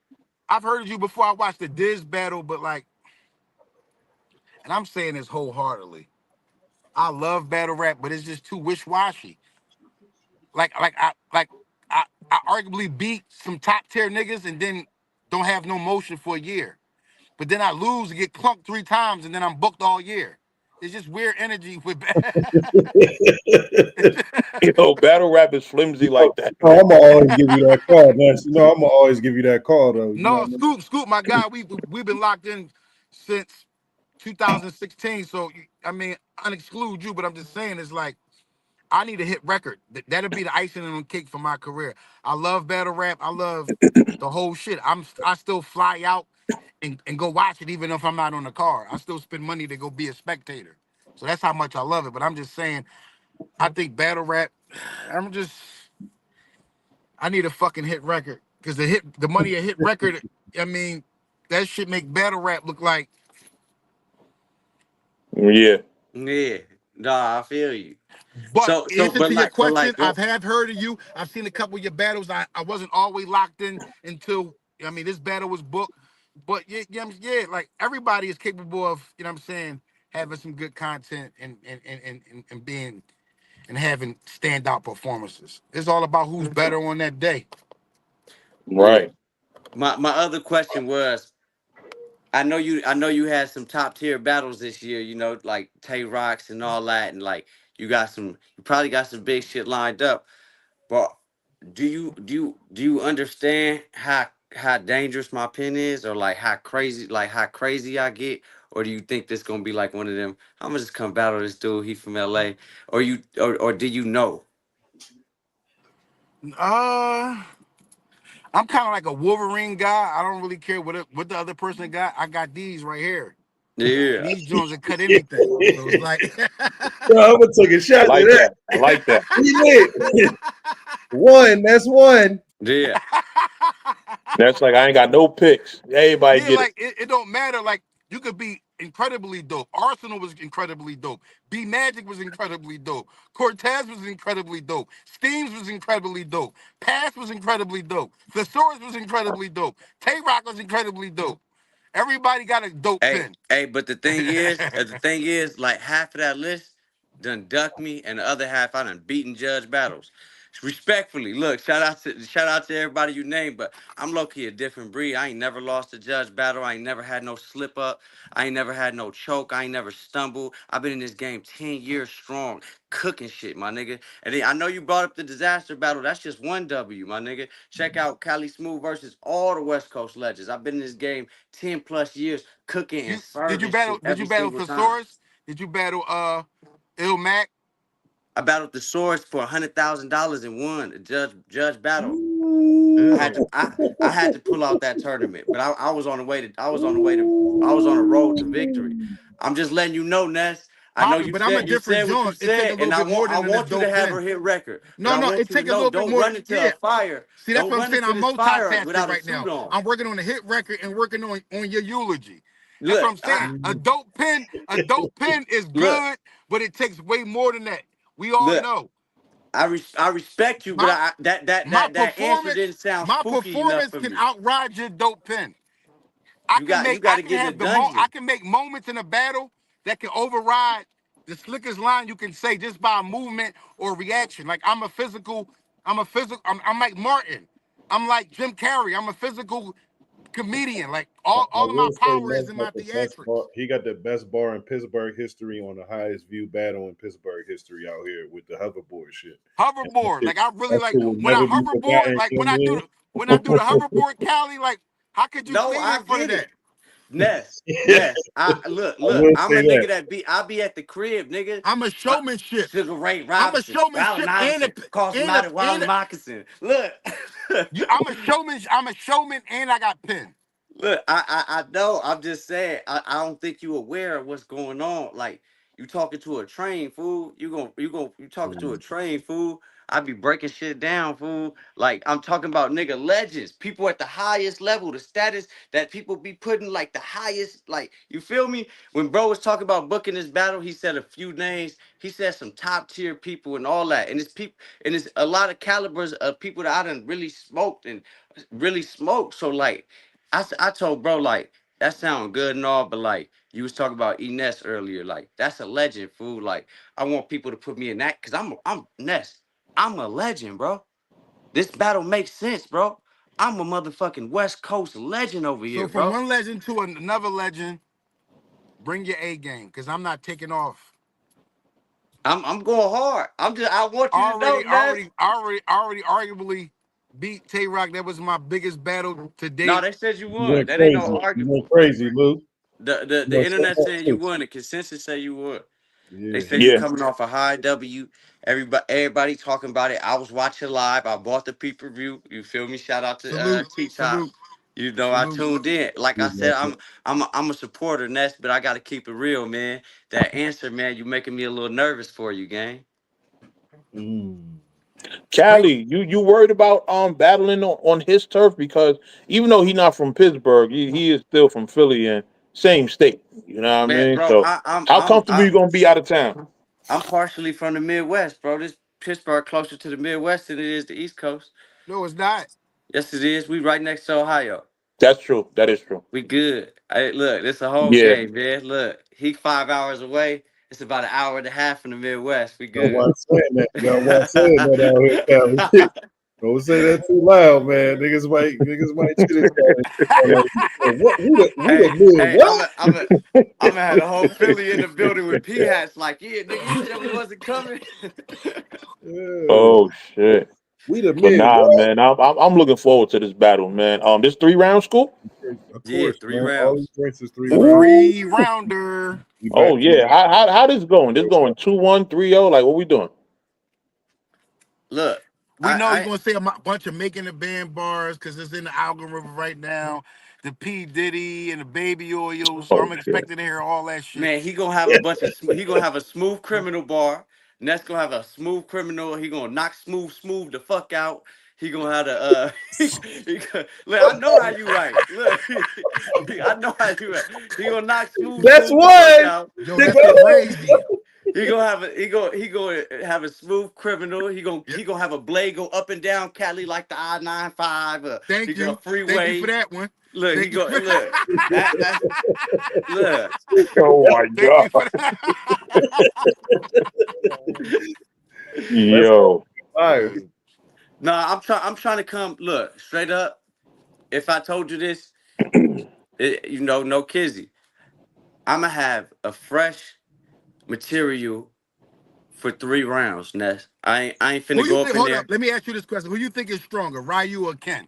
Speaker 3: I've heard of you before I watched the Diz battle, but like, and I'm saying this wholeheartedly. I love battle rap, but it's just too wish-washy. Like I arguably beat some top tier niggas and then don't have no motion for a year. But then I lose and get clunked 3 times and then I'm booked all year. It's just weird energy with
Speaker 1: battle rap is flimsy
Speaker 2: Oh,
Speaker 1: like that,
Speaker 2: I'm
Speaker 1: man.
Speaker 2: gonna always give you that call, man. I'm gonna always give you that call, though. You know
Speaker 3: No,
Speaker 2: what I mean?
Speaker 3: Scoop, my guy. We've been locked in since 2016. So I mean, unexclude you, but I'm just saying it's like I need a hit record. That'll be the icing on the cake for my career. I love battle rap. I love the whole shit. I still fly out and go watch it even if I'm not on the car. I still spend money to go be a spectator. So that's how much I love it. But I'm just saying, I think battle rap. I'm just I need a fucking hit record because the money a hit record. I mean, that shit make battle rap look like.
Speaker 1: Yeah.
Speaker 4: Yeah, nah, I feel you.
Speaker 3: But answer
Speaker 4: But
Speaker 3: to your
Speaker 4: like
Speaker 3: question,
Speaker 4: go.
Speaker 3: I've have heard of you. I've seen a couple of your battles. I wasn't always locked in until I mean this battle was booked. But yeah, like everybody is capable of, you know what I'm saying, having some good content and being and having standout performances. It's all about who's better on that day.
Speaker 4: Yeah.
Speaker 1: Right.
Speaker 4: My other question was, I know you had some top tier battles this year, like Tay Rocks and all that, and like you probably got some big shit lined up. But do you understand how dangerous my pen is, or like how crazy I get? Or do you think this gonna be like one of them? I'm gonna just come battle this dude. He from LA. Or do you know?
Speaker 3: Uh I'm kind of like a Wolverine guy. I don't really care what the other person got. I got these right here. And
Speaker 4: Yeah.
Speaker 3: these Jones that cut anything. So it's like
Speaker 2: Yo, I'm gonna take a
Speaker 1: I
Speaker 2: shot to
Speaker 1: like
Speaker 2: that.
Speaker 1: that. I like that.
Speaker 2: We lit. One. That's one.
Speaker 4: Yeah.
Speaker 1: That's like I ain't got no picks. Everybody
Speaker 3: yeah,
Speaker 1: get it.
Speaker 3: like it don't matter. Like you could be incredibly dope. Arsenal was incredibly dope. B Magic was incredibly dope. Cortez was incredibly dope. Steams was incredibly dope. Pass was incredibly dope. Thesaurus was incredibly dope. Tay Rock was incredibly dope. Everybody got a dope pen.
Speaker 4: But the thing is, like half of that list done ducked me, and the other half I done beaten judge battles. Respectfully, look, shout out to everybody you named, but I'm low key a different breed. I ain't never lost a judge battle. I ain't never had no slip up. I ain't never had no choke. I ain't never stumbled. I've been in this game 10 years strong, cooking shit, my nigga. And then I know you brought up the disaster battle. That's just one W, my nigga. Check out Cali Smoov versus all the West Coast legends. I've been in this game 10 plus years, cooking and
Speaker 3: You did you
Speaker 4: serving
Speaker 3: battle
Speaker 4: shit
Speaker 3: did you
Speaker 4: every
Speaker 3: battle
Speaker 4: single time.
Speaker 3: Thesaurus? Did you battle Il Mac?
Speaker 4: I battled the Source for $100,000 and won a judge battle. I had
Speaker 3: Ew.
Speaker 4: to I had to pull out that tournament, but I was on the way to I was on a road to victory. I'm just letting you know, Ness. I know
Speaker 3: Popping, but I'm a
Speaker 4: you
Speaker 3: different
Speaker 4: said what you
Speaker 3: joint. It take a
Speaker 4: said,
Speaker 3: little
Speaker 4: and
Speaker 3: bit more
Speaker 4: I
Speaker 3: than an
Speaker 4: want you to
Speaker 3: adult
Speaker 4: have a
Speaker 3: pen.
Speaker 4: hit record. But
Speaker 3: No,
Speaker 4: I
Speaker 3: no,
Speaker 4: want
Speaker 3: it
Speaker 4: you to
Speaker 3: take a
Speaker 4: know,
Speaker 3: little bit
Speaker 4: don't
Speaker 3: more.
Speaker 4: run into a
Speaker 3: Yeah.
Speaker 4: fire.
Speaker 3: See, that's
Speaker 4: Don't
Speaker 3: what I'm
Speaker 4: run
Speaker 3: saying.
Speaker 4: into
Speaker 3: I'm
Speaker 4: this fire
Speaker 3: multitasking
Speaker 4: without a
Speaker 3: right
Speaker 4: suit
Speaker 3: now.
Speaker 4: on.
Speaker 3: I'm working on a hit record and working on your eulogy. That's what
Speaker 4: Look,
Speaker 3: I'm saying. Adult pen is
Speaker 4: look,
Speaker 3: good, but it takes way more than that. We all
Speaker 4: look.
Speaker 3: know.
Speaker 4: I respect you, but
Speaker 3: My my
Speaker 4: that answer
Speaker 3: performance,
Speaker 4: didn't sound
Speaker 3: my
Speaker 4: spooky enough
Speaker 3: performance
Speaker 4: for
Speaker 3: can
Speaker 4: me.
Speaker 3: outride your dope pen.
Speaker 4: You got
Speaker 3: I
Speaker 4: to
Speaker 3: can
Speaker 4: get in the
Speaker 3: have I
Speaker 4: dungeon.
Speaker 3: can make moments in a battle that can override the slickest line you can say just by a movement or reaction. Like I'm like Martin. I'm like Jim Carrey. I'm a physical comedian. Like
Speaker 2: I
Speaker 3: all of my
Speaker 2: will say
Speaker 3: power
Speaker 2: Ness
Speaker 3: is in
Speaker 2: got
Speaker 3: my
Speaker 2: the best bar.
Speaker 3: theatrics.
Speaker 2: He got the best bar in Pittsburgh history on the highest view battle in Pittsburgh history out here with the hoverboard shit. And
Speaker 3: Hoverboard. Like I really
Speaker 2: that
Speaker 3: like
Speaker 2: shit will
Speaker 3: when I
Speaker 2: never be
Speaker 3: hoverboard,
Speaker 2: forgotten.
Speaker 3: like
Speaker 2: You know what
Speaker 3: when I do the hoverboard Cali, like how could you
Speaker 4: No,
Speaker 3: say
Speaker 4: I
Speaker 3: nothing for
Speaker 4: get
Speaker 3: that?
Speaker 4: it. Ness,
Speaker 2: I mean?
Speaker 4: Ness. I look,
Speaker 2: I
Speaker 4: look.
Speaker 2: will
Speaker 4: I'm
Speaker 2: say
Speaker 4: a
Speaker 2: that.
Speaker 4: nigga I be at the crib, nigga.
Speaker 3: I'm a
Speaker 4: Uh,
Speaker 3: showmanship.
Speaker 4: Sugar Ray
Speaker 3: I'm a
Speaker 4: Robinson, Allen
Speaker 3: showmanship
Speaker 4: Iverson,
Speaker 3: and a
Speaker 4: Cosmatic
Speaker 3: and
Speaker 4: Wild
Speaker 3: a,
Speaker 4: Moccasin. Look.
Speaker 3: I'm a showman. I'm a showman, and I got pen.
Speaker 4: Look, I know. I'm just saying. I don't think you aware of what's going on. Like you talking to a trained fool. You talking to a trained fool. I be breaking shit down, fool. Like I'm talking about nigga legends, people at the highest level, the status that people be putting like the highest. Like you feel me? When bro was talking about booking this battle, he said a few names. He said some top tier people and all that. And it's people and it's a lot of calibers of people that I done really smoked and really smoked. So like. I told bro like that sound good and all, but like you was talking about Ness earlier, like that's a legend, fool. Like I want people to put me in that because I'm Ness. I'm a legend, bro. This battle makes sense, bro. I'm a motherfucking West Coast legend over
Speaker 3: So
Speaker 4: here,
Speaker 3: from
Speaker 4: bro.
Speaker 3: one legend to another legend, bring your A game, cause I'm not taking off.
Speaker 4: I'm going hard. I want you to know, Ness.
Speaker 3: Already, arguably beat Tay Rock. That was my biggest battle to
Speaker 4: No,
Speaker 3: date.
Speaker 4: they said you
Speaker 2: You
Speaker 4: won.
Speaker 2: went
Speaker 4: That ain't no
Speaker 2: crazy. You
Speaker 4: argument.
Speaker 2: went crazy, Luke. You
Speaker 4: The
Speaker 2: went
Speaker 4: internet saying you
Speaker 2: 7.6.
Speaker 4: won. The consensus say you won. They
Speaker 2: Yeah.
Speaker 4: said you
Speaker 1: Yeah.
Speaker 4: coming off a high W. Everybody talking about it. I was watching live. I bought the pay-per-view. You feel me? Shout out to
Speaker 3: Salute,
Speaker 4: T Top.
Speaker 3: salute,
Speaker 4: You know, I
Speaker 3: salute.
Speaker 4: tuned in. Like I
Speaker 2: Yeah,
Speaker 4: said,
Speaker 2: man.
Speaker 4: I'm a supporter, Ness, but I gotta keep it real, man. That answer, man, you making me a little nervous for you, gang.
Speaker 2: Mm.
Speaker 3: Wait,
Speaker 1: Cali, you worried about battling on his turf because even though he's not from Pittsburgh, he is still from Philly and same state. You know what I
Speaker 4: Man,
Speaker 1: mean?
Speaker 4: bro,
Speaker 1: So how comfortable you gonna be out of town?
Speaker 4: I'm partially from the Midwest, bro. This Pittsburgh closer to the Midwest than it is the East Coast.
Speaker 3: no, it's not.
Speaker 4: Yes, it is. We right next to Ohio.
Speaker 1: That's true. That is true.
Speaker 4: We good. Hey, look, it's a whole
Speaker 1: Yeah.
Speaker 4: game, man. Look, he 5 hours away. It's about an hour and a half from the Midwest. We
Speaker 2: Y'all
Speaker 4: good.
Speaker 2: want saying that? Y'all want saying that out here, Cali? Don't say that too loud, man. Niggas might see this guy. What? We the
Speaker 4: Hey,
Speaker 2: mid
Speaker 4: hey,
Speaker 2: what?
Speaker 4: I'm gonna have the whole Philly in the building with P hats. Like, yeah, nigga, you said we wasn't coming.
Speaker 2: Yeah.
Speaker 1: Oh shit.
Speaker 2: We the
Speaker 1: But
Speaker 2: mid
Speaker 1: nah,
Speaker 2: what?
Speaker 1: man, I'm looking forward to this battle, man. This 3 round school.
Speaker 2: Of
Speaker 4: Yeah,
Speaker 2: course,
Speaker 4: three
Speaker 2: man. All these
Speaker 4: rounds.
Speaker 2: drinks is 3 rounds.
Speaker 1: Ooh.
Speaker 3: Three rounder.
Speaker 2: We back
Speaker 1: Oh
Speaker 2: to
Speaker 1: yeah. How this going? This going 2-1, 3-0. Like what we doing?
Speaker 4: Look,
Speaker 3: We know he's
Speaker 4: I
Speaker 3: gonna say a bunch of making the band bars because it's in the algorithm right now. The P Diddy and the baby oil. So
Speaker 1: Oh
Speaker 3: I'm
Speaker 1: shit.
Speaker 3: expecting to hear all that shit.
Speaker 4: man, he gonna have a bunch of he gonna have a smooth criminal bar. Ness gonna have a smooth criminal. He gonna knock smooth the fuck out. He gonna have the look. I know how you right. Look, I know how you right. He gonna knock
Speaker 2: That's
Speaker 4: smooth the fuck
Speaker 2: one.
Speaker 4: out.
Speaker 3: Yo,
Speaker 2: Nigga.
Speaker 3: that's crazy.
Speaker 4: He gonna have a he gonna have a smooth criminal.
Speaker 3: Yeah.
Speaker 4: He gonna have a blade go up and down Cali like the I-95. He
Speaker 3: Thank
Speaker 4: gonna
Speaker 3: you. Thank you for
Speaker 4: freeway.
Speaker 3: that one.
Speaker 4: Look, he
Speaker 3: Thank you
Speaker 4: go
Speaker 3: for
Speaker 4: look. That's look.
Speaker 1: Oh my
Speaker 3: Thank you
Speaker 1: god.
Speaker 3: for that.
Speaker 2: That's
Speaker 1: Yo.
Speaker 2: fire.
Speaker 4: Nah, I'm trying to come. Look, straight up. If I told you this, you know, no kizzy. I'ma have a fresh material for 3 rounds, Ness. I ain't
Speaker 3: Who
Speaker 4: finna
Speaker 3: you
Speaker 4: go up
Speaker 3: think?
Speaker 4: in
Speaker 3: Hold up.
Speaker 4: there.
Speaker 3: Let me ask you this question. Who you think is stronger, Ryu or Ken?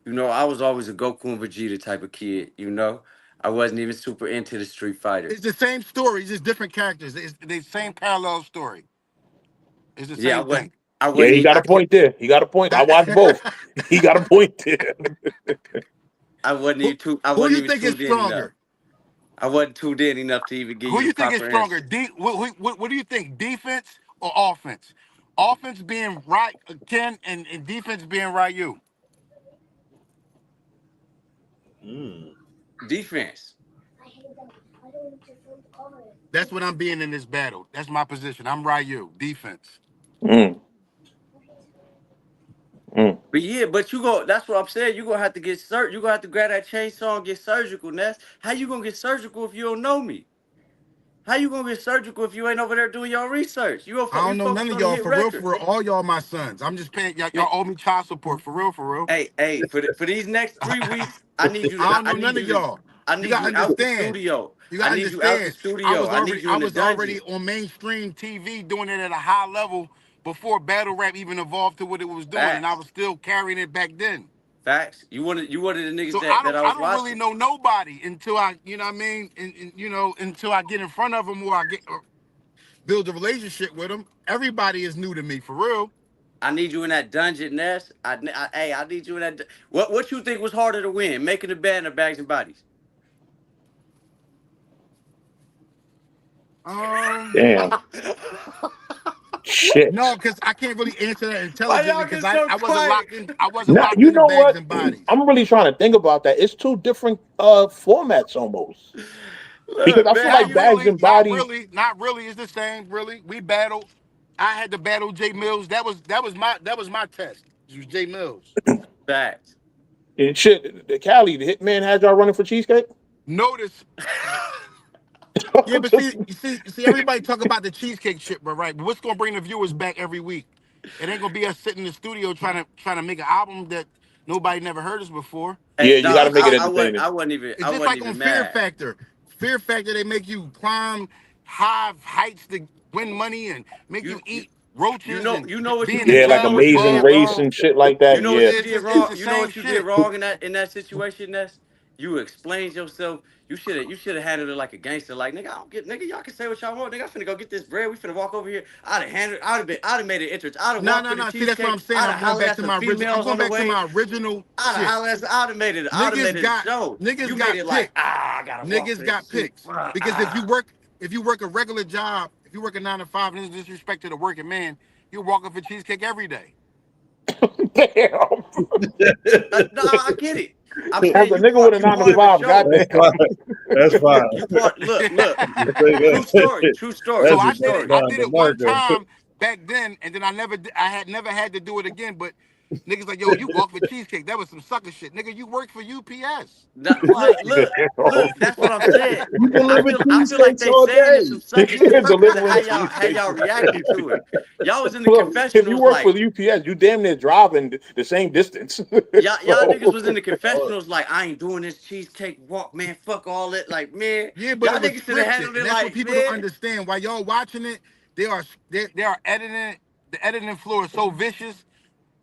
Speaker 4: You know, I was always a Goku and Vegeta type of kid. You know, I wasn't even super into the Street Fighter.
Speaker 3: It's the same story. It's just different characters. It's the same parallel story. It's the
Speaker 4: Yeah, I
Speaker 3: same
Speaker 4: wasn't.
Speaker 3: thing.
Speaker 4: I
Speaker 1: Yeah,
Speaker 4: wasn't.
Speaker 1: he got a
Speaker 4: I,
Speaker 1: point there. He got a point. I
Speaker 3: That,
Speaker 1: watched both. He got a point there.
Speaker 4: I wasn't
Speaker 3: who,
Speaker 4: even too. I
Speaker 3: who
Speaker 4: wasn't
Speaker 3: you
Speaker 4: even
Speaker 3: think is
Speaker 4: tuned in enough.
Speaker 3: stronger?
Speaker 4: I wasn't tuned in enough to even give
Speaker 3: Who
Speaker 4: you the
Speaker 3: you think is
Speaker 4: proper
Speaker 3: stronger?
Speaker 4: answer.
Speaker 3: What do you think? Defense or offense? Offense being right, Ken, and defense being right, you.
Speaker 2: Mm.
Speaker 4: Defense.
Speaker 3: That's what I'm being in this battle. That's my position. I'm right, you. Defense.
Speaker 1: Mm, mm.
Speaker 4: But yeah, but you go. That's what I'm saying. You gonna have to get You gonna have to grab that chainsaw and get surgical, Ness. How you gonna get surgical if you don't know me? How you gonna get surgical if you ain't over there doing your research?
Speaker 3: I
Speaker 4: You
Speaker 3: don't know
Speaker 4: focused
Speaker 3: none of
Speaker 4: on the
Speaker 3: y'all
Speaker 4: hit
Speaker 3: for real.
Speaker 4: record.
Speaker 3: For real, all y'all my sons. I'm just paying y'all.
Speaker 4: Man,
Speaker 3: Y'all owe me child support for real. For real.
Speaker 4: hey, for these next 3 weeks, I need you to.
Speaker 3: I don't
Speaker 4: I
Speaker 3: know none
Speaker 4: need
Speaker 3: of
Speaker 4: you to.
Speaker 3: y'all.
Speaker 4: I
Speaker 3: You
Speaker 4: need
Speaker 3: gotta
Speaker 4: you out the
Speaker 3: understand.
Speaker 4: studio.
Speaker 3: You
Speaker 4: I
Speaker 3: gotta
Speaker 4: need you out the
Speaker 3: understand.
Speaker 4: studio. I need you
Speaker 3: I
Speaker 4: in the
Speaker 3: was already
Speaker 4: dungeon.
Speaker 3: on mainstream TV doing it at a high level before battle rap even evolved to what it was doing, and I
Speaker 4: Facts,
Speaker 3: was still carrying it back then.
Speaker 4: facts. You wanted the niggas
Speaker 3: So I
Speaker 4: that
Speaker 3: don't
Speaker 4: I
Speaker 3: I
Speaker 4: was
Speaker 3: don't really
Speaker 4: watching.
Speaker 3: know nobody until I, you know what I mean, and until I get in front of them or I get or build a relationship with them. Everybody is new to me for real.
Speaker 4: I need you in that dungeon, Ness. Hey, I need you in that. What you think was harder to win, making the band or bags and bodies?
Speaker 3: Um,
Speaker 1: Damn. Shit.
Speaker 3: no, because I can't really answer that
Speaker 4: Why
Speaker 3: intelligently
Speaker 4: y'all
Speaker 3: because
Speaker 4: get so
Speaker 3: I wasn't
Speaker 4: quiet?
Speaker 3: locked in. I wasn't
Speaker 1: Now
Speaker 3: locked
Speaker 1: you
Speaker 3: into
Speaker 1: know
Speaker 3: bags
Speaker 1: what?
Speaker 3: and bodies.
Speaker 1: I'm really trying to think about that. It's two different formats almost. Because
Speaker 4: Look,
Speaker 1: I
Speaker 4: man,
Speaker 1: feel
Speaker 4: how
Speaker 1: like
Speaker 3: Not
Speaker 4: you?
Speaker 1: bags
Speaker 3: really,
Speaker 1: and bodies
Speaker 3: not really. It's the same, really. We battled. I had to battle Jay Mills. That was my test. It was Jay Mills.
Speaker 4: Facts.
Speaker 1: and shit. The Cali, the Hitman had y'all running for cheesecake.
Speaker 3: Notice, yeah, but
Speaker 1: Just
Speaker 3: see, everybody talk about the cheesecake shit, but right. But what's gonna bring the viewers back every week? It ain't gonna be us sitting in the studio trying to make an album that nobody never heard us before.
Speaker 4: Hey,
Speaker 1: yeah, you
Speaker 3: It's
Speaker 1: got to
Speaker 4: no,
Speaker 3: just
Speaker 1: make it
Speaker 3: like
Speaker 1: entertaining.
Speaker 3: it's
Speaker 4: I
Speaker 3: just
Speaker 4: wasn't
Speaker 3: like on
Speaker 4: even
Speaker 3: Fear
Speaker 4: mad.
Speaker 3: Factor. Fear Factor, they make you climb high heights to win money and make you
Speaker 4: You you
Speaker 3: eat roaches and
Speaker 4: you know what
Speaker 3: be
Speaker 4: you
Speaker 3: in the
Speaker 1: Yeah,
Speaker 4: you
Speaker 1: like
Speaker 4: know
Speaker 3: tub
Speaker 4: what
Speaker 3: with
Speaker 4: you
Speaker 1: Amazing
Speaker 4: did
Speaker 3: bugs.
Speaker 1: Race
Speaker 4: wrong.
Speaker 1: and shit like
Speaker 4: You
Speaker 1: that.
Speaker 4: know what
Speaker 1: Yeah.
Speaker 4: you did
Speaker 3: It's
Speaker 4: wrong.
Speaker 3: the
Speaker 4: You know
Speaker 3: same
Speaker 4: what you did
Speaker 3: shit.
Speaker 4: wrong in that situation, Ness. You explained yourself. You should have handled it like a gangster. Like nigga, I don't get nigga. Y'all can say what y'all want. Nigga, I'm finna go get this bread. We finna walk over here. I'd have made it entrance. I'd have
Speaker 3: No,
Speaker 4: walked
Speaker 3: no,
Speaker 4: for the
Speaker 3: no. See, that's what I'm
Speaker 4: cheesecake.
Speaker 3: saying.
Speaker 4: I'd
Speaker 3: I'm
Speaker 4: have
Speaker 3: going
Speaker 4: hollered
Speaker 3: back
Speaker 4: at
Speaker 3: to
Speaker 4: some
Speaker 3: my original. I'm
Speaker 4: females
Speaker 3: going
Speaker 4: on the
Speaker 3: back to
Speaker 4: way.
Speaker 3: my original
Speaker 4: I'd have
Speaker 3: shit.
Speaker 4: hollered at. I'd have made it a show. You
Speaker 3: Niggas
Speaker 4: made
Speaker 3: got
Speaker 4: it like
Speaker 3: picks.
Speaker 4: I gotta walk for
Speaker 3: Niggas
Speaker 4: this
Speaker 3: got
Speaker 4: shit.
Speaker 3: picks. Because if you work a regular job, if you work a 9 to 5, and this is disrespect to the working man, you're walking for cheesecake every day.
Speaker 1: Damn.
Speaker 4: No, I get it. I'm
Speaker 1: As
Speaker 4: saying
Speaker 1: a nigga with a
Speaker 4: you
Speaker 1: nine to
Speaker 4: part of the
Speaker 1: five,
Speaker 4: show.
Speaker 2: That's
Speaker 1: goddamn.
Speaker 2: fine. That's fine.
Speaker 4: You part. Look.
Speaker 2: You say
Speaker 4: True story.
Speaker 2: that.
Speaker 4: True story.
Speaker 3: So
Speaker 2: That's
Speaker 4: True
Speaker 3: I
Speaker 2: a
Speaker 3: did it.
Speaker 4: story.
Speaker 3: I
Speaker 2: Don
Speaker 3: did it one
Speaker 2: DeMarco.
Speaker 3: time back then, and then I had never had to do it again. But niggas like, yo, you walk for cheesecake. That was some sucker shit, nigga. You work for UPS.
Speaker 4: Not,
Speaker 3: I'm like,
Speaker 1: Damn.
Speaker 4: That's what I'm saying.
Speaker 2: You deliver
Speaker 4: I feel like
Speaker 2: cheesesteaks
Speaker 4: they
Speaker 2: all
Speaker 4: saying it
Speaker 2: day.
Speaker 4: some sucker
Speaker 1: Yeah,
Speaker 4: shit because of
Speaker 1: delivering
Speaker 4: how
Speaker 1: cheesecake.
Speaker 4: y'all reacting to it. Y'all was in the
Speaker 1: Look, if you
Speaker 4: confessionals
Speaker 1: work for
Speaker 4: like
Speaker 1: the UPS, you damn near driving the same distance.
Speaker 4: y'all niggas
Speaker 1: So
Speaker 4: was in the
Speaker 2: Oh,
Speaker 4: confessionals like I ain't doing this cheesecake walk, man. Fuck all that. Like man,
Speaker 3: yeah, but
Speaker 4: y'all
Speaker 3: it was
Speaker 4: niggas should have
Speaker 3: scripted,
Speaker 4: handled
Speaker 3: and
Speaker 4: it
Speaker 3: that's what
Speaker 4: like
Speaker 3: people don't
Speaker 4: man.
Speaker 3: understand. While y'all watching it, they are editing it. The editing floor is so vicious.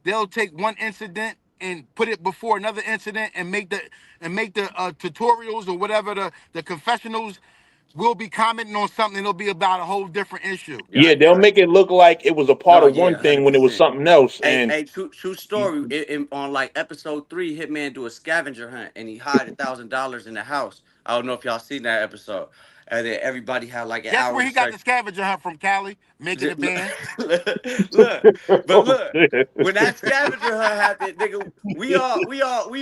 Speaker 3: They'll take one incident and put it before another incident and make the tutorials or whatever the confessionals will be commenting on something. It'll be about a whole different issue.
Speaker 1: yeah,
Speaker 4: Yeah,
Speaker 1: they'll make it look like it was a part
Speaker 4: no,
Speaker 1: of one
Speaker 4: yeah,
Speaker 1: thing
Speaker 4: hundred
Speaker 1: when it was
Speaker 4: percent.
Speaker 1: something else.
Speaker 4: Hey,
Speaker 1: And
Speaker 4: true story. On like episode 3, Hitman do a scavenger hunt and he hide $1,000 in the house. I don't know if y'all seen that episode. And then everybody had like an
Speaker 3: Guess
Speaker 4: hour
Speaker 3: where
Speaker 4: to
Speaker 3: he got
Speaker 4: search.
Speaker 3: the scavenger hunt from, Cali? Making
Speaker 4: J-
Speaker 3: a band.
Speaker 4: look, but
Speaker 1: oh
Speaker 4: look,
Speaker 1: shit.
Speaker 4: when that scavenger hunt happened, nigga, we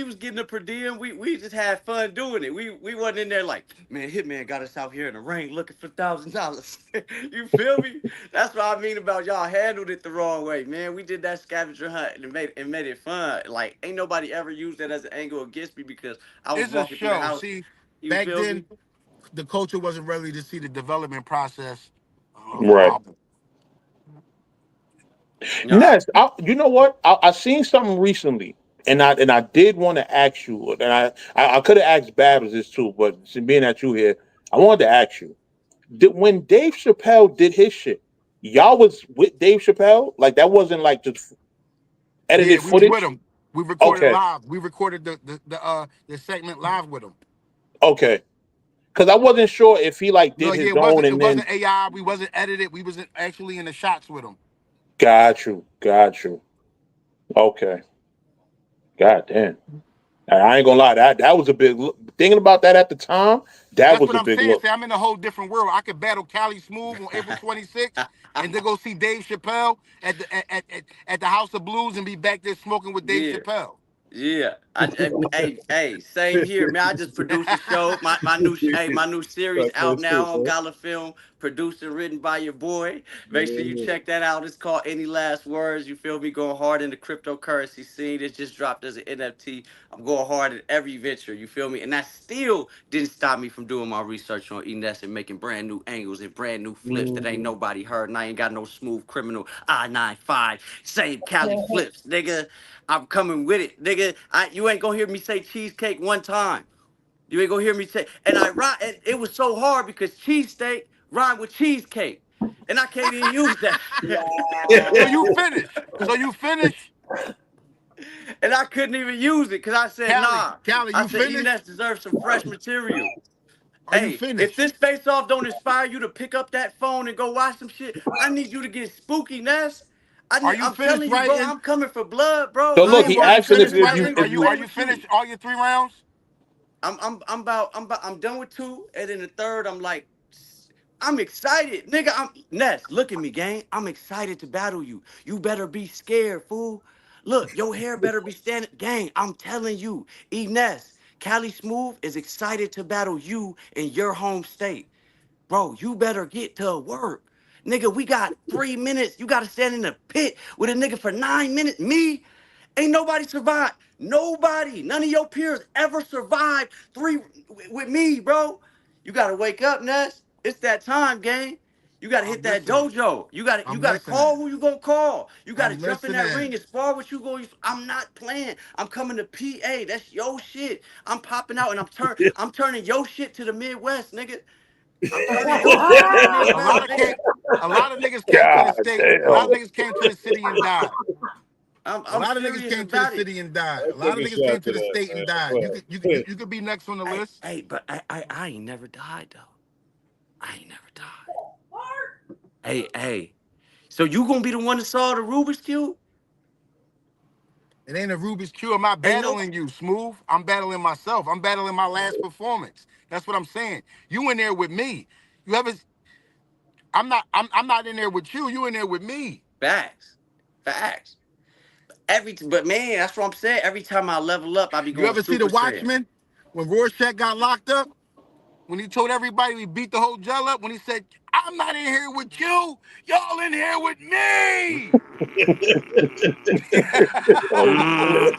Speaker 4: was getting a per diem. We just had fun doing it. We wasn't in there like, man, Hitman got us out here in the rain looking for $1,000. You feel me? That's what I mean about y'all handled it the wrong way, man. We did that scavenger hunt and made it fun. Like, ain't nobody ever used that as an angle against me because I was
Speaker 3: It's a
Speaker 4: walking through the
Speaker 3: show.
Speaker 4: house.
Speaker 3: See,
Speaker 4: You
Speaker 3: back
Speaker 4: feel me?
Speaker 3: then the culture wasn't ready to see the development process of an
Speaker 1: Right.
Speaker 3: album.
Speaker 4: Nah,
Speaker 1: Ness, you know what? I seen something recently, and I did want to ask you, and I could have asked Babs this too, but being that you here, I wanted to ask you: when Dave Chappelle did his shit, y'all was with Dave Chappelle? Like that wasn't like just
Speaker 3: Yeah,
Speaker 1: edited
Speaker 3: we was with
Speaker 1: footage?
Speaker 3: him. We recorded
Speaker 1: Okay,
Speaker 3: live. We recorded the segment live with him.
Speaker 1: Okay, because I wasn't sure if he like
Speaker 3: No,
Speaker 1: did
Speaker 3: yeah,
Speaker 1: his own
Speaker 3: it
Speaker 1: and then
Speaker 3: wasn't AI. We wasn't edited. We wasn't actually in the shots with him.
Speaker 1: got you, got you. Okay, god damn. I ain't gonna lie, that was a big thinking about that at the time. That
Speaker 3: That's
Speaker 1: was
Speaker 3: what
Speaker 1: a
Speaker 3: I'm
Speaker 1: big
Speaker 3: saying.
Speaker 1: look.
Speaker 3: Say I'm in a whole different world. I could battle Cali Smoov on April 26th and then go see Dave Chappelle at the House of Blues and be back there smoking with Dave
Speaker 4: Yeah.
Speaker 3: Chappelle.
Speaker 4: Yeah, same here, man. I just produced a show. My new series
Speaker 2: That's so
Speaker 4: out
Speaker 2: true,
Speaker 4: now on
Speaker 2: bro.
Speaker 4: Gala Film, produced and written by your boy. Make sure you
Speaker 2: Yeah.
Speaker 4: check that out. It's called Any Last Words. You feel me? Going hard in the cryptocurrency scene. It just dropped as an NFT. I'm going hard at every venture. You feel me? And that still didn't stop me from doing my research on Ness and making brand new angles and brand new flips that ain't nobody heard. And I ain't got no smooth criminal I-95 same Cali flips, nigga. I'm coming with it, nigga. You ain't gonna hear me say cheesecake one time. You ain't gonna hear me say, and and it was so hard because cheesesteak rhymed with cheesecake, and I can't even use that.
Speaker 3: So you finish. So you finish.
Speaker 4: And I couldn't even use it because I said,
Speaker 3: Cali,
Speaker 4: nah.
Speaker 3: Cali,
Speaker 4: I
Speaker 3: you
Speaker 4: said,
Speaker 3: finished?
Speaker 4: Enes deserves some fresh material.
Speaker 3: Are you
Speaker 4: Hey, if
Speaker 3: finished?
Speaker 4: this face off don't inspire you to pick up that phone and go watch some shit, I need you to get spooky, Ness.
Speaker 3: Are you
Speaker 4: I'm
Speaker 3: finished
Speaker 4: telling you, bro,
Speaker 3: writing?
Speaker 4: I'm coming for blood, bro.
Speaker 1: So
Speaker 4: I
Speaker 1: look,
Speaker 3: Smooth,
Speaker 4: ain't
Speaker 1: he
Speaker 3: are you
Speaker 1: asking
Speaker 4: watching
Speaker 3: finished
Speaker 4: niggas
Speaker 3: writing?
Speaker 4: really
Speaker 1: if
Speaker 4: play
Speaker 1: you
Speaker 3: Are you
Speaker 4: with you.
Speaker 3: finished all your 3 rounds?
Speaker 4: I'm done with two, and then the third, I'm like, I'm excited, nigga. I'm Ness. Look at me, gang. I'm excited to battle you. You better be scared, fool. Look, your hair better be standing, gang. I'm telling you, Ness, Cali Smoov is excited to battle you in your home state, bro. You better get to work, nigga. We got 3 minutes. You got to stand in the pit with a nigga for 9 minutes. Me. Ain't nobody survived. Nobody, none of your peers ever survived with me, bro. You gotta wake up, Ness. It's that time, gang. You gotta hit
Speaker 3: I'm
Speaker 4: that
Speaker 3: listening.
Speaker 4: dojo. You
Speaker 3: I'm
Speaker 4: gotta
Speaker 3: listening.
Speaker 4: call who you gonna call. You gotta
Speaker 3: I'm
Speaker 4: jump in that ring
Speaker 3: listening.
Speaker 4: and spar what you going. I'm not playing. I'm coming to PA. That's your shit. I'm popping out and I'm turning your shit to the Midwest, nigga. I'm turning your shit to the
Speaker 3: A lot
Speaker 4: Midwest,
Speaker 3: of
Speaker 4: nigga.
Speaker 3: came. A lot of niggas came to the
Speaker 1: God
Speaker 3: state. A lot
Speaker 1: damn.
Speaker 3: of niggas came to the city and died. A
Speaker 4: I'm
Speaker 3: lot of niggas
Speaker 4: serious
Speaker 3: came to the
Speaker 4: about it.
Speaker 3: city and died. A
Speaker 2: I'll
Speaker 3: lot
Speaker 2: take
Speaker 3: of
Speaker 2: a
Speaker 3: niggas came
Speaker 2: shot
Speaker 3: to
Speaker 2: to
Speaker 3: the
Speaker 2: that,
Speaker 3: state and
Speaker 2: man.
Speaker 3: died.
Speaker 2: But
Speaker 3: You could be next on the list.
Speaker 4: But I ain't never died though. I ain't never died. Hey. So you gonna be the one that saw the Rubik's cube?
Speaker 3: It ain't a Rubik's Cube. I'm not
Speaker 4: Ain't nobody
Speaker 3: battling you, Smooth. I'm battling myself. I'm battling my last performance. That's what I'm saying. You in there with me. You ever? I'm not in there with you. You in there with me.
Speaker 4: facts. Facts. But man, that's what I'm saying. Every time I level up, I be
Speaker 3: You
Speaker 4: going
Speaker 3: ever see the
Speaker 4: Super Saiyan.
Speaker 3: Watchmen when Rorschach got locked up? When he told everybody he beat the whole jail up. When he said, "I'm not in here with you. Y'all in here with me."
Speaker 1: Oh shit.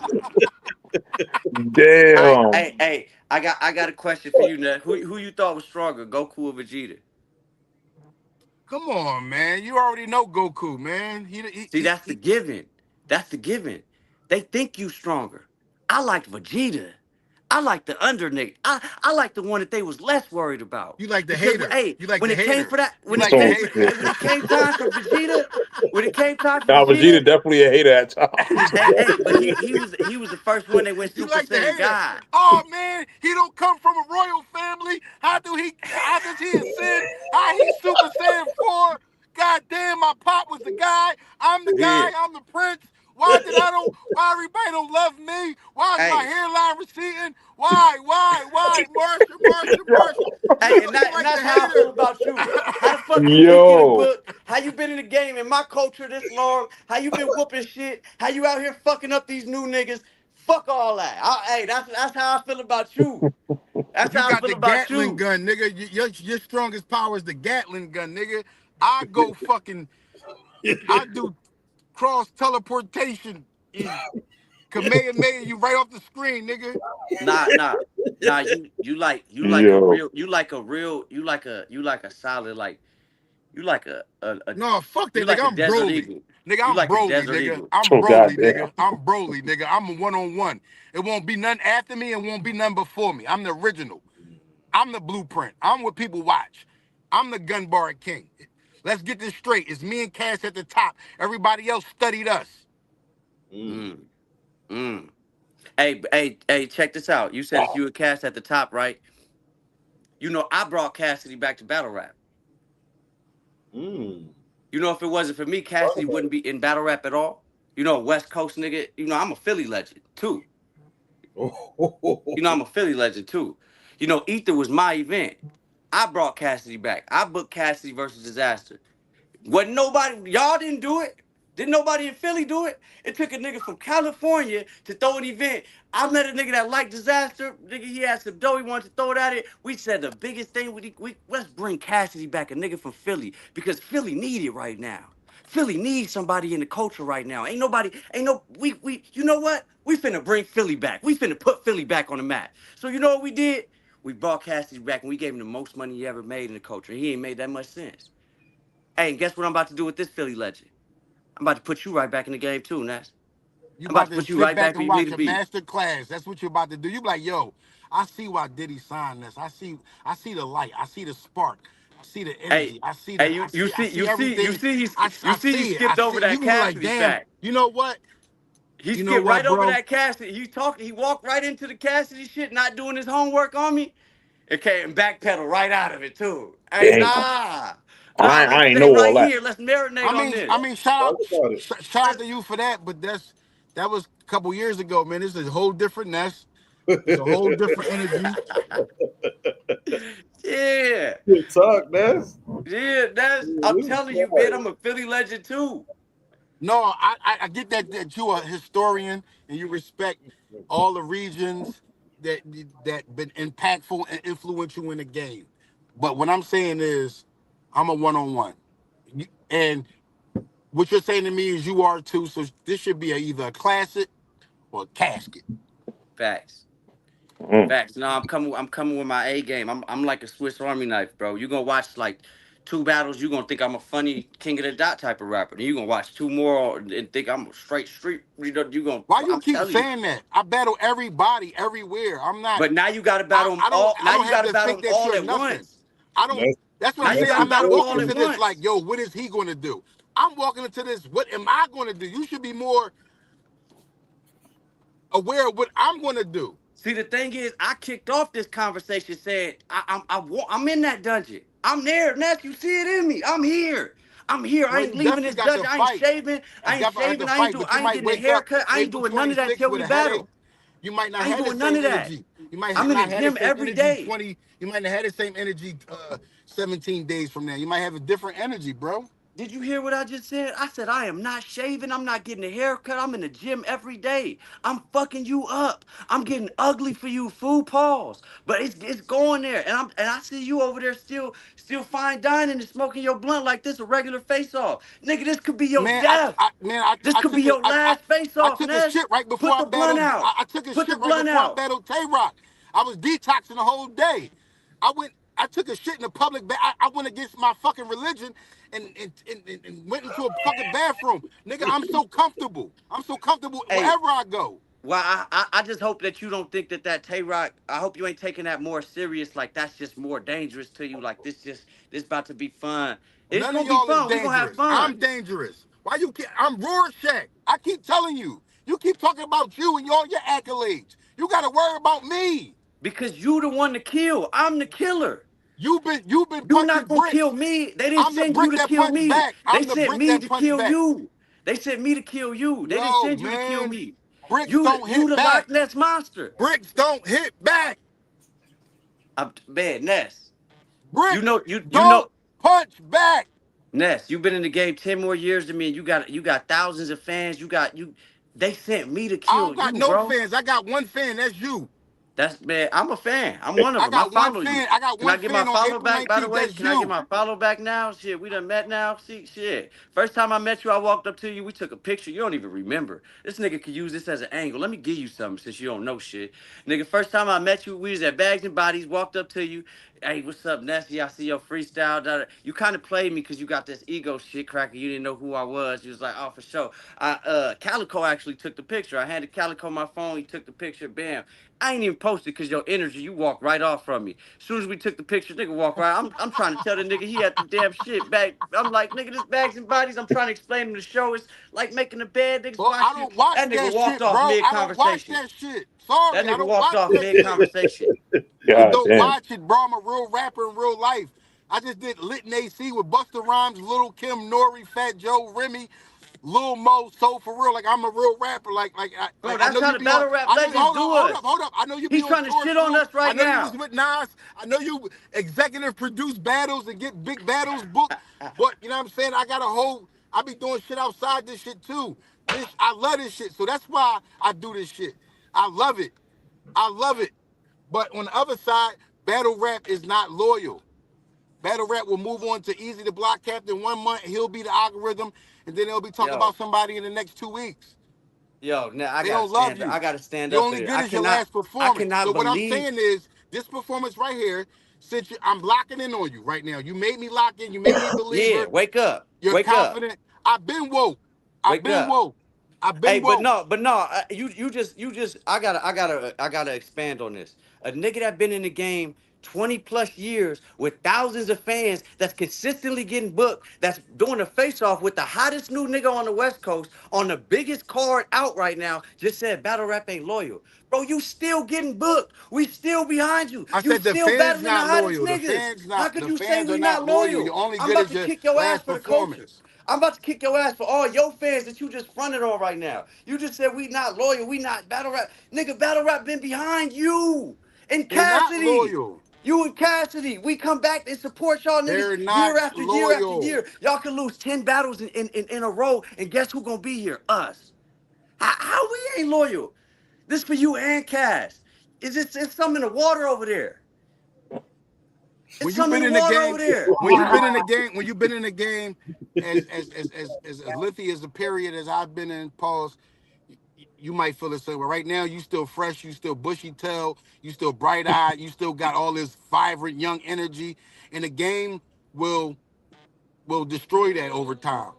Speaker 4: Mm.
Speaker 1: Damn.
Speaker 4: I got a question for you, Ned. Who you thought was stronger, Goku or Vegeta?
Speaker 3: Come on, man. You already know Goku, man.
Speaker 4: See, that's the given. That's the given. They think you stronger. I liked Vegeta. I like the under nigga. I like the one that they was less worried about.
Speaker 3: You like the
Speaker 4: Because
Speaker 3: hater.
Speaker 4: hey,
Speaker 3: You like
Speaker 4: when
Speaker 3: the
Speaker 4: it came
Speaker 3: hater.
Speaker 4: for that,
Speaker 3: You
Speaker 4: when it
Speaker 3: like the
Speaker 1: Oh
Speaker 4: came for
Speaker 3: hater.
Speaker 1: shit.
Speaker 4: hey, when it came time for Vegeta, when it came time for
Speaker 1: Now Vegeta
Speaker 4: Vegeta,
Speaker 1: definitely a hater at times.
Speaker 4: but he was the first one that went
Speaker 3: You
Speaker 4: Super
Speaker 3: like the
Speaker 4: Saiyan
Speaker 3: hater.
Speaker 4: God.
Speaker 3: Oh man, he don't come from a royal family. How does he ascend? How he Super Saiyan 4? God damn, my pop was the guy. I'm the
Speaker 4: Yeah.
Speaker 3: guy, I'm the prince. Why everybody don't love me? Why is my
Speaker 4: Hey,
Speaker 3: hairline receding? Why? Marshall.
Speaker 4: hey,
Speaker 3: You
Speaker 4: and
Speaker 3: like the
Speaker 4: that's how I feel
Speaker 3: hater.
Speaker 4: about you. How the fuck you stick in the
Speaker 1: Yo.
Speaker 4: book? How you been in the game in my culture this long? How you been whooping shit? How you out here fucking up these new niggas? Fuck all that. Hey, that's how I feel about you. That's
Speaker 3: You
Speaker 4: how I
Speaker 3: got
Speaker 4: feel
Speaker 3: the
Speaker 4: about
Speaker 3: Gatling
Speaker 4: you.
Speaker 3: gun, nigga. Your strongest power is the Gatling gun, nigga. I go fucking I do cross teleportation and Kamehameha you right off the screen, nigga.
Speaker 4: Nah, nah, nah. You like a
Speaker 1: Yo.
Speaker 4: real you like a solid you like a
Speaker 3: No, fuck
Speaker 4: you
Speaker 3: that,
Speaker 4: like
Speaker 3: nigga.
Speaker 4: a
Speaker 3: I'm
Speaker 4: desert
Speaker 3: Broly.
Speaker 4: eagle.
Speaker 3: Nigga,
Speaker 4: You
Speaker 3: I'm
Speaker 4: like a
Speaker 3: Broly,
Speaker 4: desert
Speaker 3: nigga.
Speaker 4: eagle.
Speaker 3: I'm
Speaker 1: Oh
Speaker 3: Broly,
Speaker 1: goddamn.
Speaker 3: nigga. I'm Broly, nigga. I'm a one-on-one. It won't be none after me and won't be none before me. I'm the original. I'm the blueprint. I'm what people watch. I'm the gun bar king. Let's get this straight. It's me and Cass at the top. Everybody else studied us.
Speaker 4: Mm, mm. Hey, check this out. You said it's you and Cash at the top, right? I brought Cassidy back to battle rap.
Speaker 2: Mm.
Speaker 4: If it wasn't for me,
Speaker 2: Talk
Speaker 4: Cassidy
Speaker 2: about
Speaker 4: wouldn't be in battle rap at all. West Coast nigga. I'm a Philly legend too. I'm
Speaker 2: it.
Speaker 4: a Philly legend too. Ether was my event. I brought Cassidy back. I booked Cassidy versus Disaster. Wasn't nobody, y'all didn't do it. Didn't nobody in Philly do it? It took a nigga from California to throw an event. I met a nigga that liked Disaster. Nigga, he had some dough he wanted to throw it at it. We said the biggest thing, let's bring Cassidy back, a nigga from Philly, because Philly need it right now. Philly needs somebody in the culture right now. Ain't nobody, ain't no, you know what? We finna bring Philly back. We finna put Philly back on the map. So you know what we did? We brought Cassidy back and we gave him the most money he ever made in the culture. He ain't made that much sense. Hey, and guess what I'm about to do with this Philly legend? I'm about to put you right back in the game too, Ness.
Speaker 3: You
Speaker 4: I'm about
Speaker 3: about
Speaker 4: to
Speaker 3: to
Speaker 4: put you
Speaker 3: sit
Speaker 4: right
Speaker 3: back
Speaker 4: back where
Speaker 3: and
Speaker 4: you need
Speaker 3: watch
Speaker 4: to
Speaker 3: a
Speaker 4: be.
Speaker 3: master class. That's what you're about to do. You be like, yo, I see why Diddy signed this. I see the light. I see the spark. I see the
Speaker 4: Hey,
Speaker 3: energy.
Speaker 4: hey, you
Speaker 3: I
Speaker 4: see,
Speaker 3: see everything.
Speaker 4: you see he
Speaker 3: See it. I
Speaker 4: skipped over
Speaker 3: see you
Speaker 4: that
Speaker 3: can be like,
Speaker 4: Cassidy
Speaker 3: damn,
Speaker 4: fact.
Speaker 3: you know what?
Speaker 4: He
Speaker 3: You know
Speaker 4: skipped
Speaker 3: what,
Speaker 4: right over
Speaker 3: bro?
Speaker 4: that Cassidy. He walked right into the Cassidy shit, not doing his homework on me. It came backpedal right out of it too. Hey,
Speaker 1: Damn.
Speaker 4: nah,
Speaker 1: I
Speaker 4: let's
Speaker 1: ain't
Speaker 4: stay
Speaker 1: know all
Speaker 4: right
Speaker 1: that.
Speaker 4: here. Let's marinate on
Speaker 3: I
Speaker 4: this.
Speaker 3: mean,
Speaker 2: Talk about it.
Speaker 3: shout out
Speaker 4: Let's,
Speaker 3: to you for that, but that was a couple years ago, man. This is a whole different Ness. It's a whole different energy.
Speaker 4: yeah,
Speaker 2: Good talk, man.
Speaker 4: yeah. I'm
Speaker 2: This is
Speaker 4: telling you, man.
Speaker 2: right.
Speaker 4: I'm a Philly legend too.
Speaker 3: No, I get that you are a historian and you respect all the regions that that been impactful and influential in the game. But what I'm saying is, I'm a one-on-one, and what you're saying to me is you are too. So this should be either a classic or a casket.
Speaker 4: Facts.
Speaker 1: Mm.
Speaker 4: Facts. No, I'm coming with my A game. I'm like a Swiss Army knife, bro. You gonna watch like two battles, you gonna think I'm a funny King of the Dot type of rapper. Then you gonna watch two more and think I'm a straight street. You gonna
Speaker 3: Why you
Speaker 4: I'm
Speaker 3: keep
Speaker 4: telling you.
Speaker 3: saying that? I battle everybody everywhere. I'm not.
Speaker 4: But now you gotta battle them all.
Speaker 3: I
Speaker 4: Now
Speaker 3: don't
Speaker 4: you
Speaker 3: have
Speaker 4: gotta
Speaker 3: to
Speaker 4: battle
Speaker 3: think
Speaker 4: them
Speaker 3: that
Speaker 4: all
Speaker 3: you're
Speaker 4: at
Speaker 3: nothing.
Speaker 4: once.
Speaker 3: I don't.
Speaker 2: Ness,
Speaker 3: That's what I'm
Speaker 4: Now you
Speaker 3: saying.
Speaker 2: Ness
Speaker 4: gotta
Speaker 3: I'm
Speaker 2: is
Speaker 3: not
Speaker 4: battle them
Speaker 3: walking
Speaker 4: all at
Speaker 3: into
Speaker 2: cooking.
Speaker 3: this like,
Speaker 4: once.
Speaker 3: yo, what is he going to do? I'm walking into this. What am I going to do? You should be more aware of what I'm going to do.
Speaker 4: See, the thing is, I kicked off this conversation saying I'm in that dungeon. I'm there, Ness. You see it in me. I'm here. I'm here. I
Speaker 3: Well,
Speaker 4: ain't
Speaker 3: you
Speaker 4: leaving
Speaker 3: definitely
Speaker 4: this
Speaker 3: got to
Speaker 4: dungeon. I ain't
Speaker 3: fight.
Speaker 4: shaving.
Speaker 3: I
Speaker 4: I ain't
Speaker 3: definitely have
Speaker 4: shaving.
Speaker 3: to fight, but you
Speaker 4: I ain't
Speaker 3: might
Speaker 4: getting a
Speaker 3: wake up
Speaker 4: haircut. I ain't
Speaker 3: April
Speaker 4: doing none of that
Speaker 3: 26th
Speaker 4: till
Speaker 3: with
Speaker 4: we
Speaker 3: a headache.
Speaker 4: battle.
Speaker 3: You might not
Speaker 4: I ain't
Speaker 3: have the
Speaker 4: doing none
Speaker 3: same
Speaker 4: of that.
Speaker 3: energy. You might
Speaker 4: I'm in the
Speaker 3: not have the
Speaker 4: gym
Speaker 3: same
Speaker 4: every
Speaker 3: energy
Speaker 4: day.
Speaker 3: 20. You might not have the same energy 17 days from now. You might have a different energy, bro.
Speaker 4: Did you hear what I just said? I said I am not shaving. I'm not getting a haircut. I'm in the gym every day. I'm fucking you up. I'm getting ugly for you, fool. Pause. But it's going there, and I see you over there still fine dining and smoking your blunt like this a regular face off, nigga. This could be your
Speaker 3: Man,
Speaker 4: death. This
Speaker 3: I
Speaker 4: could be
Speaker 3: took a
Speaker 4: your last face
Speaker 3: I
Speaker 4: off,
Speaker 3: took a
Speaker 4: Ness.
Speaker 3: shit right before
Speaker 4: Put
Speaker 3: I
Speaker 4: the blunt
Speaker 3: battled.
Speaker 4: out.
Speaker 3: I took a
Speaker 4: Put the
Speaker 3: shit right
Speaker 4: blunt
Speaker 3: before I
Speaker 4: out.
Speaker 3: battled Tay Rock. I was detoxing the whole day. I took a shit in the public. I went against my fucking religion and went into a fucking bathroom. Nigga, I'm so comfortable. I'm so comfortable
Speaker 4: Hey,
Speaker 3: wherever I go.
Speaker 4: well, I just hope that you don't think that Tay Rock. I hope you ain't taking that more serious. Like that's just more dangerous to you. Like this about to be fun. It's
Speaker 3: None of
Speaker 4: gonna be
Speaker 3: y'all is
Speaker 4: fun. We gonna have
Speaker 3: dangerous.
Speaker 4: fun
Speaker 3: I'm dangerous. Why you keep, I'm Rorschach. I keep telling you. You keep talking about you and all your accolades. You gotta worry about me.
Speaker 4: because you the one to kill. I'm the killer.
Speaker 3: You've been
Speaker 4: You
Speaker 3: punching
Speaker 4: not gonna kill
Speaker 3: bricks.
Speaker 4: me. They didn't
Speaker 3: I'm the
Speaker 4: send you
Speaker 3: brick
Speaker 4: to
Speaker 3: that
Speaker 4: kill
Speaker 3: punch
Speaker 4: me.
Speaker 3: back.
Speaker 4: They
Speaker 3: I'm the
Speaker 4: sent
Speaker 3: brick
Speaker 4: me
Speaker 3: that
Speaker 4: to
Speaker 3: punch
Speaker 4: kill
Speaker 3: back.
Speaker 4: you. They sent me to kill you. They didn't
Speaker 3: No,
Speaker 4: send you to kill
Speaker 3: man.
Speaker 4: me.
Speaker 3: Bricks don't
Speaker 4: You
Speaker 3: hit
Speaker 4: the
Speaker 3: back.
Speaker 4: Loch Ness monster.
Speaker 3: Bricks don't hit back.
Speaker 4: Man, Ness. You
Speaker 3: Bricks
Speaker 4: know you know
Speaker 3: don't punch back.
Speaker 4: Ness, you've been in the game 10 more years than me, and you got thousands of fans. They sent me to
Speaker 3: I
Speaker 4: kill
Speaker 3: don't got
Speaker 4: you,
Speaker 3: no
Speaker 4: bro.
Speaker 3: fans. I got one fan. That's you.
Speaker 4: That's man, I'm a fan. I'm one of
Speaker 3: I
Speaker 4: them. I
Speaker 3: got one
Speaker 4: follow you.
Speaker 3: fan. I got
Speaker 4: Can I
Speaker 3: one
Speaker 4: get my
Speaker 3: fan on
Speaker 4: follow
Speaker 3: April
Speaker 4: back, by the
Speaker 3: 19th.
Speaker 4: way?
Speaker 3: That's
Speaker 4: Can I get
Speaker 3: you.
Speaker 4: my follow back now? Shit, we done met now. See, shit. First time I met you, I walked up to you. We took a picture. You don't even remember. This nigga could use this as an angle. Let me give you something since you don't know shit. Nigga, first time I met you, we was at Bags and Bodies, walked up to you. Hey, what's up, Nessie? I see your freestyle. Da, da. You kind of played me because you got this ego shit cracker. You didn't know who I was. You was like, oh, for sure. Calico actually took the picture. I handed Calico my phone. He took the picture. Bam. I ain't even posted because your energy, you walked right off from me. As soon as we took the picture, nigga walk right. I'm trying to tell the nigga he had the damn shit back. I'm like, nigga, this Bags and Bodies. I'm trying to explain him the show. It's like making a bed. Niggas
Speaker 3: Well, I
Speaker 4: watch you.
Speaker 3: don't watch
Speaker 4: That nigga
Speaker 3: that
Speaker 4: walked
Speaker 3: shit,
Speaker 4: off
Speaker 3: bro.
Speaker 4: mid
Speaker 3: I don't watch
Speaker 4: conversation.
Speaker 3: that shit.
Speaker 4: That
Speaker 3: Sorry, I
Speaker 4: nigga
Speaker 3: don't
Speaker 4: walked
Speaker 3: watch
Speaker 4: off
Speaker 3: that
Speaker 4: mid
Speaker 3: shit.
Speaker 4: conversation.
Speaker 3: So
Speaker 1: God
Speaker 3: don't
Speaker 1: damn.
Speaker 3: watch it, bro. I'm a real rapper in real life. I just did Lit and AC with Busta Rhymes, Little Kim, Nori, Fat Joe, Remy, Lil Mo. So for real, like I'm a real rapper.
Speaker 4: Bro,
Speaker 3: I
Speaker 4: that's
Speaker 3: know
Speaker 4: how
Speaker 3: you
Speaker 4: the
Speaker 3: be on.
Speaker 4: battle rap
Speaker 3: I know.
Speaker 4: legends
Speaker 3: Hold on,
Speaker 4: do
Speaker 3: hold up,
Speaker 4: us.
Speaker 3: hold up. I know you be
Speaker 4: He's
Speaker 3: on
Speaker 4: trying to
Speaker 3: tour
Speaker 4: shit on
Speaker 3: still.
Speaker 4: us
Speaker 3: I
Speaker 4: right
Speaker 3: know you was
Speaker 4: now.
Speaker 3: with Nas. I know you executive produce battles and get big battles booked. But you know what I'm saying? I got a whole. I be doing shit outside this shit too. I love this shit. So that's why I do this shit. I love it. I love it. But on the other side, battle rap is not loyal. Battle rap will move on to Easy the Block Captain 1 month. He'll be the algorithm, and then they'll be talking about
Speaker 4: Yo,
Speaker 3: somebody in the next 2 weeks.
Speaker 4: yo, now I
Speaker 3: They
Speaker 4: gotta
Speaker 3: don't love
Speaker 4: stand up.
Speaker 3: you.
Speaker 4: I gotta stand
Speaker 3: You
Speaker 4: up for
Speaker 3: only
Speaker 4: this.
Speaker 3: good as your last
Speaker 4: I
Speaker 3: performance.
Speaker 4: cannot
Speaker 3: So what I'm
Speaker 4: believe.
Speaker 3: saying is, this performance right here, I'm locking in on you right now. You made me lock in. You made me a
Speaker 4: Yeah,
Speaker 3: believer.
Speaker 4: wake up,
Speaker 3: You're
Speaker 4: wake up,
Speaker 3: confident. I've been woke. I've
Speaker 4: wake
Speaker 3: been
Speaker 4: up.
Speaker 3: woke. I've
Speaker 4: Hey,
Speaker 3: been woke.
Speaker 4: but no. You just. I gotta expand on this. A nigga that been in the game 20 plus years with thousands of fans that's consistently getting booked, that's doing a face off with the hottest new nigga on the West Coast on the biggest card out right now, just said battle rap ain't loyal. Bro, you still getting booked. We still behind you.
Speaker 3: I
Speaker 4: You
Speaker 3: said the
Speaker 4: still
Speaker 3: fans
Speaker 4: battling the
Speaker 3: not
Speaker 4: hottest
Speaker 3: loyal. The
Speaker 4: niggas.
Speaker 3: fans
Speaker 4: How
Speaker 3: not.
Speaker 4: could
Speaker 3: The
Speaker 4: you say
Speaker 3: fans are
Speaker 4: we
Speaker 3: not
Speaker 4: not
Speaker 3: loyal. You're
Speaker 4: loyal?
Speaker 3: only
Speaker 4: I'm
Speaker 3: good
Speaker 4: about
Speaker 3: as
Speaker 4: to
Speaker 3: your
Speaker 4: kick your ass
Speaker 3: last
Speaker 4: for the culture.
Speaker 3: performance.
Speaker 4: I'm about to kick your ass for all your fans that you just fronted on right now. You just said we not loyal, we not battle rap. Nigga, battle rap been behind you and
Speaker 3: They're not
Speaker 4: Cassidy.
Speaker 3: loyal.
Speaker 4: You and Cassidy, we come back and support y'all niggas
Speaker 3: They're not
Speaker 4: year after year after
Speaker 3: loyal.
Speaker 4: year. Y'all can lose 10 battles in a row, and guess who gonna be here? Us. How we ain't loyal? This for you and Cass. It's some in the water over there. It's
Speaker 3: When you've
Speaker 4: some in
Speaker 3: been
Speaker 4: the
Speaker 3: in the
Speaker 4: water
Speaker 3: game,
Speaker 4: over there.
Speaker 3: when you've been in the game as lengthy as the period as I've been in, pause, you might feel the same way. Right now, you still fresh, you still bushy tailed, you still bright eyed, you still got all this vibrant young energy, and the game will will destroy that over time.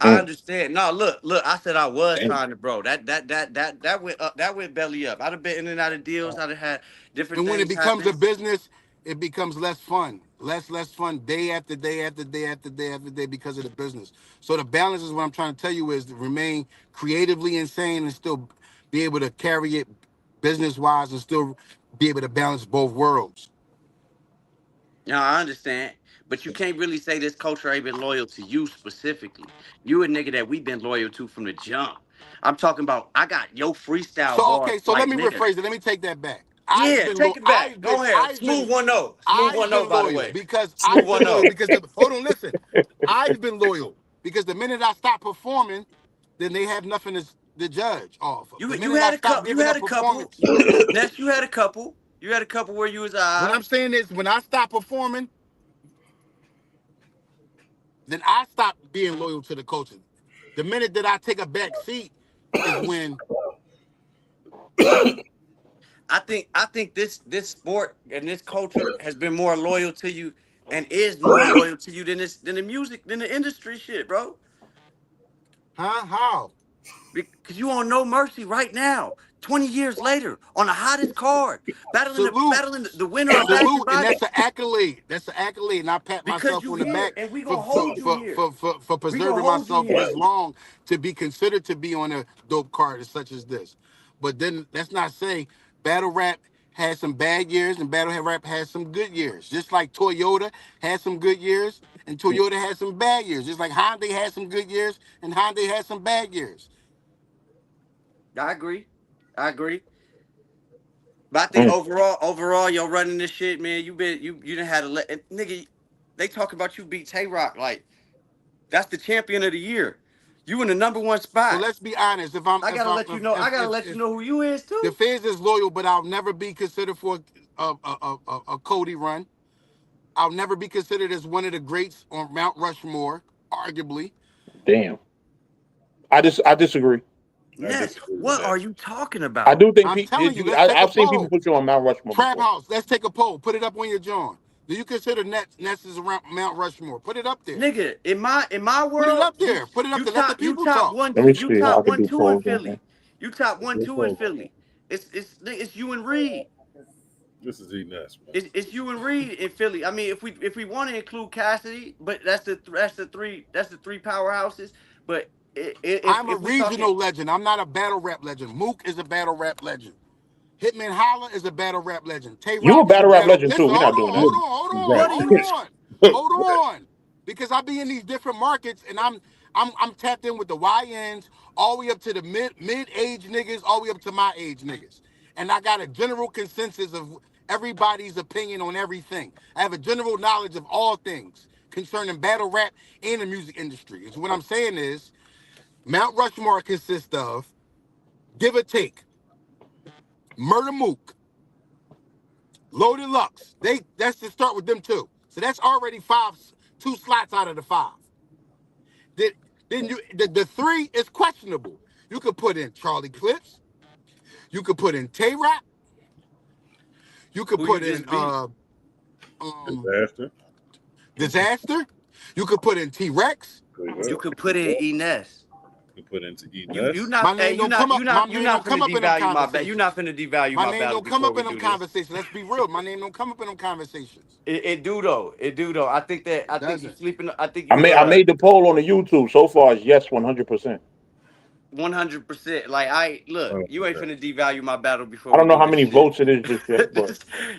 Speaker 4: I
Speaker 1: Mm.
Speaker 4: understand. No, look. I said I was
Speaker 1: Damn.
Speaker 4: trying to, bro. That went up. That went belly up. I'd have been in and out of deals. I'd have had different
Speaker 3: And when it
Speaker 4: things
Speaker 3: becomes a
Speaker 4: happen.
Speaker 3: business, it becomes less fun. Less fun day after day after day after day after day because of the business. So the balance is what I'm trying to tell you is to remain creatively insane and still be able to carry it business wise and still be able to balance both worlds.
Speaker 4: No, I understand. But you can't really say this culture ain't been loyal to you specifically. You a nigga that we been loyal to from the jump. I'm talking about. I got your freestyle
Speaker 3: So
Speaker 4: bars,
Speaker 3: okay, so let
Speaker 4: like
Speaker 3: me
Speaker 4: nigga.
Speaker 3: rephrase it. Let me take that back.
Speaker 4: Yeah, take it back. Go ahead. Smooth 1-0. Smooth
Speaker 3: I've
Speaker 4: 1-0,
Speaker 3: been
Speaker 4: by the
Speaker 3: loyal
Speaker 4: way.
Speaker 3: because
Speaker 4: Smooth 1-0.
Speaker 3: hold on, listen. I've been loyal because the minute I stop performing, then they have nothing to judge off of. The
Speaker 4: You
Speaker 3: minute I
Speaker 4: had a
Speaker 3: stop
Speaker 4: couple. You
Speaker 3: giving
Speaker 4: had
Speaker 3: up
Speaker 4: a couple.
Speaker 3: performance,
Speaker 4: Ness, you had a couple. You had a couple where you was
Speaker 3: what I'm saying is when I stop performing, then I stop being loyal to the culture. The minute that I take a back seat is when
Speaker 4: I think this sport and this culture has been more loyal to you and is more loyal to you than the music than the industry shit, bro.
Speaker 3: huh? How?
Speaker 4: Because you on No Mercy right now, 20 years later, on the hottest card,
Speaker 3: Salute.
Speaker 4: battling the winner of Bad
Speaker 3: Salute, and
Speaker 4: Body.
Speaker 3: that's an accolade. That's an accolade, and I pat
Speaker 4: Because
Speaker 3: myself
Speaker 4: you
Speaker 3: on the
Speaker 4: here
Speaker 3: back
Speaker 4: and we
Speaker 3: for
Speaker 4: gonna hold you here. We gonna
Speaker 3: preserving
Speaker 4: hold you
Speaker 3: myself this
Speaker 4: here.
Speaker 3: long to be considered to be on a dope card such as this. But then let's not say battle rap had some bad years and battle rap had some good years. Just like Toyota had some good years and Toyota had some bad years. Just like Honda had some good years and Honda had some bad years.
Speaker 4: I agree. I agree. But I think
Speaker 1: Mm.
Speaker 4: overall, you're running this shit, man. You done had a nigga. They talk about you beat Tay Rock like that's the champion of the year. You in the number one
Speaker 3: So
Speaker 4: spot.
Speaker 3: let's be honest. If I'm
Speaker 4: I
Speaker 3: if
Speaker 4: gotta
Speaker 3: I'm
Speaker 4: let you know. I gotta let you
Speaker 3: if
Speaker 4: know who you is
Speaker 3: the
Speaker 4: too.
Speaker 3: fans is loyal, but I'll never be considered for a Cody run. I'll never be considered as one of the greats on Mount Rushmore, arguably.
Speaker 1: Damn. I disagree.
Speaker 2: I
Speaker 4: Ness,
Speaker 2: disagree with
Speaker 4: what
Speaker 2: that.
Speaker 4: are you talking
Speaker 1: I
Speaker 4: about?
Speaker 1: do think
Speaker 3: I'm telling you, let's take a
Speaker 1: I've seen people
Speaker 3: poll.
Speaker 1: put you on Mount Rushmore
Speaker 3: Trap
Speaker 1: before.
Speaker 3: House, let's take a poll. Put it up on your John. Do you consider Ness is around Mount Rushmore? Put it up there.
Speaker 4: Nigga, in my
Speaker 3: Put it
Speaker 4: world,
Speaker 3: up there. Put it up
Speaker 4: you
Speaker 3: there. Let the
Speaker 4: top you
Speaker 3: people
Speaker 4: top
Speaker 3: talk.
Speaker 4: one
Speaker 1: Let me
Speaker 4: you
Speaker 1: see. I
Speaker 4: top
Speaker 1: could
Speaker 4: one
Speaker 1: do
Speaker 4: two in
Speaker 1: polls on that.
Speaker 4: Philly. You top
Speaker 1: Let's
Speaker 4: one
Speaker 1: do
Speaker 4: two in
Speaker 1: polls on that.
Speaker 4: Philly. It's you and Reed.
Speaker 2: This is eating us, man.
Speaker 4: It's you and Reed in Philly. I mean, if we want to include Cassidy, but that's the three powerhouses. But if
Speaker 3: I'm a
Speaker 4: if we talking,
Speaker 3: regional legend. I'm not a battle rap legend. Mook is a battle rap legend. Hitman Holla is a battle rap legend. Tay
Speaker 1: You a
Speaker 3: Rock is a
Speaker 1: battle rap
Speaker 3: battle.
Speaker 1: legend too.
Speaker 3: Listen,
Speaker 1: We're
Speaker 3: hold
Speaker 1: not
Speaker 3: on,
Speaker 1: doing that.
Speaker 3: hold on, hold on,
Speaker 2: Right.
Speaker 4: What are
Speaker 3: hold
Speaker 4: you?
Speaker 3: on, hold on. Because I be in these different markets and I'm tapped in with the YNs all the way up to the mid age niggas, all the way up to my age niggas. And I got a general consensus of everybody's opinion on everything. I have a general knowledge of all things concerning battle rap and the music industry. So what I'm saying is Mount Rushmore consists of, give or take, Murder Mook, Loaded Lux. That's to start with them two. So that's already two slots out of the five. Then, then the three is questionable. You could put in Charlie Clips. You could put in Tay Rap. You could
Speaker 4: Who you
Speaker 3: put in
Speaker 4: just beat?
Speaker 3: um
Speaker 2: Disaster.
Speaker 3: Disaster. You could put in T Rex.
Speaker 2: Pretty
Speaker 4: You
Speaker 2: well.
Speaker 4: could put in Enes.
Speaker 2: You put into
Speaker 4: You
Speaker 2: Enos.
Speaker 4: not
Speaker 3: My
Speaker 4: hey
Speaker 3: name don't come up. My
Speaker 4: you
Speaker 3: name
Speaker 4: not
Speaker 3: don't come
Speaker 4: finna
Speaker 3: up in them
Speaker 4: devalue my battle. You not
Speaker 3: conversations.
Speaker 4: finna devalue
Speaker 3: My
Speaker 4: my
Speaker 3: name
Speaker 4: battle
Speaker 3: don't come
Speaker 4: before
Speaker 3: up
Speaker 4: we
Speaker 3: in them
Speaker 4: do this.
Speaker 3: conversations. Let's be real. My name don't come up in them conversations.
Speaker 4: It do though. It do though.
Speaker 3: It
Speaker 4: I think you
Speaker 3: doesn't.
Speaker 4: sleeping. I think
Speaker 1: I
Speaker 4: you
Speaker 1: made I made the poll on the YouTube. So far, it's yes, 100%.
Speaker 4: 100%. Like I look, you ain't
Speaker 2: 100%.
Speaker 4: finna devalue my battle before
Speaker 1: I
Speaker 4: we
Speaker 1: don't know
Speaker 4: do
Speaker 1: how
Speaker 4: this
Speaker 1: many
Speaker 4: shit.
Speaker 1: votes it is just yet, but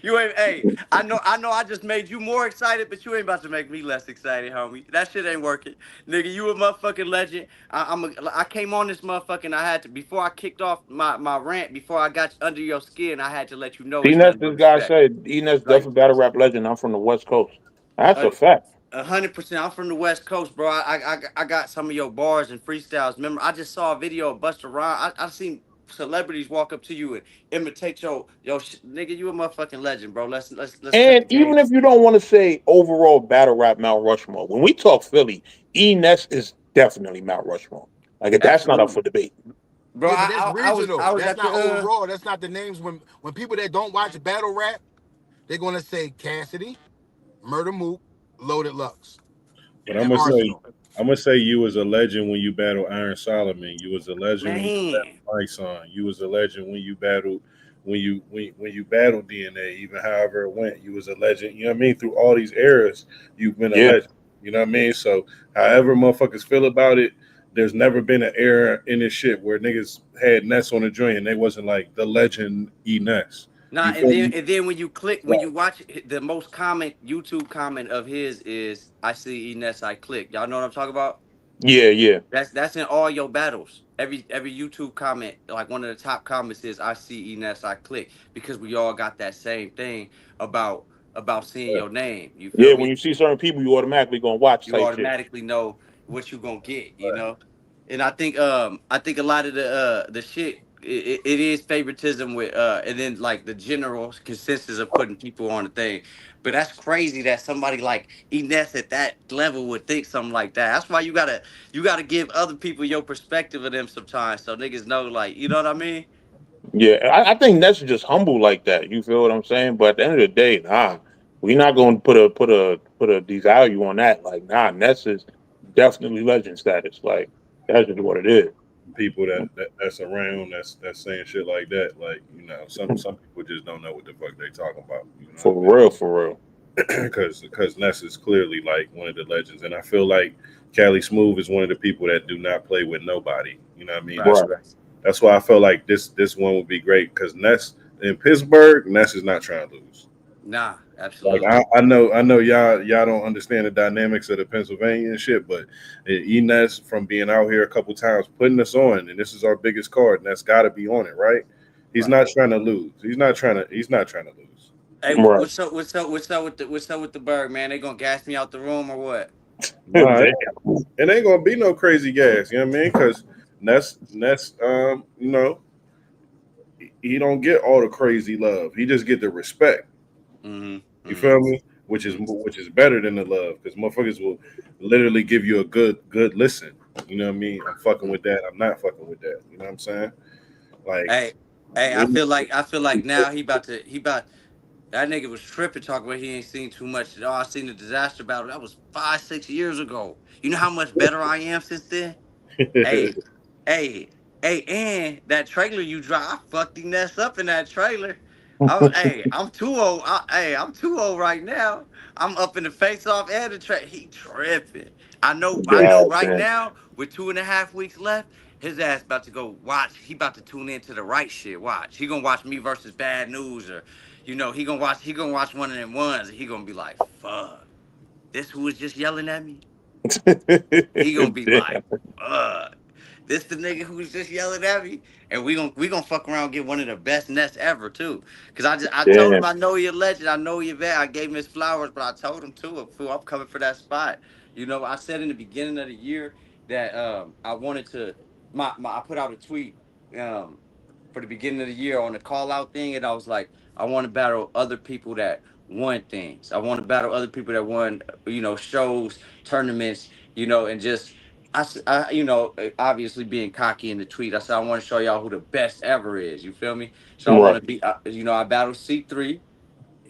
Speaker 4: You ain't. Hey, I know. I just made you more excited, but you ain't about to make me less excited, homie. That shit ain't working, nigga. You a motherfucking legend. I came on this motherfucking. I had to before I kicked off my rant. Before I got under your skin, I had to let you know it's
Speaker 1: Enes,
Speaker 4: nothing but
Speaker 1: this guy
Speaker 4: respect.
Speaker 1: said Enes
Speaker 4: Like
Speaker 1: definitely battle rap legend. I'm from the West Coast. That's
Speaker 4: uh,
Speaker 1: a fact.
Speaker 4: 100%. I'm from the West Coast, bro. I got some of your bars and freestyles. Remember, I just saw a video of Busta Rhymes. I seen celebrities walk up to you and imitate nigga. You a motherfucking legend, bro. Let's cut
Speaker 1: And
Speaker 4: the
Speaker 1: even
Speaker 4: game.
Speaker 1: if you don't want to say overall battle rap Mount Rushmore, when we talk Philly, Enes is definitely Mount Rushmore. Like that's not up
Speaker 4: Absolutely,
Speaker 1: for debate.
Speaker 4: bro.
Speaker 3: Yeah, but that's
Speaker 4: I
Speaker 3: regional.
Speaker 4: was
Speaker 3: That's
Speaker 4: at
Speaker 3: not
Speaker 4: the
Speaker 3: overall. That's not the names. When people that don't watch battle rap, they're gonna say Cassidy, Murder Mook, Loaded Lux,
Speaker 2: But
Speaker 3: and Arsenal.
Speaker 2: I'm gonna say you was a legend when you battled Iron Solomon. You was a legend when you
Speaker 4: man.
Speaker 2: battled my son. You was a legend when you battled when you battled DNA. Even however it went, you was a legend. You know what I mean? Through all these eras, you've been a
Speaker 1: Yeah,
Speaker 2: legend. You know what I mean? So however motherfuckers feel about it, there's never been an era in this shit where niggas had Ness on the joint and they wasn't like the legend E Ness.
Speaker 4: Nah,
Speaker 2: You feel me?
Speaker 4: and then when
Speaker 2: Right.
Speaker 4: you watch the most common YouTube comment of his is I see Enes I click. Y'all know what I'm talking about?
Speaker 1: yeah, yeah,
Speaker 4: That's in all your battles. Every YouTube comment, like one of the top comments is I see Enes I click because we all got that same thing about seeing
Speaker 2: Yeah.
Speaker 4: your name. You feel
Speaker 1: yeah. When
Speaker 4: me?
Speaker 1: you see certain people, you automatically gonna watch
Speaker 4: You
Speaker 1: type shit.
Speaker 4: automatically know what you gonna get, you know. And I think a lot of the shit it is favoritism with and then like the general consensus of putting people on the thing. But that's crazy that somebody like Enes at that level would think something like that. That's why you gotta give other people your perspective of them sometimes so niggas know like you know what I mean?
Speaker 1: Yeah, I think Ness is just humble like that. You feel what I'm saying? But at the end of the day, nah, we're not gonna put a devalue on that. Like, nah, Ness is definitely legend status. Like, that's just what it is.
Speaker 2: People that's around that's saying shit like that. Like some people just don't know what the fuck they talking about. You know what I
Speaker 1: For real, for real.
Speaker 2: mean? Because Ness is clearly like one of the legends, and I feel like Cali Smoov is one of the people that do not play with nobody. You know what I mean?
Speaker 4: Right,
Speaker 1: Right.
Speaker 4: right.
Speaker 2: That's why I felt like this one would be great because Ness in Pittsburgh, Ness is not trying to lose.
Speaker 4: Nah,
Speaker 2: Like
Speaker 4: absolutely.
Speaker 2: I know y'all don't understand the dynamics of the Pennsylvania and shit, but Enes from being out here a couple times putting us on, and this is our biggest card, and that's got to be on it, right? He's
Speaker 4: Right.
Speaker 2: not trying to lose. He's not trying to lose.
Speaker 4: Hey,
Speaker 1: Right.
Speaker 4: what's up with the bird, man? They gonna gas me out the room or what?
Speaker 2: Nah, it ain't gonna be no crazy gas. You know what I mean? Because Ness, he don't get all the crazy love. He just get the respect.
Speaker 4: Mm-hmm.
Speaker 2: You feel
Speaker 4: Mm-hmm.
Speaker 2: me? Which is better than the love because motherfuckers will literally give you a good listen. You know what I mean? I'm fucking with that. I'm not fucking with that. You know what I'm saying? Like,
Speaker 4: Hey, hey, I feel like now he about that nigga was tripping talking about he ain't seen too much. Oh, I seen the disaster battle. That was 5, 6 years ago. You know how much better I am since then? Hey, hey, hey, and that trailer you drive, I fucked the Ness up in that trailer. I'm too old. I'm too old right now. I'm up in the face off and the track. He tripping. I know
Speaker 1: God
Speaker 4: right
Speaker 1: damn.
Speaker 4: now with 2.5 weeks left, his ass about to go watch. He about to tune into the right shit. Watch. He gonna watch me versus Bad News, or he gonna watch one of them ones, and he gonna be like, fuck. This who was just yelling at me? He gonna be like,
Speaker 1: Damn.
Speaker 4: fuck. This the nigga who was just yelling at me, and we gonna fuck around and get one of the best nests ever too. Cause I told him
Speaker 1: Damn.
Speaker 4: I know you're a legend, I know you're there. I gave him his flowers, but I told him too, fool, I'm coming for that spot. I said in the beginning of the year that I wanted to I put out a tweet um for the beginning of the year on the call out thing, and I was like, I want to battle other people that won things. I want to battle other people that won, shows, tournaments, and just obviously being cocky in the tweet, I said I want to show y'all who the best ever is. You feel me? So I want
Speaker 1: Right.
Speaker 4: to be, I battled C3,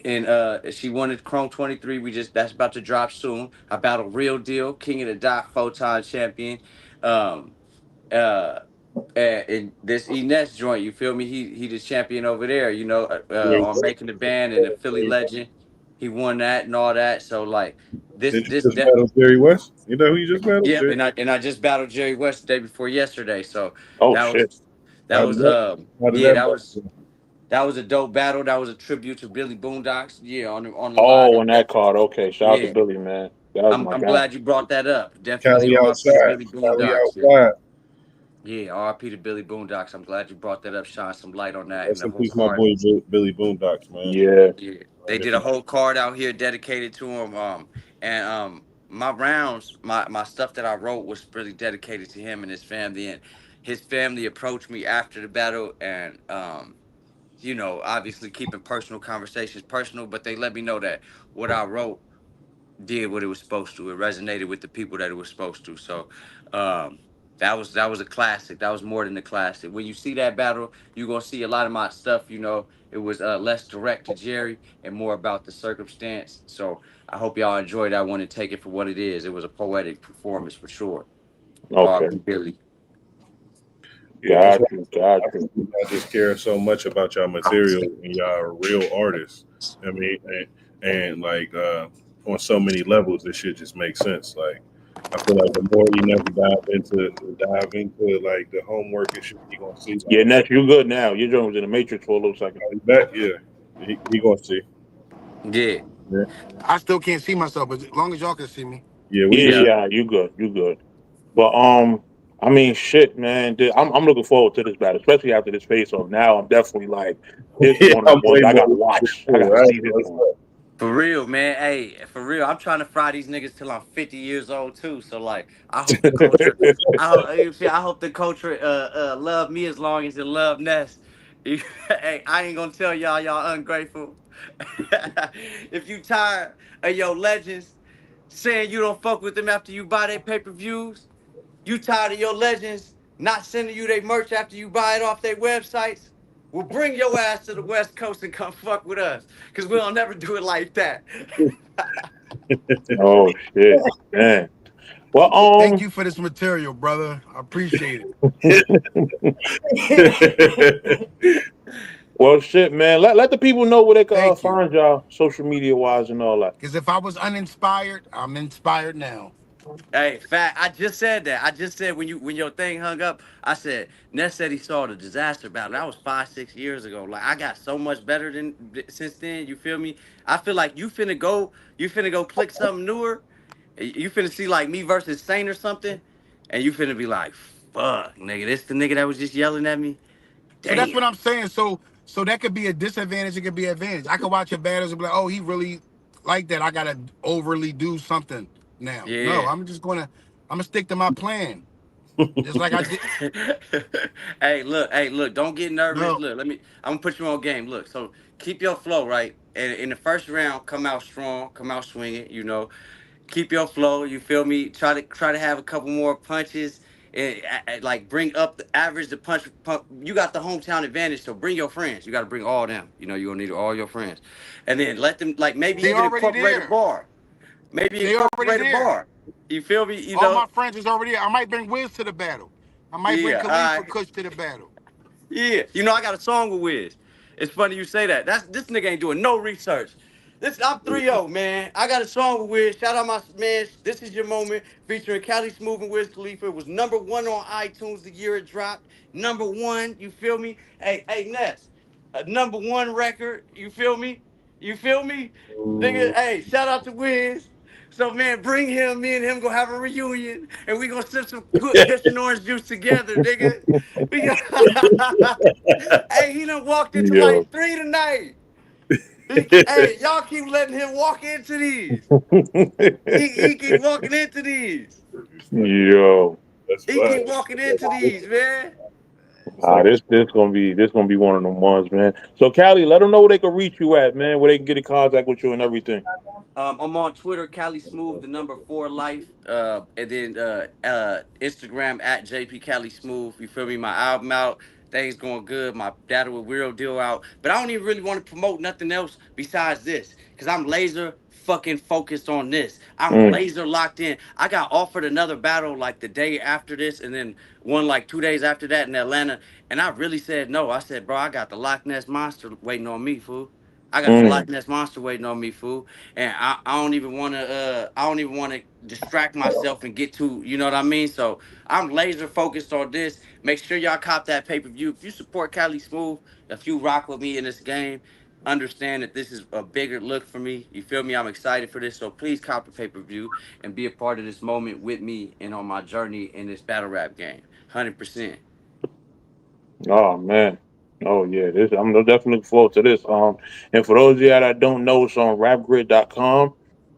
Speaker 4: and she won at Chrome 23. That's about to drop soon. I battled Real Deal, King of the Dot, 4-time champion. Um, uh, and this Ness joint, you feel me? He the champion over there,
Speaker 2: Wait,
Speaker 4: on Making the Band and the Philly
Speaker 2: wait,
Speaker 4: Legend. He won that and all that. So like this
Speaker 2: did you
Speaker 4: this
Speaker 2: just
Speaker 4: that
Speaker 2: battle Jerry West? You know who you just battled?
Speaker 4: Yep,
Speaker 2: Jerry?
Speaker 4: and I just battled Jerry West the day before yesterday. So
Speaker 1: Oh
Speaker 4: that was
Speaker 1: shit.
Speaker 4: that
Speaker 2: How did
Speaker 4: was
Speaker 2: that? How did
Speaker 4: yeah,
Speaker 2: that
Speaker 4: that
Speaker 2: battle
Speaker 4: was
Speaker 2: go?
Speaker 4: that was a dope battle. That was a tribute to Billy Boondocks. Yeah, on the live.
Speaker 1: Oh, on that card. Okay. Shout out to
Speaker 4: Yeah.
Speaker 1: Billy, man. That was
Speaker 4: I'm
Speaker 1: my
Speaker 4: I'm
Speaker 1: guy.
Speaker 4: glad you brought that up. Definitely
Speaker 2: Cali
Speaker 4: RP to
Speaker 2: outside.
Speaker 4: Billy
Speaker 2: Cali
Speaker 4: Boondocks. Yeah.
Speaker 2: outside.
Speaker 4: Yeah, RP to Billy Boondocks. I'm glad you brought that up, shine some light on that and
Speaker 2: Rest
Speaker 4: the
Speaker 2: in
Speaker 4: whole
Speaker 2: peace, my
Speaker 4: card.
Speaker 2: boy Billy Boondocks, man.
Speaker 1: Yeah.
Speaker 4: Yeah, they
Speaker 2: And if
Speaker 4: did a
Speaker 2: you,
Speaker 4: whole card out here dedicated to him. And my rounds, my stuff that I wrote was really dedicated to him and his family. And his family approached me after the battle, and obviously keeping personal conversations personal, but they let me know that what I wrote did what it was supposed to. It resonated with the people that it was supposed to. So, um, that was a classic. That was more than a classic. When you see that battle, you're gonna see a lot of my stuff. It was less direct to Jerry and more about the circumstance. So I hope y'all enjoyed that one and take it for what it is. It was a poetic performance for sure.
Speaker 1: Okay.
Speaker 4: R.P. Billy.
Speaker 2: yeah, that's
Speaker 1: Got
Speaker 2: why
Speaker 1: you. Got
Speaker 2: I
Speaker 1: you.
Speaker 2: think I just care so much about y'all material and y'all are real artists. I mean, and like on so many levels, this shit just makes sense. Like, I feel like the more you never dive into like the homework and shit, you gonna see
Speaker 1: Yeah,
Speaker 2: like,
Speaker 1: Ness, you good now. Your joint was in the Matrix for a little second.
Speaker 2: oh, he back, yeah, he gonna see.
Speaker 4: Yeah,
Speaker 2: Yeah,
Speaker 3: I still can't see myself, but as long as y'all can see me.
Speaker 2: yeah, we
Speaker 1: Yeah,
Speaker 2: can
Speaker 4: yeah.
Speaker 2: see.
Speaker 1: yeah, you good. You good. But I mean, shit, man. I'm looking forward to this battle, especially after this face off. Now I'm definitely like, this
Speaker 2: Yeah,
Speaker 1: one of
Speaker 2: I'm
Speaker 1: them ones
Speaker 2: way
Speaker 1: I
Speaker 2: more
Speaker 1: gotta
Speaker 2: interested
Speaker 1: watch. I
Speaker 2: too.
Speaker 1: gotta
Speaker 2: I
Speaker 1: see
Speaker 2: ain't
Speaker 1: this
Speaker 2: gonna
Speaker 1: one.
Speaker 2: say.
Speaker 4: For real, man. Hey, for real. I'm trying to fry these niggas till I'm 50 years old too. So like, I hope the culture. I hope the culture love me as long as it love Ness. Hey, I ain't gonna tell y'all ungrateful. If you tired of your legends saying you don't fuck with them after you buy their pay-per-views, you tired of your legends not sending you their merch after you buy it off their websites? Well, bring your ass to the West Coast and come fuck with us, cause we'll never do it like that.
Speaker 1: Oh shit, man. Well,
Speaker 3: Thank you for this material, brother. I appreciate it.
Speaker 1: well, shit, man. Let the people know where they can
Speaker 3: Thank you.
Speaker 1: find y'all social media wise and all that.
Speaker 3: Because if I was uninspired, I'm inspired now.
Speaker 4: Hey, fact, I just said that. I just said when your thing hung up, I said Ness said he saw the disaster battle. That was 5, 6 years ago. Like I got so much better since then. You feel me? I feel like you finna go click something newer. You finna see like me versus Saint or something, and you finna be like, fuck, nigga, this the nigga that was just yelling at me.
Speaker 3: So that's what
Speaker 4: Damn.
Speaker 3: I'm saying. So that could be a disadvantage. It could be an advantage. I could watch your battles and be like, oh, he really like that. I gotta overly do something now. No,
Speaker 4: Yeah.
Speaker 3: I'm gonna stick to my plan. Just like I did.
Speaker 4: Hey, look, don't get nervous.
Speaker 3: No.
Speaker 4: Look, I'm gonna put you on game. Look, so keep your flow, right? And in the first round, come out strong, come out swinging, keep your flow, you feel me? Try to have a couple more punches and like bring up the average the punch. You got the hometown advantage, so bring your friends. You gotta bring all them. You're gonna need all your friends. And then let them like maybe
Speaker 3: They
Speaker 4: even
Speaker 3: already
Speaker 4: incorporate a
Speaker 3: there.
Speaker 4: bar. Maybe
Speaker 3: They already
Speaker 4: incorporate a
Speaker 3: there.
Speaker 4: bar. You feel me?
Speaker 3: All my friends is already there. I might bring Wiz to the battle. I might bring
Speaker 4: Yeah, all
Speaker 3: Khalif or
Speaker 4: right.
Speaker 3: Kush to the battle.
Speaker 4: Yeah, I got a song with Wiz. It's funny you say that. This nigga ain't doing no research. This I'm 3-0, man. I got a song with Wiz. Shout out my man. This is your moment featuring Cali Smoov and Wiz Khalifa. It was #1 on iTunes the year it dropped. #1. You feel me? Hey, Ness. A #1 record. You feel me? You feel me? Nigga, hey, shout out to Wiz. So man, bring him, me and him gonna have a reunion and we gonna sip some good piss and orange juice together, nigga. We got Hey, he done walked into
Speaker 1: Yo.
Speaker 4: like 3 tonight. Hey, y'all keep letting him walk into these. He keep walking into these.
Speaker 1: Yo.
Speaker 2: That's
Speaker 4: He
Speaker 2: fine.
Speaker 4: keep walking into these, man.
Speaker 1: Ah,
Speaker 2: So
Speaker 1: this gonna be one of them ones, man. So Callie, let them know where they can reach you at, man, where they can get in contact with you and everything.
Speaker 4: I'm on Twitter, Cali Smoov, the #4 life, and then Instagram at JP Cali Smoov. You feel me? My album out, things going good. My Battle with Weirdo deal out, but I don't even really want to promote nothing else besides this, cause I'm laser fucking focused on this. I'm
Speaker 1: Mm,
Speaker 4: laser locked in. I got offered another battle like the day after this, and then one like 2 days after that in Atlanta, and I really said no. I said, bro, I got the Loch Ness monster waiting on me, fool. I got the
Speaker 1: mm.
Speaker 4: Loch Ness monster waiting on me, fool, and I don't even want to I don't even want to distract myself and get too, you know what I mean? So I'm laser focused on this. Make sure y'all cop that pay-per-view. If you support Cali Smoov, if you rock with me in this game, understand that this is a bigger look for me. You feel me? I'm excited for this. So please cop the pay-per-view and be a part of this moment with me and on my journey in this battle rap game. 100%.
Speaker 1: Oh man. Oh yeah, this I'm definitely looking forward to this. And for those of you that don't know, it's on rapgrid.com.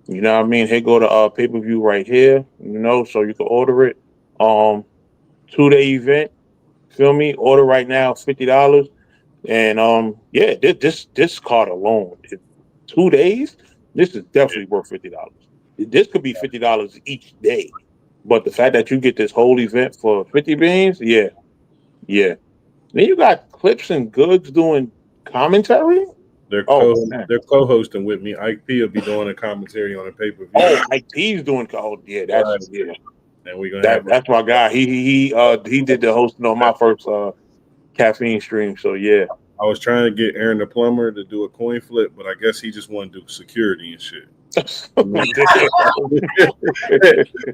Speaker 1: You know what I mean? Here go the pay-per-view right here, you know, so you can order it. 2-day event. Feel me? Order right now, $50. And yeah, this card alone, 2 days, this is definitely worth $50. This could be $50 each day. But the fact that you get this whole event for 50 beans, yeah, yeah. Then you got Clips and Goods doing commentary.
Speaker 2: they're
Speaker 1: Oh
Speaker 2: co
Speaker 1: man.
Speaker 2: they're co-hosting with me. Ike P will be doing a commentary on the pay-per-view.
Speaker 1: Oh, IP's doing. Oh yeah, that's
Speaker 2: Right.
Speaker 1: yeah.
Speaker 2: And we're gonna
Speaker 1: That
Speaker 2: have
Speaker 1: that's my guy. He did the hosting on my first caffeine stream. So yeah.
Speaker 2: I was trying to get Aaron the plumber to do a coin flip, but I guess he just want to do security and shit.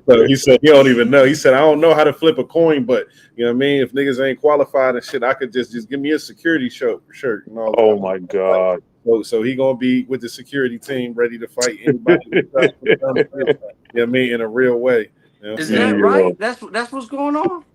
Speaker 2: So he said he don't even know. He said I don't know how to flip a coin, but you know what I mean. If niggas ain't qualified and shit, I could just give me a security shirt and all
Speaker 1: Oh
Speaker 2: that.
Speaker 1: my
Speaker 2: Like,
Speaker 1: god.
Speaker 2: so he gonna be with the security team, ready to fight anybody who tries to put down the field. You know what I mean, in a real way. You know what I'm
Speaker 4: Is
Speaker 2: saying?
Speaker 4: that
Speaker 1: Yeah.
Speaker 4: right? That's what's going on?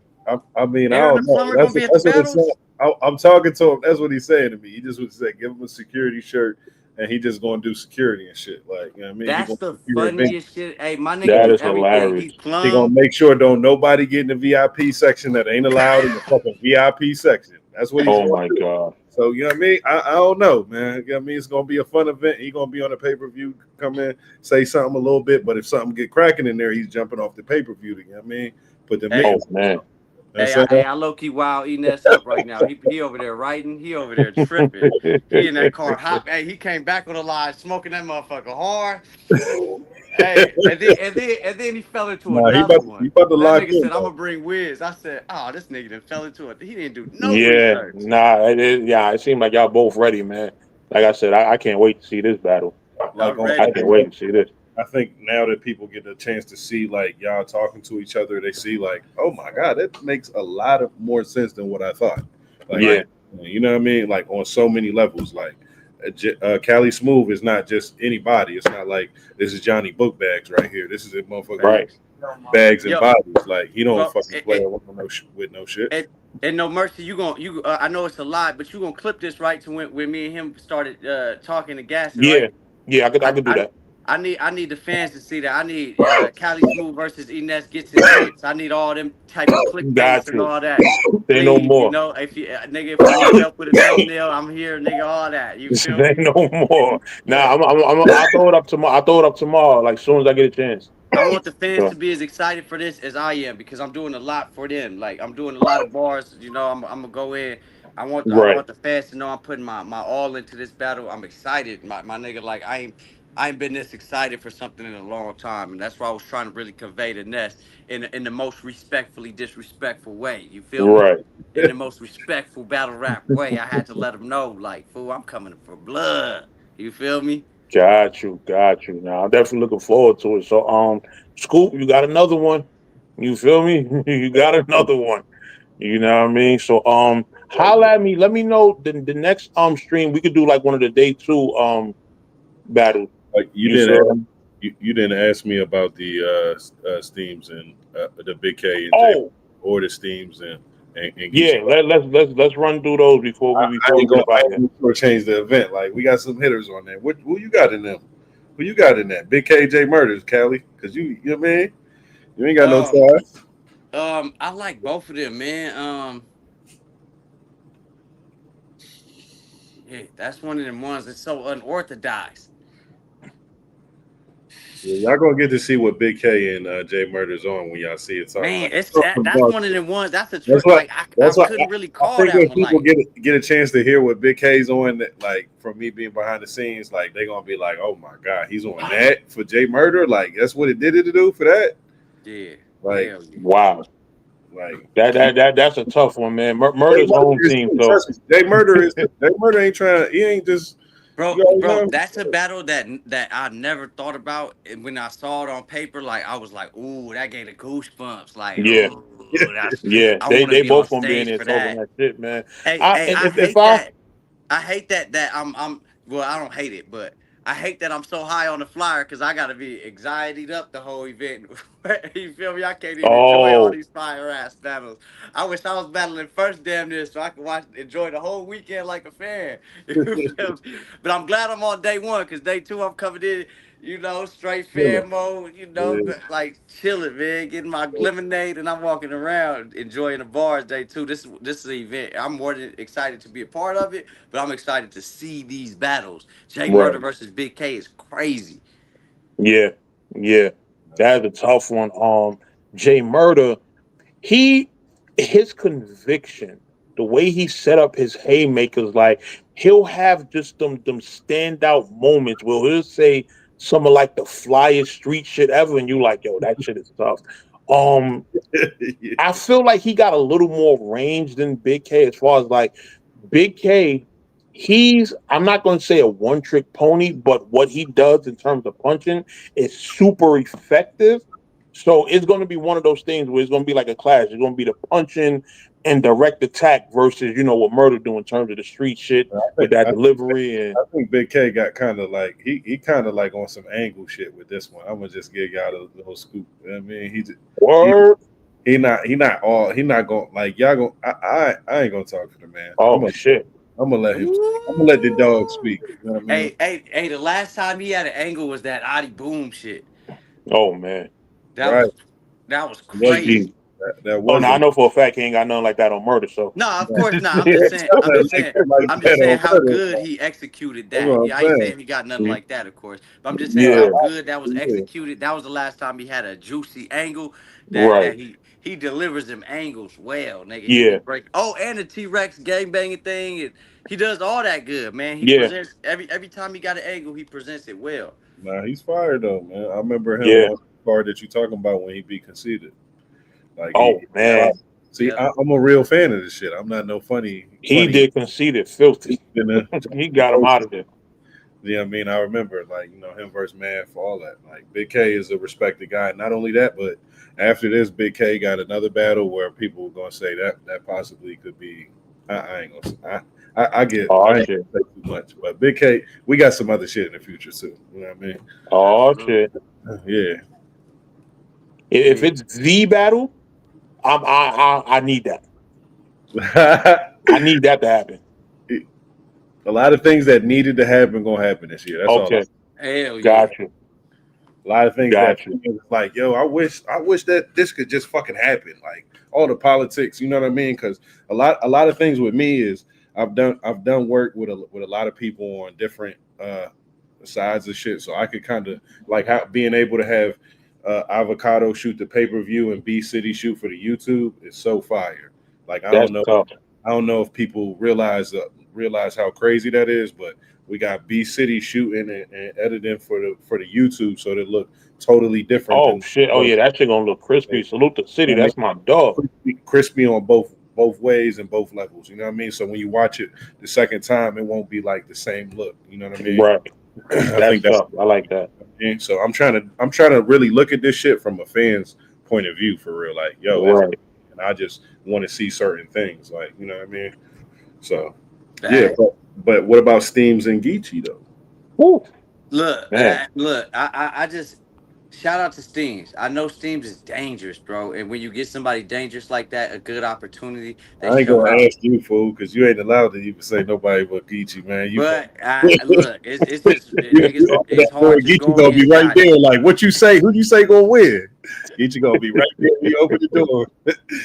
Speaker 2: I mean, I
Speaker 4: Aaron the
Speaker 2: don't know.
Speaker 4: plumber gonna be at the
Speaker 2: That's what he said.
Speaker 4: battles?
Speaker 2: I'm talking to him. That's what he's saying to me. He just would say, give him a security shirt, and he just gonna do security and shit. Like, you know what I mean? He
Speaker 4: That's
Speaker 2: gonna
Speaker 4: the
Speaker 2: secure a venue.
Speaker 4: funniest shit. Hey, my nigga
Speaker 1: That
Speaker 4: do
Speaker 1: is
Speaker 4: everything. He's
Speaker 1: hilarious.
Speaker 2: He gonna
Speaker 4: plumb.
Speaker 2: make sure don't nobody get in the VIP section that ain't allowed in the fucking VIP section. That's what he's
Speaker 1: Oh
Speaker 2: gonna
Speaker 1: my
Speaker 2: do.
Speaker 1: god.
Speaker 2: So you know what I mean? I don't know, man. You know what I mean? It's gonna be a fun event. He gonna be on the pay per view. Come in, say something a little bit, but if something get cracking in there, he's jumping off the pay per view. You know what I mean? Put the
Speaker 4: Hey,
Speaker 1: Oh
Speaker 2: mittens.
Speaker 1: man.
Speaker 2: You know what I'm saying?
Speaker 4: I low key wild eating that up right now. He over there writing. He over there tripping. He in that car hop. Hey, he came back on the line smoking that motherfucker hard. Hey, and then he fell into
Speaker 2: Nah,
Speaker 4: another
Speaker 2: he
Speaker 4: one.
Speaker 2: about to
Speaker 4: That
Speaker 2: lock
Speaker 4: nigga
Speaker 2: in
Speaker 4: said, "I'm gonna
Speaker 2: though.
Speaker 4: bring Wiz." I said, "Oh, this nigga done fell into it. He didn't do no
Speaker 1: Yeah,
Speaker 4: research."
Speaker 1: nah, yeah, it seemed like y'all both ready, man. Like I said, I can't wait to see this battle.
Speaker 2: Like
Speaker 4: I'm
Speaker 1: I
Speaker 4: ready.
Speaker 1: can't wait to see this.
Speaker 2: I think now that people get a chance to see like y'all talking to each other, they see like, oh my god, that makes a lot of more sense than what I thought. Like,
Speaker 1: Yeah,
Speaker 4: Right.
Speaker 2: you know what I mean? Like on so many levels. Like, Cali Smoov is not just anybody. It's not like this is Johnny Book Bags right here. This is a motherfucker with
Speaker 1: right.
Speaker 4: Facts.
Speaker 2: bags and
Speaker 4: Yo,
Speaker 2: bodies. Like he don't
Speaker 4: well,
Speaker 2: fucking play around with no shit.
Speaker 4: and no mercy. I know it's a lot, but you gonna clip this right to when me and him started talking and gassing,
Speaker 1: Yeah,
Speaker 4: right?
Speaker 1: yeah, I
Speaker 4: I
Speaker 1: could do
Speaker 4: I
Speaker 1: that.
Speaker 4: I need the fans to see that. I need Cali Smoov versus Ness gets intense. I need all them type of clickbaits
Speaker 1: Got
Speaker 4: and
Speaker 1: you.
Speaker 4: all that.
Speaker 1: Say no
Speaker 4: Please,
Speaker 1: more.
Speaker 4: if you nigga, if I need help with a thumbnail, I'm here, nigga. All that. You feel
Speaker 1: Say
Speaker 4: me?
Speaker 1: no more. Nah, I'll throw it up tomorrow. I'll throw it up tomorrow, like soon as I get a chance.
Speaker 4: I want the fans to
Speaker 1: So,
Speaker 4: be as excited for this as I am because I'm doing a lot for them. Like I'm doing a lot of bars. I'm gonna go in. I
Speaker 1: right,
Speaker 4: want the fans to know I'm putting my all into this battle. I'm excited, my nigga. Like I ain't been this excited for something in a long time, and that's why I was trying to really convey to Ness in the most respectfully disrespectful way. You feel me?
Speaker 1: right.
Speaker 4: In the most respectful battle rap way, I had to let him know, like, fool, I'm coming for blood. You feel me?
Speaker 1: Got you, got you. Now I'm definitely looking forward to it. So, Scoop, you got another one. You feel me? You got another one. You know what I mean? So, holla at me. Let me know the next stream. We could do like one of the day two battles.
Speaker 2: Like you
Speaker 1: You
Speaker 2: didn't
Speaker 1: feel
Speaker 2: ask,
Speaker 1: me?
Speaker 2: you didn't ask me about the steams and the Big K and J
Speaker 1: Oh,
Speaker 2: or the steams and Geechee.
Speaker 1: yeah. Let's run through those before
Speaker 2: I,
Speaker 1: we
Speaker 2: I
Speaker 1: before we
Speaker 2: ain't
Speaker 1: get
Speaker 2: gonna
Speaker 1: up out
Speaker 2: I
Speaker 1: of
Speaker 2: ain't
Speaker 1: here.
Speaker 2: gonna sort of change the event. Like we got some hitters on there. What who you got in them? Who you got in that? Big KJ Murders, Cali? Because you know what I mean? You ain't got no
Speaker 4: Um,
Speaker 2: ties.
Speaker 4: I like both of them, man. Yeah, that's one of them ones that's so unorthodox.
Speaker 2: Yeah, y'all gonna get to see what Big K and J Murders on when y'all see it. Talk
Speaker 4: Man,
Speaker 2: like
Speaker 4: it's
Speaker 2: talking
Speaker 4: that's
Speaker 2: about
Speaker 4: one of
Speaker 2: it.
Speaker 4: them ones. That's a
Speaker 2: That's
Speaker 4: trick.
Speaker 2: what
Speaker 4: Like I
Speaker 2: that's what
Speaker 4: couldn't really
Speaker 2: I
Speaker 4: call
Speaker 2: think
Speaker 4: that
Speaker 2: when
Speaker 4: one.
Speaker 2: people
Speaker 4: Like
Speaker 2: get a chance to hear what Big K's on, that like from me being behind the scenes, like they gonna be like, oh my god, he's on that for J Murder. Like that's what it did it to do for that.
Speaker 4: yeah,
Speaker 2: Like
Speaker 4: hell yeah.
Speaker 1: Wow,
Speaker 2: like
Speaker 1: that's a tough one, man.
Speaker 2: Jay
Speaker 1: Murder's
Speaker 2: Murder
Speaker 1: home
Speaker 2: is
Speaker 1: team,
Speaker 2: too.
Speaker 1: so
Speaker 2: Trust me. Jay Murder is too. Jay Murder ain't trying. He ain't just. You already
Speaker 4: Bro,
Speaker 2: know.
Speaker 4: that's a battle that I never thought about, and when I saw it on paper, like I was like, "Ooh, that gave the goosebumps!" Like,
Speaker 1: yeah,
Speaker 4: "Oh, that's
Speaker 1: yeah.
Speaker 4: I
Speaker 1: They
Speaker 4: want to
Speaker 1: they
Speaker 4: be on
Speaker 1: both gonna be in
Speaker 4: stage
Speaker 1: there
Speaker 4: for
Speaker 1: talking
Speaker 4: that."
Speaker 1: that shit, man.
Speaker 4: Hey,
Speaker 1: I
Speaker 4: hey,
Speaker 1: and
Speaker 4: I
Speaker 1: if
Speaker 4: hate
Speaker 1: I
Speaker 4: that. I hate that I'm well, I don't hate it, but I hate that I'm so high on the flyer because I gotta be anxietied up the whole event. You feel me? I can't even enjoy all
Speaker 1: oh
Speaker 4: these fire ass battles. I wish I was battling first damn near so I could enjoy the whole weekend like a fan. You feel me? But I'm glad I'm on day one because day two I'm coming in, straight
Speaker 2: Chilling.
Speaker 4: fan mode,
Speaker 2: Yeah.
Speaker 4: like chilling, man, getting my lemonade and I'm walking around enjoying the bars day two. This is an event. I'm more than excited to be a part of it, but I'm excited to see these battles. Jay
Speaker 1: right,
Speaker 4: Murder versus Big K is crazy.
Speaker 1: yeah, yeah. That's a tough one. Jay Murder. He his conviction, the way he set up his haymakers, like he'll have just them standout moments where he'll say some of like the flyest street shit ever, and you like, yo, that shit is tough. Um,
Speaker 2: Yeah.
Speaker 1: I feel like he got a little more range than Big K as far as like Big K. I'm not going to say a one trick pony, but what he does in terms of punching is super effective. So it's going to be one of those things where it's going to be like a clash. It's going to be the punching and direct attack versus, what Murder do in terms of the street shit
Speaker 2: I
Speaker 1: with
Speaker 2: think
Speaker 1: that
Speaker 2: I,
Speaker 1: delivery and
Speaker 2: I think Big K got kind of like he kind of like on some angle shit with this one. I'm gonna just give y'all a little scoop. You know what I mean, he
Speaker 1: word.
Speaker 2: he not going like y'all going. I ain't gonna talk for the man.
Speaker 1: Oh shit.
Speaker 2: I'm gonna let him. I'm gonna let the dog
Speaker 4: Ooh.
Speaker 2: speak. You know what I mean?
Speaker 4: Hey, the last time he had an angle was that Adi Boom shit.
Speaker 1: Oh man.
Speaker 4: That
Speaker 2: Right.
Speaker 4: was that was
Speaker 2: Wasn't
Speaker 1: Gee.
Speaker 4: crazy.
Speaker 2: that
Speaker 1: Oh no, I
Speaker 2: wasn't.
Speaker 1: know for a fact he ain't got nothing like that on Murder. So
Speaker 4: No, of
Speaker 2: Nah,
Speaker 4: course not. I'm
Speaker 2: he
Speaker 4: just
Speaker 2: ain't
Speaker 4: saying.
Speaker 2: got
Speaker 4: I'm
Speaker 2: nothing
Speaker 4: just saying.
Speaker 2: like
Speaker 4: I'm just
Speaker 2: that
Speaker 4: saying
Speaker 2: on
Speaker 4: how
Speaker 2: Twitter.
Speaker 4: good he executed
Speaker 2: That's
Speaker 4: that.
Speaker 2: what I'm
Speaker 4: Yeah, I ain't
Speaker 2: saying.
Speaker 4: saying he got nothing like that, of course. But I'm just saying how
Speaker 1: yeah,
Speaker 4: good that was
Speaker 2: Yeah.
Speaker 4: executed. That was the last time he had a juicy angle. That
Speaker 1: right.
Speaker 4: that he delivers them angles well, nigga. He be
Speaker 1: Yeah,
Speaker 4: break. Oh, and the T-Rex gang banging thing. And he does all that good, man. He
Speaker 1: yeah,
Speaker 4: presents every time he got an angle, he presents it well.
Speaker 2: Nah, he's fired though, man. I remember him
Speaker 1: yeah.
Speaker 2: on the card that you talking about when he be conceited. Like
Speaker 1: Oh
Speaker 4: Yep.
Speaker 1: man,
Speaker 2: see,
Speaker 4: Yep.
Speaker 2: I'm a real fan of this shit. I'm not no
Speaker 1: he
Speaker 2: funny.
Speaker 1: did conceded filthy.
Speaker 2: You know,
Speaker 1: He got him out of there.
Speaker 2: you know what I mean? I remember like him versus Man for all that. Like Big K is a respected guy. Not only that, but after this, Big K got another battle where people were gonna say that possibly could be. I ain't gonna.
Speaker 1: Oh
Speaker 2: I ain't
Speaker 1: shit.
Speaker 2: gonna say too much, but Big K, we got some other shit in the future too. You know what I mean?
Speaker 1: Oh
Speaker 4: Absolutely.
Speaker 1: shit.
Speaker 2: Yeah.
Speaker 1: If
Speaker 4: Hey,
Speaker 1: it's the battle, I need that.
Speaker 2: a
Speaker 1: I need that to happen.
Speaker 2: lot of things that needed to happen gonna happen this year. That's all.
Speaker 1: Okay,
Speaker 4: hell yeah.
Speaker 1: got you,
Speaker 2: A lot of things that
Speaker 1: got you.
Speaker 2: like, yo, I wish that this could just fucking happen. Like all the politics, you know what I mean? Because a lot of things with me is I've done work with a lot of people on different sides of shit, so I could kind of like how being able to have Avocado shoot the pay per view and B City shoot for the YouTube is so fire. Like
Speaker 1: That's tough.
Speaker 2: I don't know if people realize how crazy that is, but we got B City shooting and editing for the YouTube, so they look totally different
Speaker 1: Oh
Speaker 2: than
Speaker 1: shit. Oh
Speaker 2: what
Speaker 1: yeah, that shit gonna look crispy. Salute the city.
Speaker 2: I mean.
Speaker 1: That's my dog.
Speaker 2: Crispy on both ways and both levels. You know what I mean? So when you watch it the second time, it won't be like the same look. You know what I mean?
Speaker 1: Right.
Speaker 2: I
Speaker 1: That's
Speaker 2: think that's
Speaker 1: tough. I like that.
Speaker 2: so. I'm trying to really look at this shit from a fan's point of view for real. Like, yo,
Speaker 1: Right.
Speaker 2: and I just want to see certain things. Like, you know what I mean? So yeah,
Speaker 4: Hey,
Speaker 2: but what about Steams and Geechee though?
Speaker 1: Woo,
Speaker 4: look,
Speaker 1: man.
Speaker 4: I just shout out to Steams. I know Steams is dangerous, bro. And when you get somebody dangerous like that, a good opportunity, they
Speaker 2: I ain't
Speaker 4: show
Speaker 2: gonna
Speaker 4: out.
Speaker 2: ask you, fool, because you ain't allowed to even say nobody but Geechee, man. You from
Speaker 4: But look, it's just niggas.
Speaker 2: open
Speaker 4: It's
Speaker 2: that door,
Speaker 4: hard to
Speaker 2: Geechee
Speaker 4: go
Speaker 2: gonna be
Speaker 4: against
Speaker 2: right
Speaker 4: guys.
Speaker 2: there. Like, what you say? Who you say gonna win? Geechee gonna be right there when you open the door.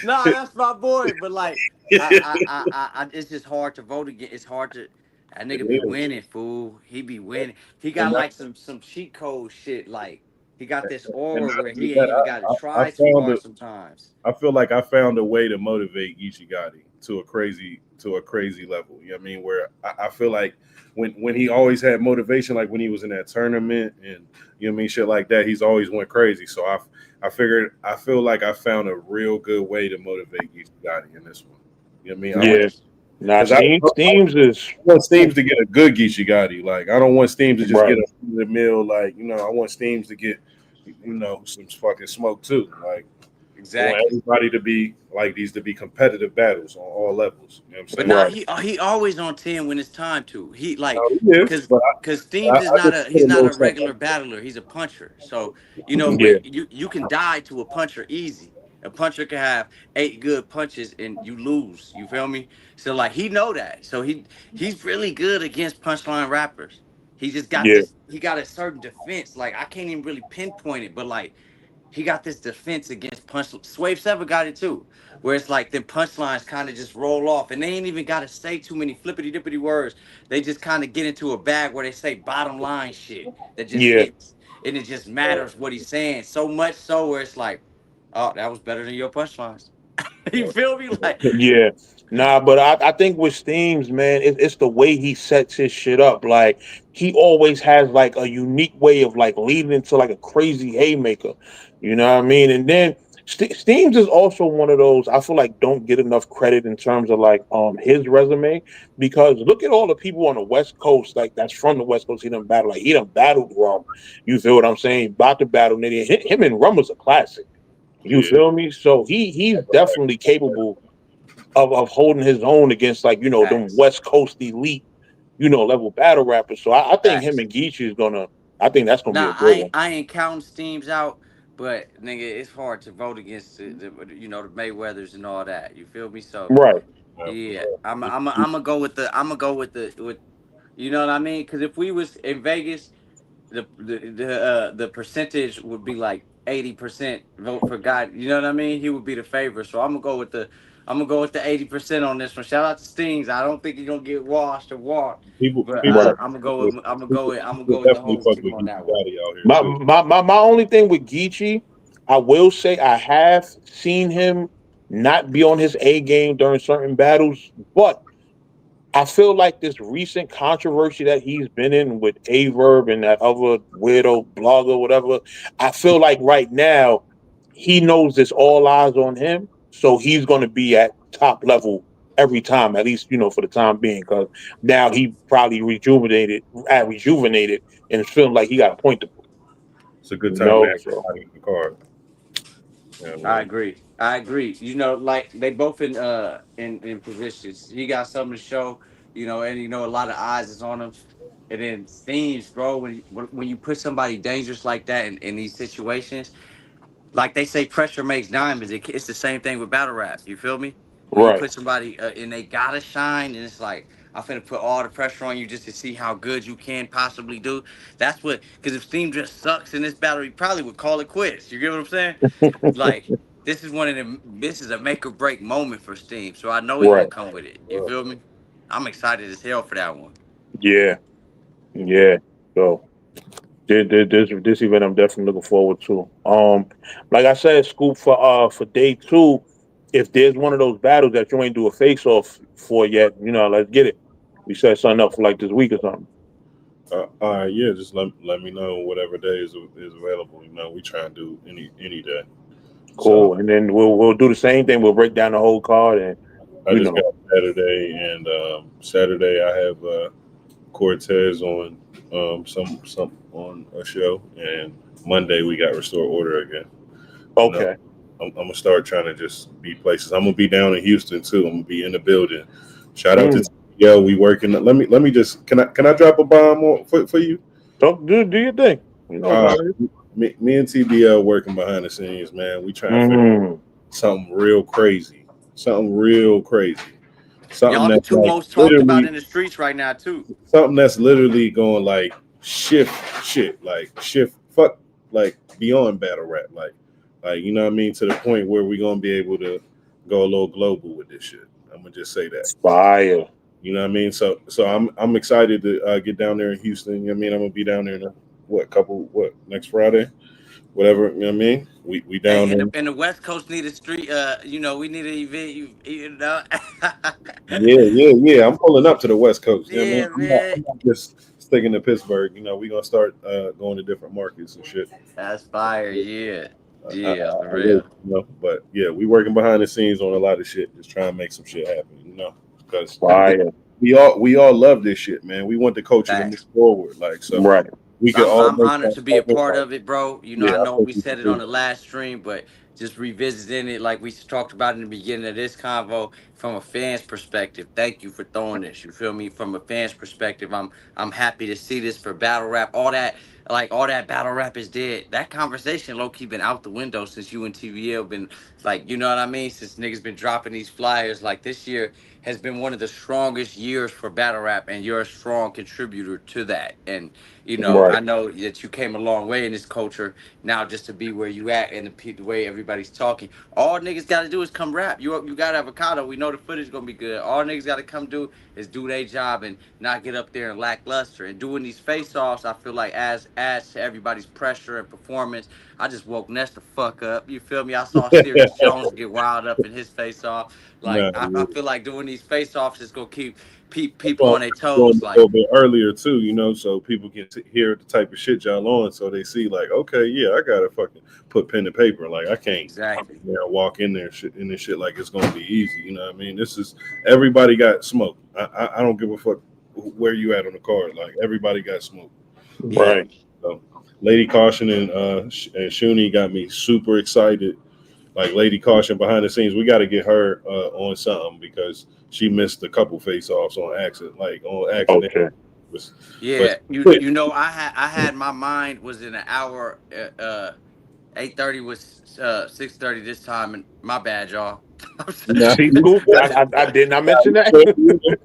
Speaker 4: No, that's my boy. But like, it's just hard to vote against. It's hard to. That
Speaker 2: It
Speaker 4: nigga be
Speaker 2: is,
Speaker 4: winning, fool. He be winning. He
Speaker 2: and
Speaker 4: got like some cheat code shit. Like he got this
Speaker 2: and
Speaker 4: aura
Speaker 2: not
Speaker 4: where
Speaker 2: only
Speaker 4: he ain't
Speaker 2: that,
Speaker 4: even got to
Speaker 2: I
Speaker 4: try too
Speaker 2: found
Speaker 4: hard
Speaker 2: it.
Speaker 4: sometimes.
Speaker 2: I feel like I found a way to motivate Ichigati to a crazy level. You know what I mean? Where I feel like when he always had motivation, like when he was in that tournament and you know what I mean, shit like that, he's always went crazy. So I figured I feel like I found a real good way to motivate Ichigati in this one. You know what I mean? I want
Speaker 1: Yeah. Nah,
Speaker 2: because I
Speaker 1: Steams is
Speaker 2: want Steams
Speaker 1: woo,
Speaker 2: to get a good Gishigati. Like I don't want Steams to just
Speaker 1: right.
Speaker 2: get a the mill. Like I want Steams to get some fucking smoke too. Like I want
Speaker 4: Exactly.
Speaker 2: everybody to be like these to be competitive battles on all levels. You know what I'm
Speaker 4: But
Speaker 2: saying?
Speaker 4: now
Speaker 1: Right.
Speaker 4: he always on 10 when it's time to. He like
Speaker 2: No, he is,
Speaker 4: cause
Speaker 2: but
Speaker 4: cause
Speaker 2: I
Speaker 4: Steams is
Speaker 2: just put
Speaker 4: he's
Speaker 2: a
Speaker 4: not
Speaker 2: little
Speaker 4: a
Speaker 2: something
Speaker 4: regular
Speaker 2: like that.
Speaker 4: battler. He's a puncher. So you know
Speaker 1: Yeah.
Speaker 4: when you can die to a puncher easy. A puncher can have 8 good punches and you lose. You feel me? So like he know that. So he's really good against punchline rappers. He just got
Speaker 1: Yeah.
Speaker 4: this. He got a certain defense. Like I can't even really pinpoint it, but like he got this defense against punch. Swave Seven got it too, where it's like the punchlines kind of just roll off, and they ain't even got to say too many flippity dippity words. They just kind of get into a bag where they say bottom line shit that just
Speaker 1: Yeah.
Speaker 4: hits, and it just matters what he's saying so much so where it's like, oh, that was better than your punchlines. You feel me? Like,
Speaker 1: Yeah. Nah, but I think with Steams, man, it's the way he sets his shit up. Like he always has like a unique way of like leading into like a crazy haymaker. You know what I mean? And then Steams is also one of those I feel like don't get enough credit in terms of like his resume because look at all the people on the West Coast like that's from the West Coast he done battled like he done battled Rum. You feel what I'm saying? About to battle Nitty. Him and Rum was a classic. You
Speaker 2: Yeah,
Speaker 1: feel me? So he's definitely capable of holding his own against like them
Speaker 4: facts,
Speaker 1: West Coast elite level battle rappers. So I think him
Speaker 4: facts.
Speaker 1: and Geechee is gonna. I think that's gonna be
Speaker 4: Nah,
Speaker 1: a good one.
Speaker 4: I ain't counting Steams out, but nigga, it's hard to vote against the Mayweathers and all that. You feel me? So
Speaker 1: Right.
Speaker 2: for
Speaker 4: yeah,
Speaker 2: sure.
Speaker 4: I'm gonna go with with you know what I mean? Because if we was in Vegas, the percentage would be like 80% vote for God. You know what I mean? He would be the favorite. So I'm gonna go with the 80% on this one. Shout out to Stings. I don't think he's gonna get washed or walked,
Speaker 2: People,
Speaker 4: but
Speaker 2: people,
Speaker 1: Right.
Speaker 4: I'm gonna go
Speaker 2: people,
Speaker 4: with I'm gonna
Speaker 2: people
Speaker 4: go with the
Speaker 2: definitely
Speaker 4: whole
Speaker 2: fuck
Speaker 4: team
Speaker 2: with
Speaker 4: on
Speaker 2: Geechee
Speaker 4: that one.
Speaker 2: Gotti out here
Speaker 1: My
Speaker 2: too.
Speaker 1: my my, my only thing with Geechee, I will say I have seen him not be on his A game during certain battles, but I feel like this recent controversy that he's been in with Averb and that other weirdo blogger, whatever. I feel like right now he knows this all eyes on him, so he's going to be at top level every time, at least for the time being, because now he probably rejuvenated, and it's feeling like he got a point to prove.
Speaker 2: It's a good
Speaker 1: You
Speaker 2: time to
Speaker 1: know,
Speaker 2: have
Speaker 1: so
Speaker 2: somebody in the card. You know what I
Speaker 4: I
Speaker 2: mean?
Speaker 4: agree. I agree. You know, like they both in positions. He got something to show. And a lot of eyes is on him. And then themes, bro. When you put somebody dangerous like that in these situations, like they say, pressure makes diamonds. It's the same thing with battle rap. You feel me? When you
Speaker 1: right.
Speaker 4: put somebody and they gotta shine, and it's like I'm finna put all the pressure on you just to see how good you can possibly do. That's what. Because if Steam just sucks in this battle, he probably would call it quits. You get what I'm saying? Like this is one of them. This is a make or break moment for Steam. So I know he gonna
Speaker 1: Right.
Speaker 4: come with it. You feel me? I'm excited as hell for that one.
Speaker 1: Yeah. Yeah. So this event I'm definitely looking forward to. Like I said, Scoop for day two, if there's one of those battles that you ain't do a face off for yet, let's get it. We set something up for like this week or something.
Speaker 2: All right, yeah. Just let me know whatever day is available. We try and do any day. So
Speaker 1: Cool. And then we'll do the same thing. We'll break down the whole card and
Speaker 2: I
Speaker 1: you
Speaker 2: just got
Speaker 1: know.
Speaker 2: Saturday, and Saturday I have Cortez on some on a show, and Monday we got Restore Order again. You know,
Speaker 1: Okay.
Speaker 2: I'm gonna start trying to just be places. I'm gonna be down in Houston too. I'm gonna be in the building. Shout out to
Speaker 1: Mm.
Speaker 2: TBL. We working. Let me just can I drop a bomb for you?
Speaker 1: So do your thing. You know
Speaker 2: Uh,
Speaker 1: how it is.
Speaker 2: me and TBL working behind the scenes, man. We trying to figure
Speaker 1: Mm.
Speaker 2: something real crazy, something real crazy, something
Speaker 4: Y'all the
Speaker 2: that's
Speaker 4: two
Speaker 2: like
Speaker 4: most talked about
Speaker 2: literally
Speaker 4: in the streets right now too.
Speaker 2: something that's literally going like shift shit, like shift fuck, like beyond battle rap, like you know what I mean, to the point where we're gonna be able to go a little global with this shit. I'm gonna just say that.
Speaker 1: Fire.
Speaker 2: You know what I mean? So I'm excited to get down there in Houston. You know what I mean? I'm gonna be down there in next Friday, whatever. You know what I mean? We
Speaker 4: Hey,
Speaker 2: down
Speaker 4: and
Speaker 2: there.
Speaker 4: the West Coast need a street. We need an event. You know.
Speaker 2: Yeah. I'm pulling up to the West Coast. You know what I mean?
Speaker 4: Yeah,
Speaker 2: I'm not,
Speaker 4: man.
Speaker 2: I'm not just sticking to Pittsburgh. You know, we're gonna start going to different markets and shit.
Speaker 4: That's fire. Yeah, yeah,
Speaker 2: I
Speaker 4: for
Speaker 2: will,
Speaker 4: real.
Speaker 2: but yeah, we working behind the scenes on a lot of shit, just trying to make some shit happen. Because
Speaker 1: Fire.
Speaker 2: we all love this shit, man. We want the culture to move
Speaker 4: Facts.
Speaker 2: forward, like so.
Speaker 1: Right.
Speaker 2: We
Speaker 4: So
Speaker 2: could
Speaker 4: I'm
Speaker 2: all
Speaker 4: I'm
Speaker 2: make
Speaker 4: honored
Speaker 2: that
Speaker 4: to be a
Speaker 2: happen.
Speaker 4: part
Speaker 2: Like,
Speaker 4: of it, bro. I
Speaker 2: yeah, I
Speaker 4: know
Speaker 2: think
Speaker 4: we
Speaker 2: we
Speaker 4: said
Speaker 2: should
Speaker 4: it on
Speaker 2: do
Speaker 4: the
Speaker 2: that.
Speaker 4: last stream, but just revisiting it like we talked about in the beginning of this convo from a fan's perspective. Thank you for throwing this. You feel me? From a fan's perspective, I'm happy to see this for battle rap. All that battle rap is dead. That conversation low key been out the window since you and TVL been like, you know what I mean? Since niggas been dropping these flyers. Like this year has been one of the strongest years for battle rap, and you're a strong contributor to that. And
Speaker 1: Right.
Speaker 4: I know that you came a long way in this culture now just to be where you at and the way everybody's talking. All niggas got to do is come rap. You got avocado. We know the footage gonna be good. All niggas got to come do is do their job and not get up there and lackluster. And doing these face offs, I feel like adds to everybody's pressure and performance. I just woke Ness the fuck up. You feel me? I saw Sirius Jones get wild up in his face off. Like
Speaker 2: Nah,
Speaker 4: I feel like doing these face offs is gonna keep
Speaker 2: that's
Speaker 4: people
Speaker 2: why
Speaker 4: on their
Speaker 2: I'm doing
Speaker 4: toes.
Speaker 2: it a
Speaker 4: Like
Speaker 2: little bit earlier too, so people can hear the type of shit y'all on, so they see like, okay, yeah, I gotta fucking put pen to paper. Like I can't,
Speaker 4: exactly.
Speaker 2: walk in there shit in this shit like it's gonna be easy. You know what I mean? This is everybody got smoke. I don't give a fuck where you at on the card. Like everybody got smoke.
Speaker 4: Yeah.
Speaker 2: Um, so Lady Caution and and Shuni got me super excited. Like Lady Caution behind the scenes, we got to get her on something because she missed a couple face offs on accident, like on accident.
Speaker 1: Okay.
Speaker 2: But
Speaker 4: Yeah,
Speaker 2: quit.
Speaker 4: I had my mind was in an hour. 8:30 was 6:30 this time, and my bad, y'all.
Speaker 2: Nah,
Speaker 1: See,
Speaker 2: you
Speaker 1: Scoop, I did not mention that.
Speaker 2: good, you good.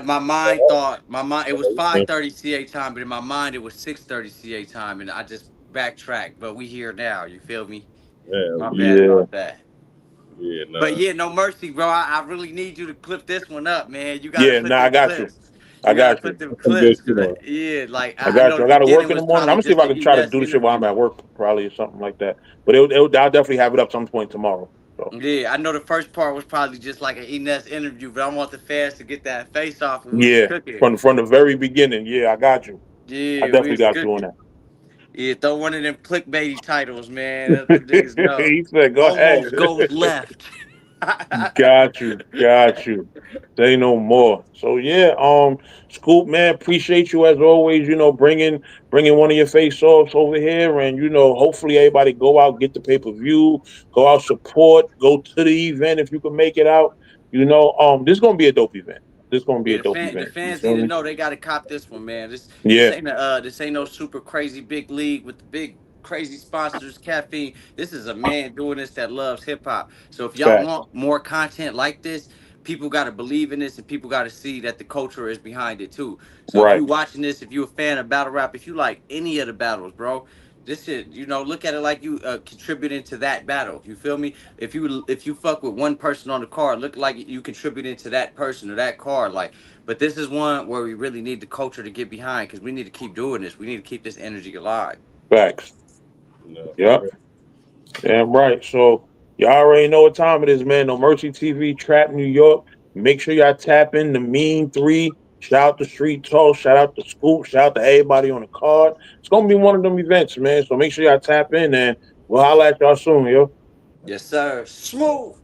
Speaker 4: My mind thought it was 5:30 CA time, but in my mind it was 6:30 CA time, and I just backtracked. But we here now. You feel me?
Speaker 2: Yeah,
Speaker 4: My bad
Speaker 1: Yeah.
Speaker 4: about that.
Speaker 2: yeah,
Speaker 4: But
Speaker 2: nah.
Speaker 4: yeah, no mercy, bro. I really need you to clip this one up, man. You gotta
Speaker 1: Yeah.
Speaker 4: put
Speaker 1: Nah, I
Speaker 4: them
Speaker 1: got you.
Speaker 4: clips.
Speaker 1: I
Speaker 4: You gotta
Speaker 1: got you.
Speaker 4: put them
Speaker 2: That's some good
Speaker 4: clips,
Speaker 2: shit
Speaker 4: cause
Speaker 2: on.
Speaker 4: yeah, like
Speaker 1: I
Speaker 4: I
Speaker 1: got
Speaker 4: know
Speaker 1: you.
Speaker 4: the
Speaker 1: I got to work
Speaker 4: beginning
Speaker 1: in the
Speaker 4: was
Speaker 1: morning. I'm
Speaker 4: probably
Speaker 1: gonna see if
Speaker 4: just
Speaker 1: I
Speaker 4: an
Speaker 1: can try to
Speaker 4: Ness
Speaker 1: do the shit while I'm
Speaker 4: interview.
Speaker 1: at work, probably or something like that. But I'll definitely have it up some point tomorrow. So
Speaker 4: Yeah, I know the first part was probably just like an Ness interview, but I want the fans to get that face off when we was
Speaker 1: yeah,
Speaker 4: cooking.
Speaker 1: from the very beginning. Yeah, I got you. I
Speaker 4: Yeah, we
Speaker 1: definitely
Speaker 4: was
Speaker 1: got you on
Speaker 4: cooking.
Speaker 1: that.
Speaker 4: Yeah, throw one of them clickbaity titles, man. Let them niggas know.
Speaker 1: He said, "Go ahead."
Speaker 4: Almost goes left.
Speaker 1: Got you, got you. Say no more. So yeah, Scoop man, appreciate you as always. Bringing one of your face offs over here, and hopefully everybody go out, get the pay per view, go out, support, go to the event if you can make it out. This is gonna be a dope event. This is gonna be
Speaker 4: Yeah,
Speaker 1: a dope
Speaker 4: the
Speaker 1: event. You
Speaker 4: fans need
Speaker 1: feel
Speaker 4: to
Speaker 1: me?
Speaker 4: know they got to cop this one, man.
Speaker 1: Yeah,
Speaker 4: This ain't no super crazy big league with the big crazy sponsors, caffeine. This is a man doing this that loves hip hop. So if y'all
Speaker 1: fact.
Speaker 4: want more content like this, people got to believe in this and people got to see that the culture is behind it too. So if
Speaker 1: Right,
Speaker 4: you watching this, if you a fan of battle rap, if you like any of the battles, bro, this shit, look at it like you contributing to that battle. You feel me? If you fuck with one person on the card, look like you contributing to that person or that card. Like, but this is one where we really need the culture to get behind because we need to keep doing this. We need to keep this energy alive.
Speaker 1: facts.
Speaker 2: For
Speaker 1: Yep.
Speaker 2: real.
Speaker 1: Damn right. So y'all already know what time it is, man. No Mercy TV, Trap New York. Make sure y'all tap in the Mean 3. Shout out to Street Talk. Shout out to Scoop. Shout out to everybody on the card. It's gonna be one of them events, man. So make sure y'all tap in and we'll holla at y'all soon, yo.
Speaker 4: Yes, sir. Smooth.